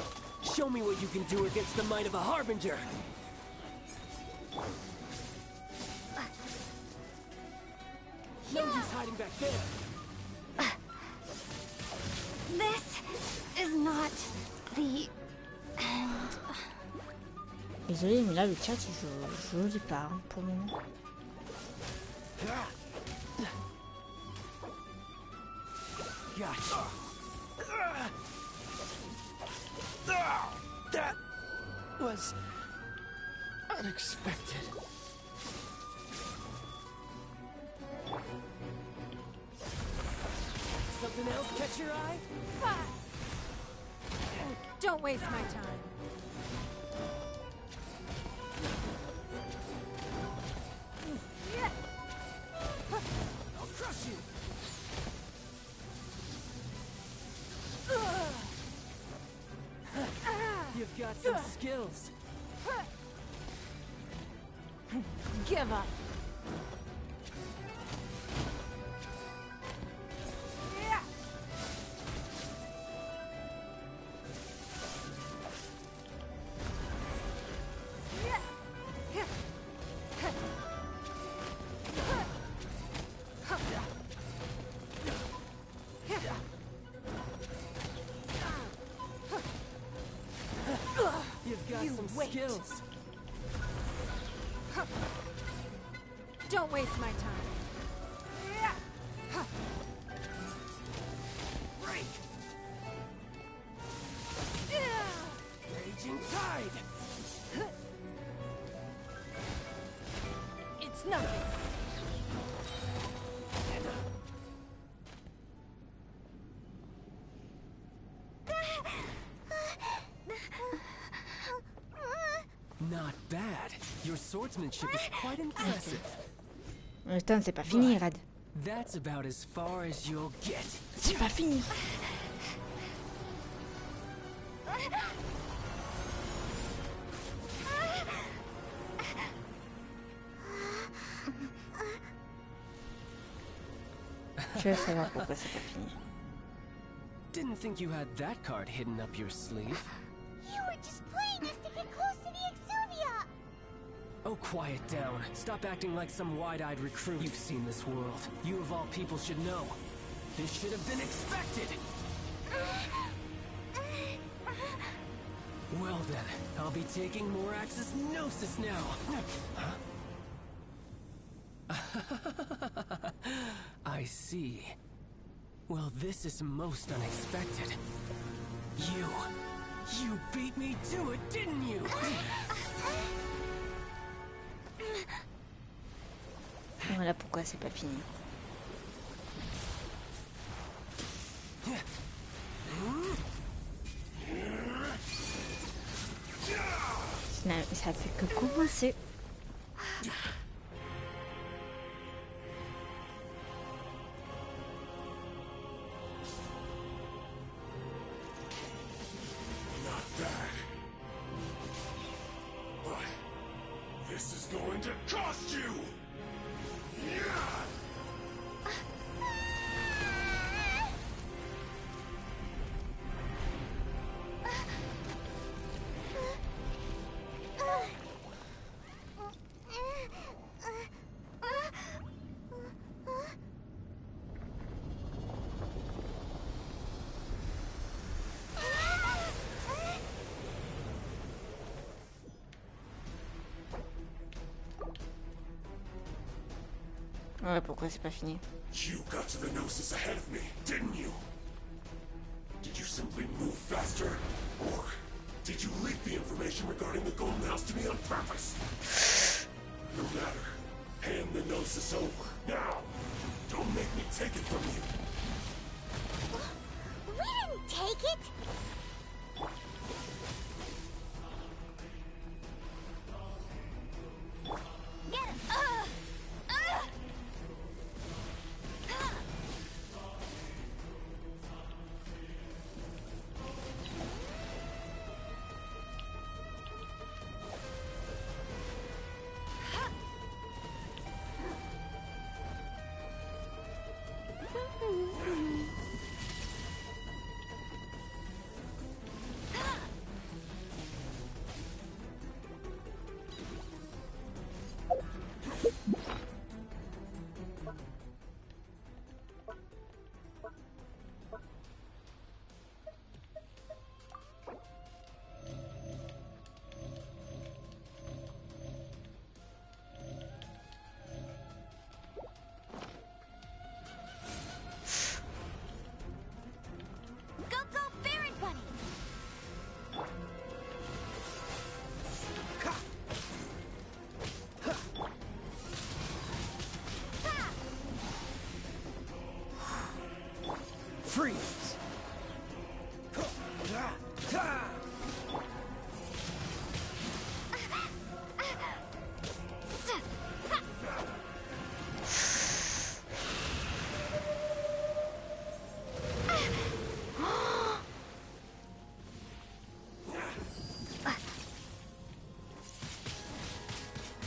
show me what you can do against the might of a Harbinger. No use hiding back there. This is not the end. Désolé, mais là le chat, je le lis pas hein, pour le moment. Gotcha. That was unexpected. Something else catch your eye? Don't waste my time. I'll crush you. You've got some skills. Give up. You've got some skills. Don't waste my time. Break. Raging tide. It's nothing. Not bad. Your swordsmanship is quite impressive. Putain, c'est pas fini, Rad. That's about as far as you'll get. C'est pas fini. Je veux savoir pourquoi c'est pas fini. Didn't think you had that card hidden up your sleeve. You were just playing us to get close to the Exuvia! Oh, quiet down. Stop acting like some wide-eyed recruit. You've seen this world. You of all people should know. This should have been expected! Well then, I'll be taking more Axis Gnosis now. I see. Well, this is most unexpected. You beat me to it, didn't you? Voilà pourquoi c'est pas fini. Ça fait que commencer. Not bad. But this is going to cost you! Yeah! Ouais, pourquoi c'est pas fini? You got to the Gnosis ahead of me, didn't you? Did you simply faster? Or did you leak the information regarding the Golden House to me on purpose? No matter. Hand the Gnosis over. Now! Don't make me take it from you. We didn't take it! Get it! Freeze!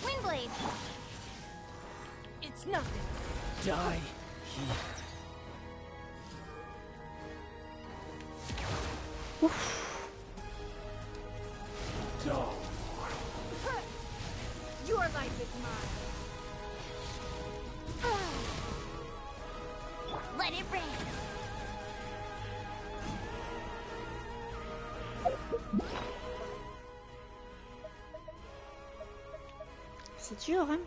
Windblade! It's nothing. Die here. Your life is mine. Let it rain. C'est dur, hein?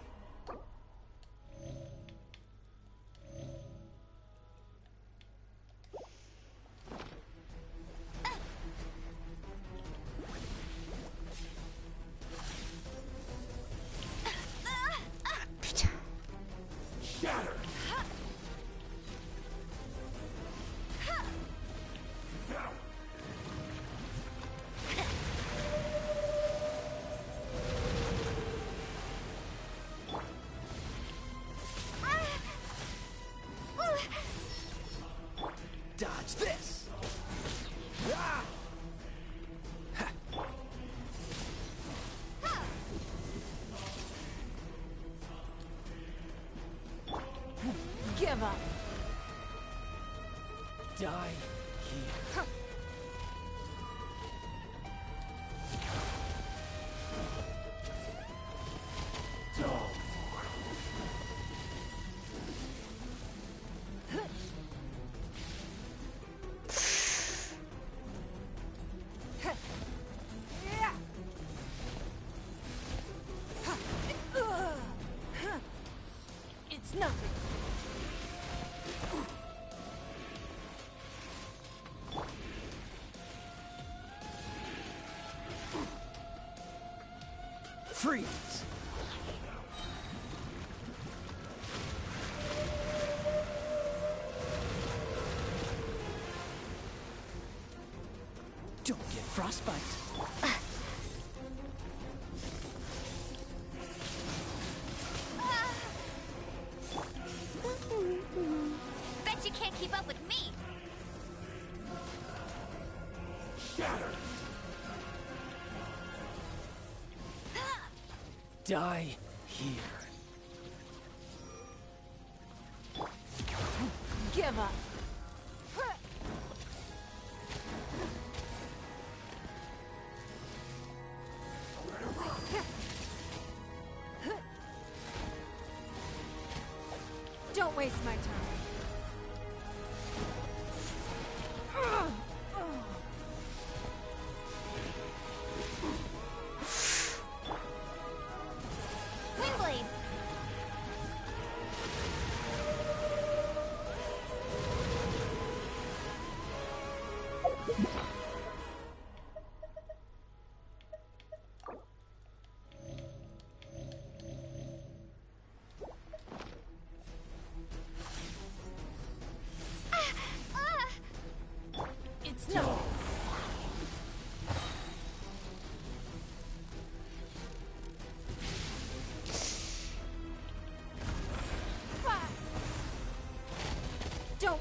Dodge this! Ah! Ha. Give up. Die here. It's nothing. Freeze! Don't get frostbite. Bet you can't keep up with me. Shatter! Die here. Give up. Don't waste my time. Windblade!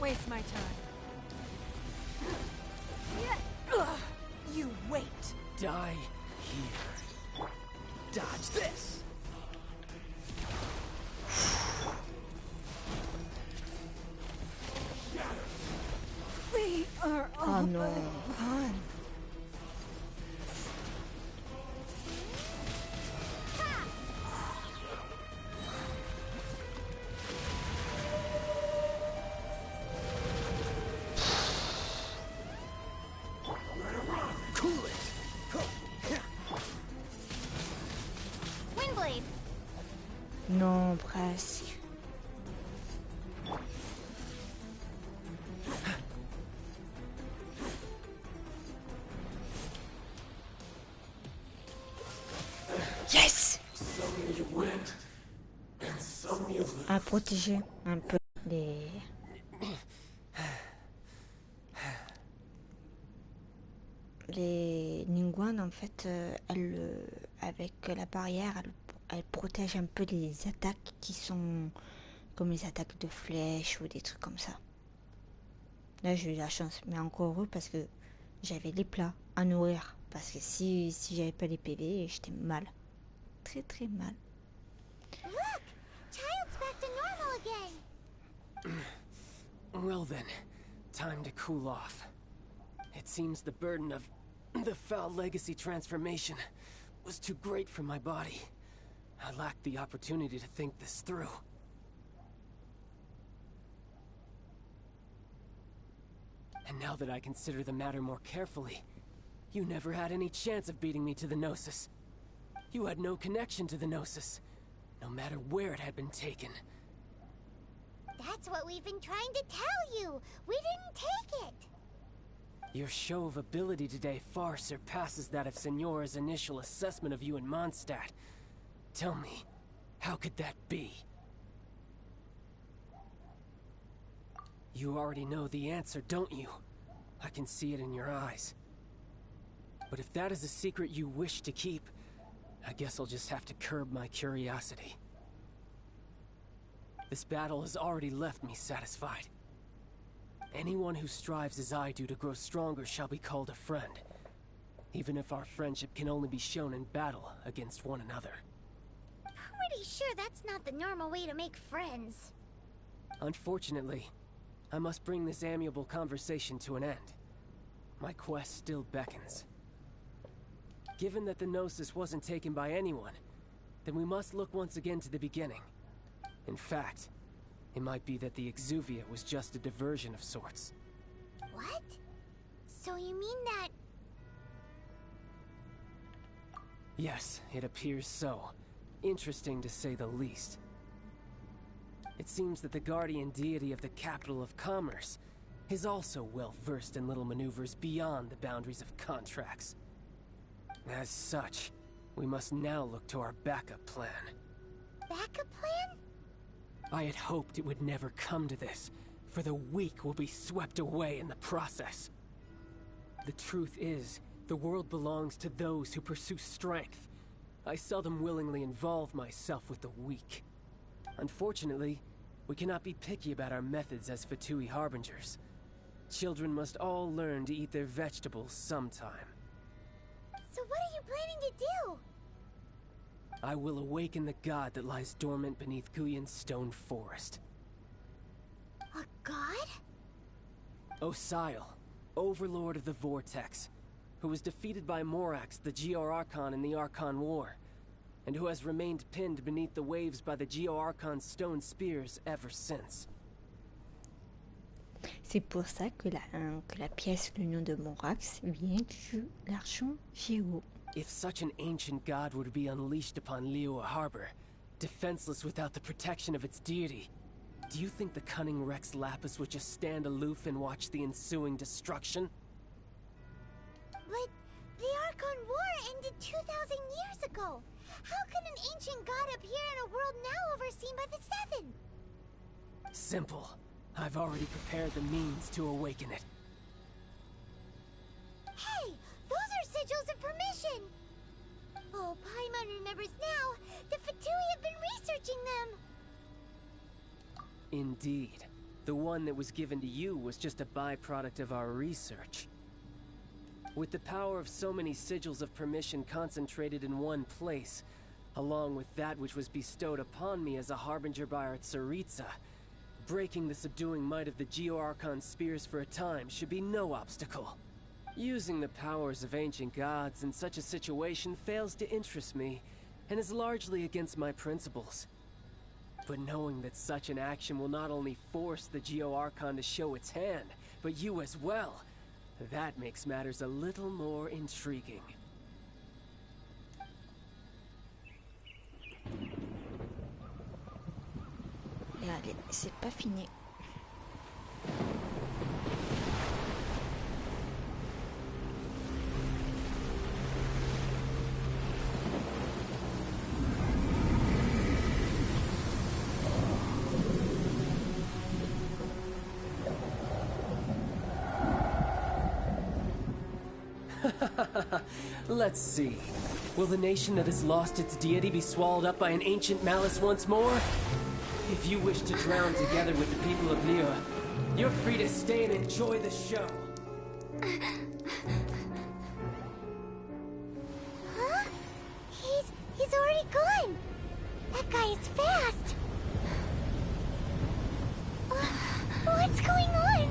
waste my time. You wait. Die here. Dodge this! We are all gone. Windblade. Non, presque. Yes! À protéger un peu les Ningguang, en fait, avec la barrière, elle protège un peu les attaques qui sont comme les attaques de flèches ou des trucs comme ça. Là, j'ai eu la chance, mais encore heureux parce que j'avais les plats à nourrir. Parce que si j'avais pas les PV, j'étais mal. Très très mal. Look! Child's back to normal again! Well then, time to cool off. It seems the burden of the foul legacy transformation was too great for my body. I lacked the opportunity to think this through. And now that I consider the matter more carefully, you never had any chance of beating me to the Gnosis. You had no connection to the Gnosis, no matter where it had been taken. That's what we've been trying to tell you! We didn't take it! Your show of ability today far surpasses that of Signora's initial assessment of you in Mondstadt. Tell me, how could that be? You already know the answer, don't you? I can see it in your eyes. But if that is a secret you wish to keep, I guess I'll just have to curb my curiosity. This battle has already left me satisfied. Anyone who strives as I do to grow stronger shall be called a friend, even if our friendship can only be shown in battle against one another. Pretty sure that's not the normal way to make friends. Unfortunately, I must bring this amiable conversation to an end. My quest still beckons. Given that the Gnosis wasn't taken by anyone, then we must look once again to the beginning. In fact, it might be that the Exuvia was just a diversion of sorts. What? So you mean that... Yes, it appears so. Interesting to say the least. It seems that the guardian deity of the capital of commerce is also well versed in little maneuvers beyond the boundaries of contracts. As such, we must now look to our backup plan. Backup plan? I had hoped it would never come to this, for the weak will be swept away in the process. The truth is, the world belongs to those who pursue strength. I seldom willingly involve myself with the weak. Unfortunately, we cannot be picky about our methods as Fatui Harbingers. Children must all learn to eat their vegetables sometime. So what are you planning to do? I will awaken the god that lies dormant beneath Guyon's stone forest. A god? Osial, overlord of the Vortex, who was defeated by Morax, the Geo-Archon in the Archon War, and who has remained pinned beneath the waves by the Geo-Archon's stone spears ever since. C'est pour ça que la pièce L'Union de Morax vient de l'archon Géo. If such an ancient god were to be unleashed upon Liyue Harbor, defenseless without the protection of its deity, do you think the cunning Rex Lapis would just stand aloof and watch the ensuing destruction? But the Archon War ended 2,000 years ago. How can an ancient god appear in a world now overseen by the Seven? Simple. I've already prepared the means to awaken it. Hey! Those are sigils of permission! Oh, Paimon remembers now. The Fatui have been researching them! Indeed. The one that was given to you was just a byproduct of our research. With the power of so many sigils of permission concentrated in one place, along with that which was bestowed upon me as a harbinger by our Tsaritsa, breaking the subduing might of the Geo-Archon spears for a time should be no obstacle. Using the powers of ancient gods in such a situation fails to interest me, and is largely against my principles. But knowing that such an action will not only force the Geo-Archon to show its hand, but you as well, that makes matters a little more intriguing. Et allez, c'est pas fini. Let's see. Will the nation that has lost its deity be swallowed up by an ancient malice once more? If you wish to drown together with the people of Liyue, you're free to stay and enjoy the show. Huh? He's already gone. That guy is fast. What's going on?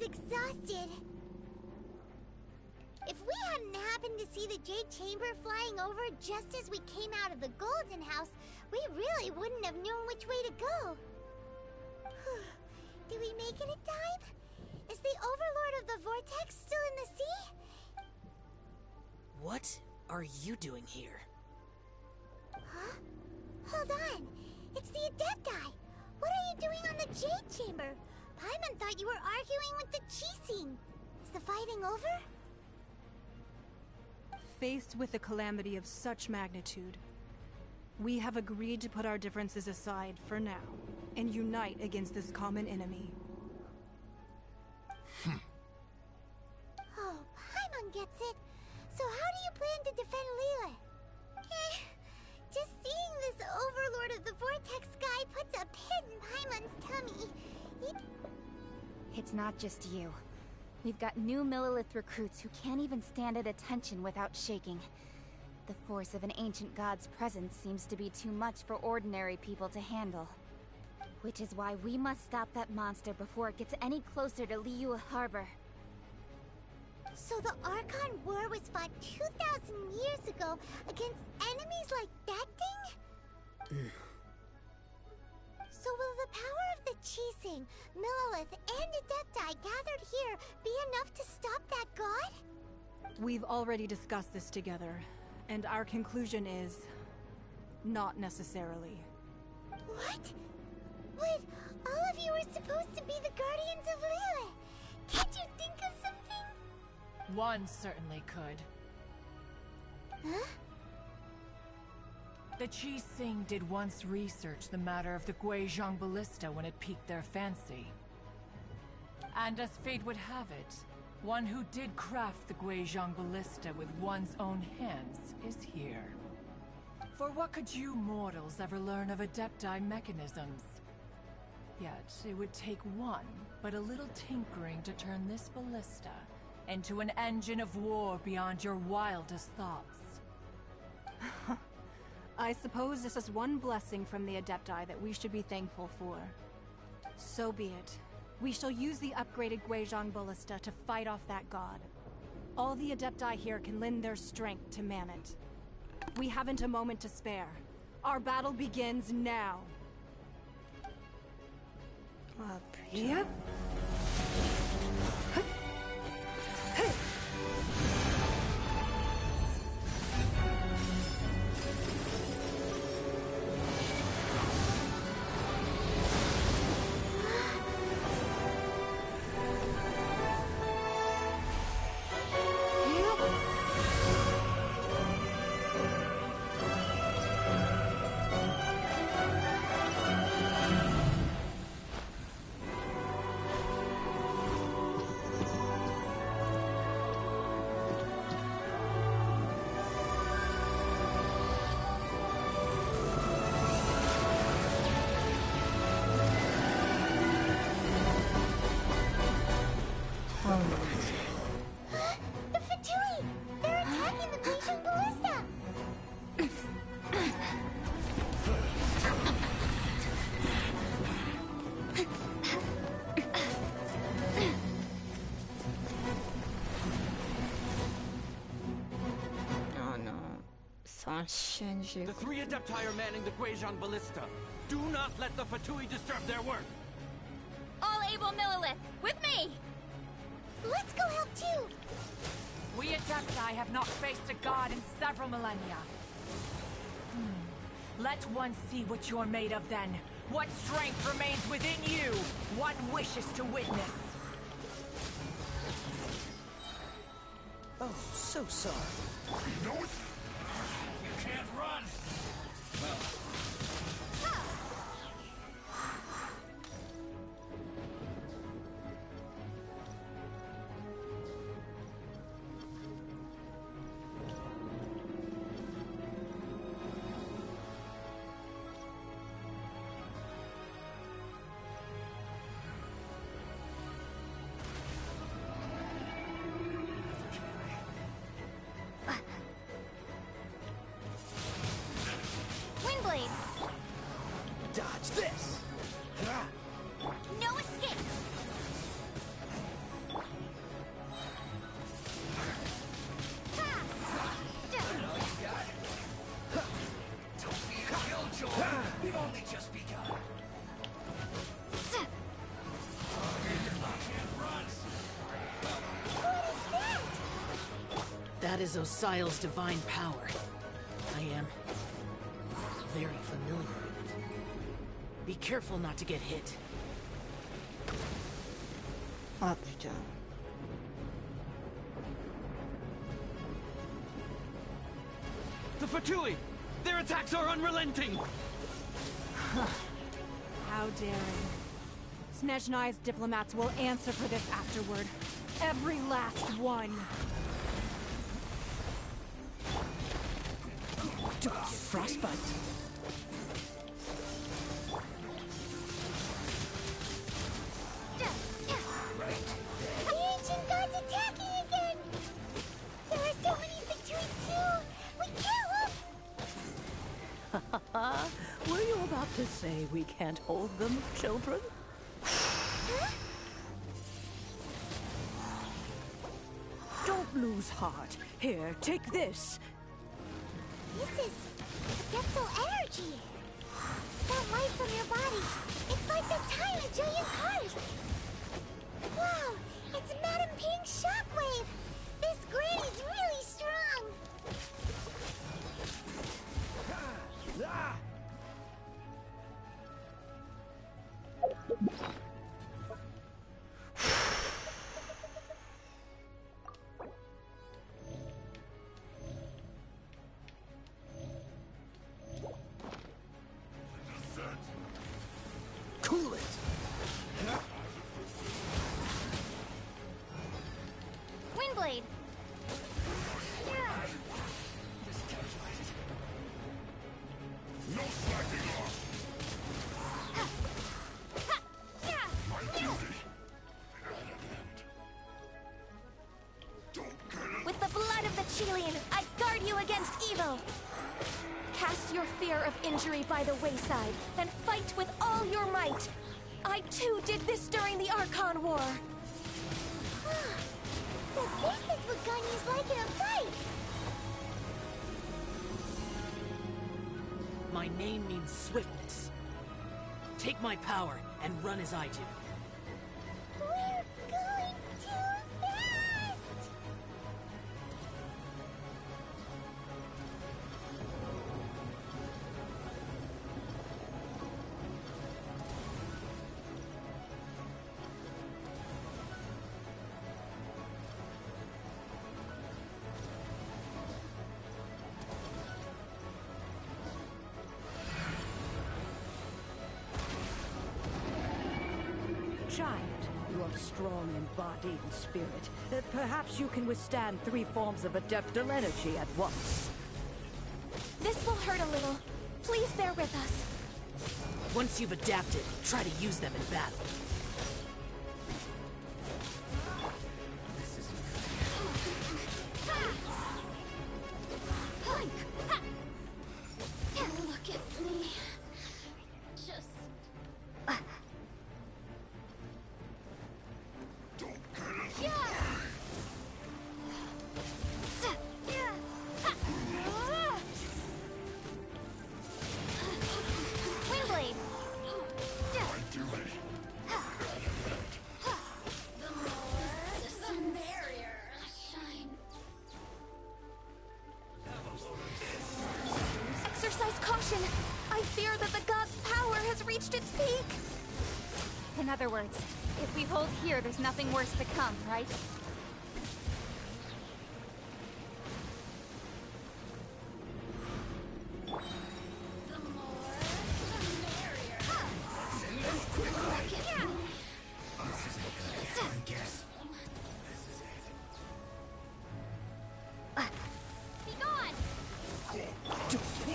Exhausted. If we hadn't happened to see the Jade Chamber flying over just as we came out of the Golden House, we really wouldn't have known which way to go. Did we make it in time? Is the Overlord of the Vortex still in the sea? What are you doing here? Huh? Hold on. It's the Adepti. What are you doing on the Jade Chamber? Paimon thought you were arguing with the Qixing. Is the fighting over? Faced with a calamity of such magnitude, we have agreed to put our differences aside for now and unite against this common enemy. Oh, Paimon gets it. So how do you plan to defend Liyue? Just seeing this Overlord of the Vortex guy puts a pit in Paimon's tummy. It's not just you. We've got new Millelith recruits who can't even stand at attention without shaking. The force of an ancient god's presence seems to be too much for ordinary people to handle. Which is why we must stop that monster before it gets any closer to Liyue Harbor. So the Archon War was fought 2,000 years ago against enemies like that thing? So will the power of the Qixing, Millelith, and Adepti gathered here be enough to stop that god? We've already discussed this together, and our conclusion is... not necessarily. What? But all of you are supposed to be the Guardians of Liyue. Can't you think of something? One certainly could. Huh? The Qixing did once research the matter of the Guizhong Ballista when it piqued their fancy. And as fate would have it, one who did craft the Guizhong Ballista with one's own hands is here. For what could you mortals ever learn of Adepti mechanisms? Yet, it would take one, but a little tinkering to turn this ballista into an engine of war beyond your wildest thoughts. I suppose this is one blessing from the Adepti that we should be thankful for. So be it. We shall use the upgraded Guizhong Ballista to fight off that god. All the Adepti here can lend their strength to man it. We haven't a moment to spare. Our battle begins now. Yep. chaîne, j'ai... The 3 Adepti are manning the Guizhong Ballista. Do not let the Fatui disturb their work. All able Millilith, with me! Let's go help too! We Adepti have not faced a god in several millennia. Let one see what you're made of then. What strength remains within you? One wishes to witness. Oh, so sorry. You know it? You can't run! Windblade! Dodge this! No escape! Don't be a killjoy! We've only just begun. That is Osial's divine power. I am very familiar with it. Be careful not to get hit. Ah putain. The Fatui! Their attacks are unrelenting! How daring. Snezhnai's diplomats will answer for this afterward. Every last one. Don't get frostbite. The ancient god's attacking again! There are so many between two! We can't look! Were you about to say we can't hold them, children? Huh? Don't lose heart. Here, take this. This is adeptal energy! That light from your body, it's like the time of Julian Cars! Wow, it's Madame Ping's shockwave! This granny's really strong! Cool it! Windblade! No slacking off! My duty! Don't get it! With the blood of the Chilean, I guard you against evil! Cast your fear of injury by the wayside, and fight with all your might! I too did this during the Archon War! So this is what Ganya's like in a fight! My name means swiftness. Take my power and run as I do. We're going too fast! Child, you are strong in body and spirit. Perhaps you can withstand 3 forms of adeptal energy at once. This will hurt a little. Please bear with us. Once you've adapted, try to use them in battle. Look at me. Just... destruction. I fear that the god's power has reached its peak. In other words, if we hold here, there's nothing worse to come, right?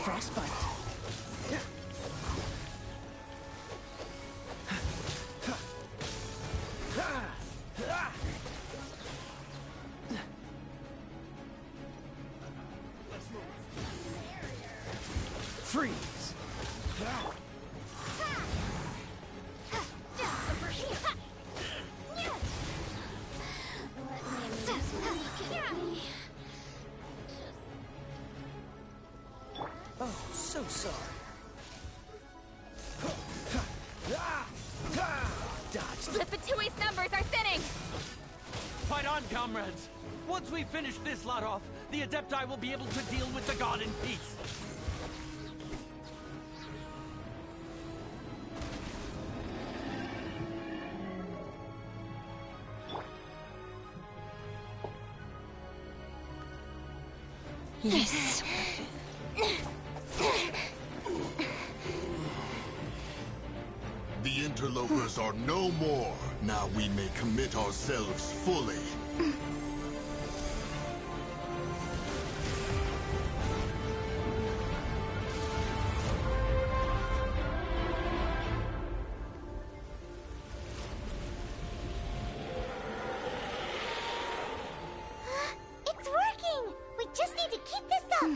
Frostbite. Freeze. Oh, so sorry. Dodge. The Fatui's numbers are thinning! Fight on, comrades! Once we finish this lot off, the Adepti will be able to deal with the god in peace. Yes. The interlopers are no more. Now we may commit ourselves fully. It's working! We just need to keep this up!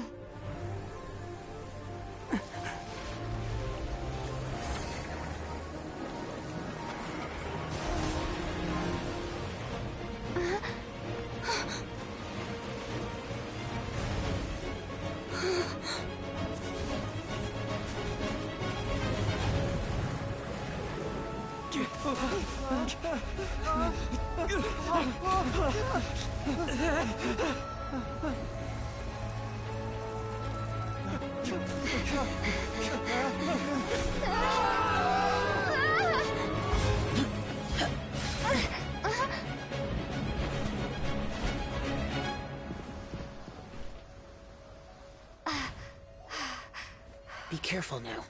Be careful now.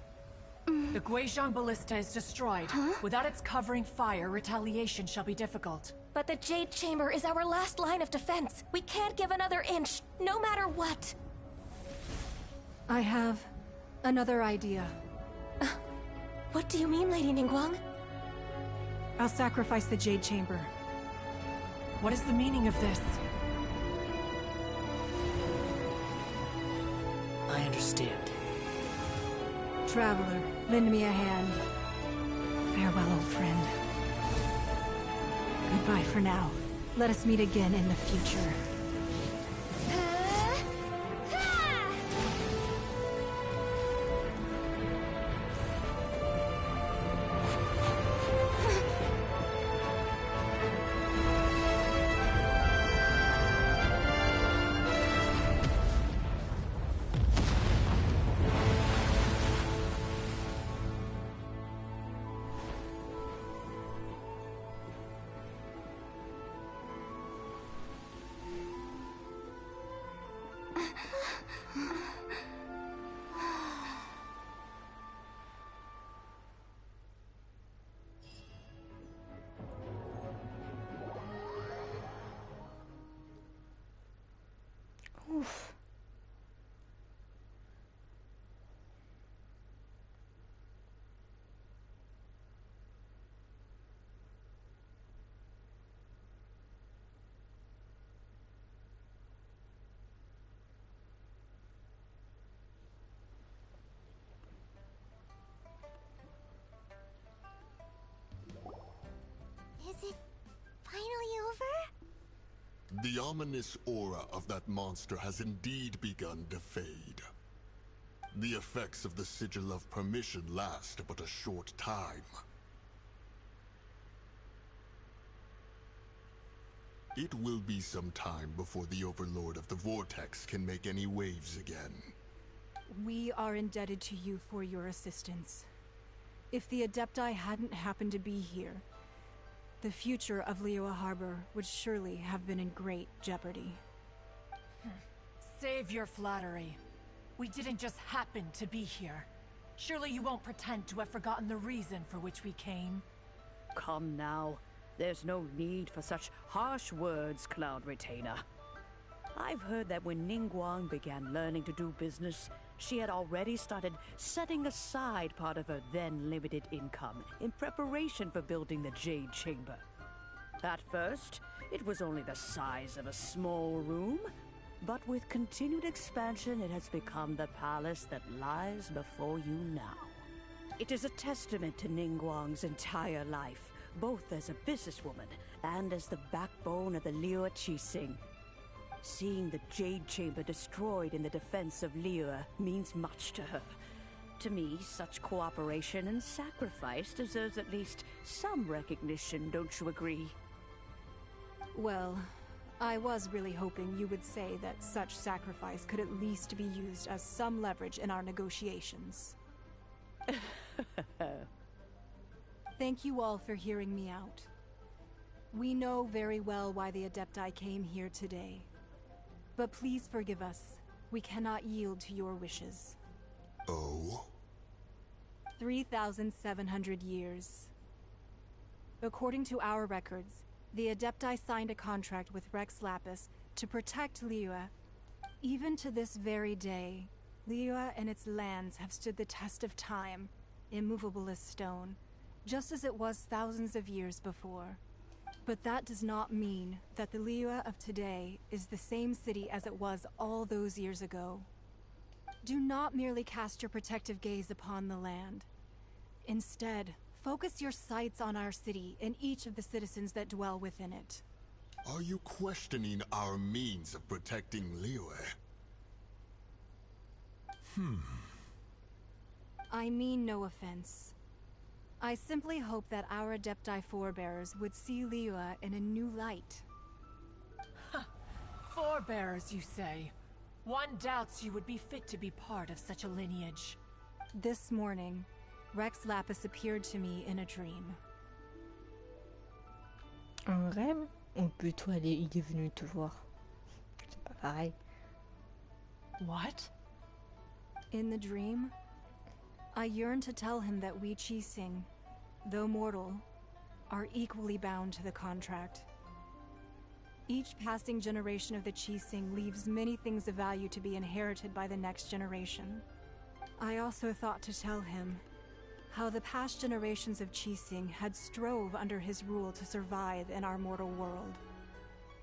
The Guizhong Ballista is destroyed. Without its covering fire, retaliation shall be difficult. But the Jade Chamber is our last line of defense. We can't give another inch, no matter what. I have another idea. What do you mean, Lady Ningguang? I'll sacrifice the Jade Chamber. What is the meaning of this? I understand. Traveler, lend me a hand. Farewell, old friend. Goodbye for now. Let us meet again in the future. Oof. Is it finally over? The ominous aura of that monster has indeed begun to fade. The effects of the Sigil of Permission last but a short time. It will be some time before the Overlord of the Vortex can make any waves again. We are indebted to you for your assistance. If the Adepti hadn't happened to be here, the future of Liyue Harbor would surely have been in great jeopardy. Save your flattery. We didn't just happen to be here. Surely you won't pretend to have forgotten the reason for which we came. Come now. There's no need for such harsh words, Cloud Retainer. I've heard that when Ningguang began learning to do business, she had already started setting aside part of her then limited income in preparation for building the Jade Chamber. At first, it was only the size of a small room, but with continued expansion, it has become the palace that lies before you now. It is a testament to Ningguang's entire life, both as a businesswoman and as the backbone of the Liyue Qixing. Seeing the Jade Chamber destroyed in the defense of Liyue means much to her. To me, such cooperation and sacrifice deserves at least some recognition, don't you agree? Well, I was really hoping you would say that such sacrifice could at least be used as some leverage in our negotiations. Thank you all for hearing me out. We know very well why the Adepti came here today. But please forgive us. We cannot yield to your wishes. Oh? 3,700 years. According to our records, the Adepti signed a contract with Rex Lapis to protect Liyue. Even to this very day, Liyue and its lands have stood the test of time, immovable as stone, just as it was thousands of years before. But that does not mean that the Liyue of today is the same city as it was all those years ago. Do not merely cast your protective gaze upon the land. Instead, focus your sights on our city and each of the citizens that dwell within it. Are you questioning our means of protecting Liyue? I mean no offense. I simply hope that our Adepti forebears would see Liyue in a new light. Forebears, you say? One doubts you would be fit to be part of such a lineage. This morning, Rex Lapis appeared to me in a dream. Un rêve? Ou plutôt il est venu te voir. C'est pas pareil. What? In the dream, I yearn to tell him that we Qixing, though mortal, are equally bound to the contract. Each passing generation of the Qixing leaves many things of value to be inherited by the next generation. I also thought to tell him how the past generations of Qixing had strove under his rule to survive in our mortal world,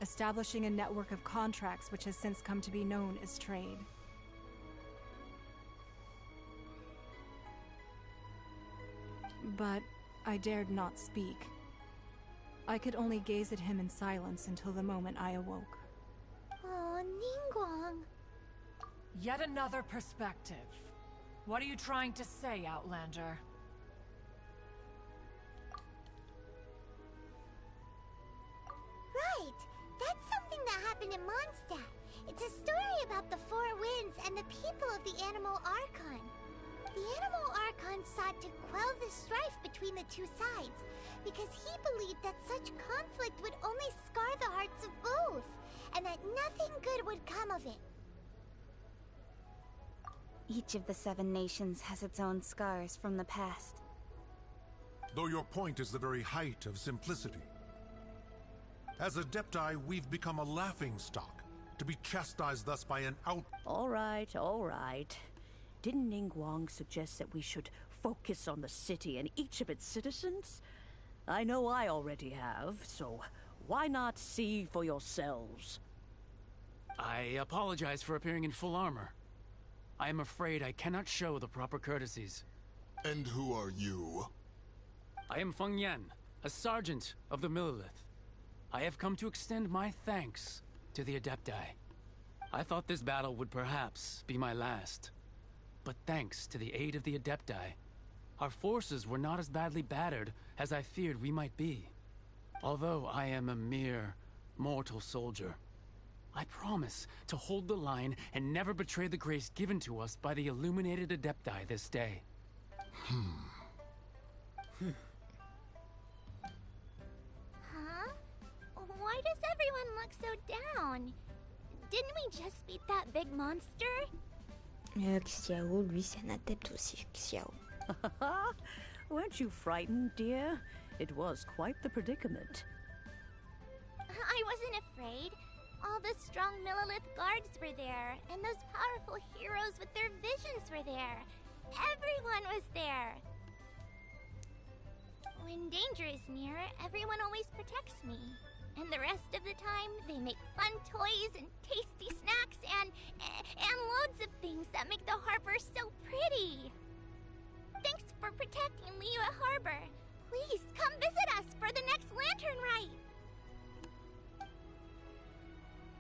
establishing a network of contracts which has since come to be known as trade. But I dared not speak. I could only gaze at him in silence until the moment I awoke. Oh, Ningguang. Yet another perspective. What are you trying to say, Outlander? Right! That's something that happened in Mondstadt. It's a story about the Four Winds and the people of the Animal Archon. The Animal Archon sought to quell the strife between the two sides, because he believed that such conflict would only scar the hearts of both, and that nothing good would come of it. Each of the 7 nations has its own scars from the past. Though your point is the very height of simplicity. As Adepti, we've become a laughingstock, to be chastised thus by an out... All right, all right. Didn't Ningguang suggest that we should focus on the city and each of its citizens? I know I already have, so why not see for yourselves? I apologize for appearing in full armor. I am afraid I cannot show the proper courtesies. And who are you? I am Feng Yan, a sergeant of the Millelith. I have come to extend my thanks to the Adepti. I thought this battle would perhaps be my last. But thanks to the aid of the Adepti, our forces were not as badly battered as I feared we might be. Although I am a mere mortal soldier. I promise to hold the line and never betray the grace given to us by the illuminated Adepti this day. Huh? Why does everyone look so down? Didn't we just beat that big monster? Xiao, lui, c'est un adepte aussi, Xiao. Weren't you frightened, dear? It was quite the predicament. I wasn't afraid. All the strong Millilith guards were there, and those powerful heroes with their visions were there. Everyone was there. When danger is near, everyone always protects me. And the rest of the time, they make fun toys and tasty snacks and loads of things that make the harbor so pretty. Thanks for protecting Liyue Harbor. Please come visit us for the next lantern rite.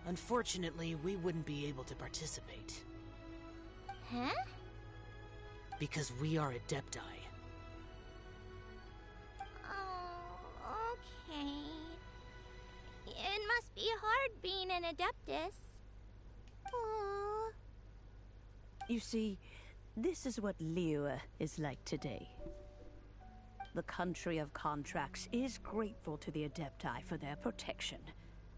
Unfortunately, we wouldn't be able to participate. Huh? Because we are Adepti. Oh, okay. It must be hard being an Adeptus. Aww. You see, this is what Liyue is like today. The country of contracts is grateful to the Adepti for their protection.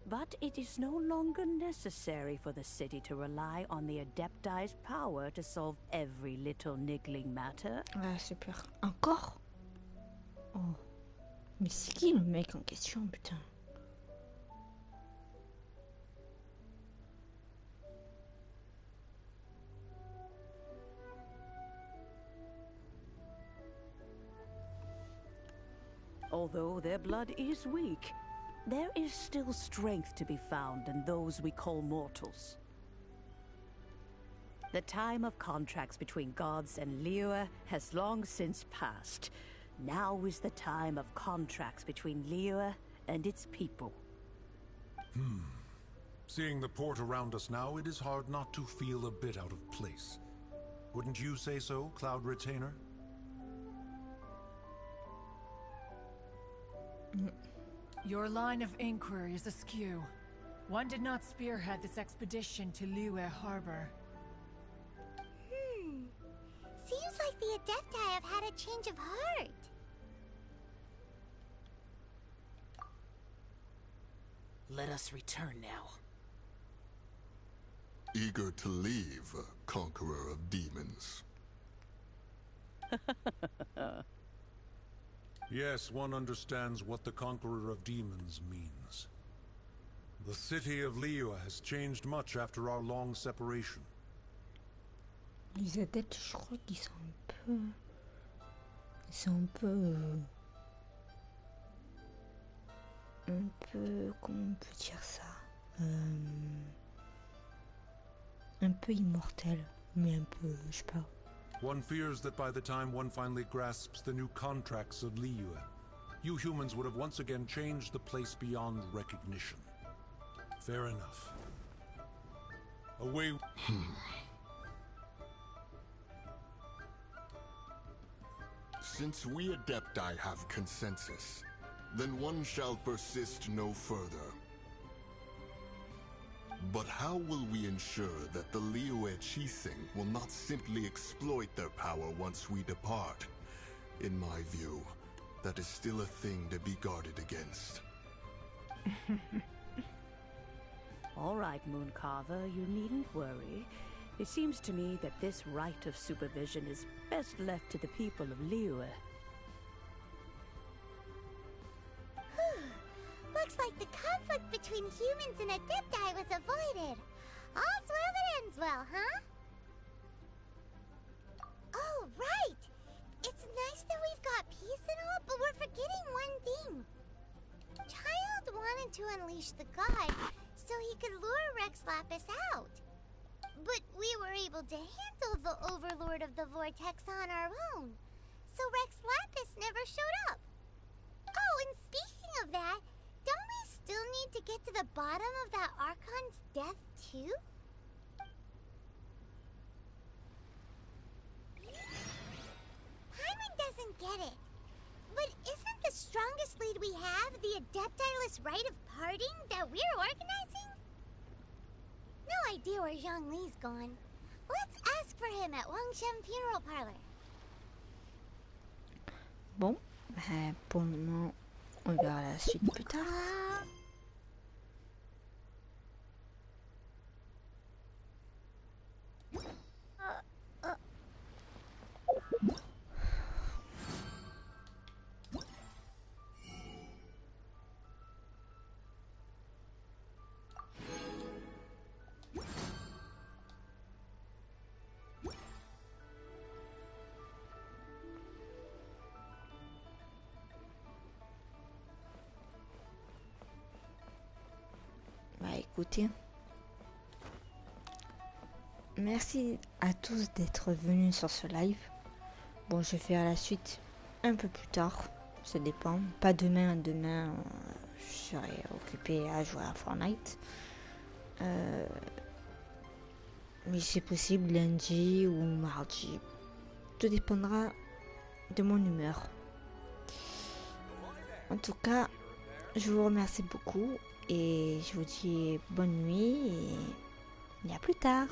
But it is no longer necessary for the city to rely on the Adepti's power to solve every little niggling matter. Ah, super. Encore? Oh. Mais c'est qui le mec en question, putain? Although their blood is weak, there is still strength to be found in those we call mortals. The time of contracts between gods and Liyue has long since passed. Now is the time of contracts between Liyue and its people. Seeing the port around us now, it is hard not to feel a bit out of place. Wouldn't you say so, Cloud Retainer? Your line of inquiry is askew. One did not spearhead this expedition to Liyue Harbor. Seems like the Adepti have had a change of heart. Let us return now. Eager to leave, conqueror of demons. Yes, one understands what the Conqueror of Demons means. The city of Liyue has changed much after our long separation. Les adeptes, je crois qu'ils sont un peu... Ils sont un peu... Comment on peut dire ça? Un peu immortel, mais un peu, je sais pas. One fears that by the time one finally grasps the new contracts of Liyue, you humans would have once again changed the place beyond recognition. Fair enough. Away... Since we Adepti have consensus, then one shall persist no further. But how will we ensure that the Liyue Qixing will not simply exploit their power once we depart? In my view, that is still a thing to be guarded against. All right, Mooncarver, you needn't worry. It seems to me that this right of supervision is best left to the people of Liyue. Looks like the conflict between humans and Adepti was avoided. All's well that ends well, huh? Oh, right! It's nice that we've got peace and all, but we're forgetting one thing. Child wanted to unleash the god so he could lure Rex Lapis out. But we were able to handle the Overlord of the Vortex on our own. So Rex Lapis never showed up. Oh, and speaking of that, don't we still need to get to the bottom of that Archon's death, too? Paimon doesn't get it. But isn't the strongest lead we have the Adeptiless rite of parting that we're organizing? No idea where Zhongli's gone. Let's ask for him at Wangshem Funeral Parlor. Bon, pour le moment, on verra la suite plus tard. Écoutez, merci à tous d'être venus sur ce live. Bon, je vais faire la suite un peu plus tard, ça dépend. Pas demain, je serai occupé à jouer à Fortnite. Mais c'est possible lundi ou mardi. Tout dépendra de mon humeur. En tout cas, je vous remercie beaucoup. Et je vous dis bonne nuit et à plus tard.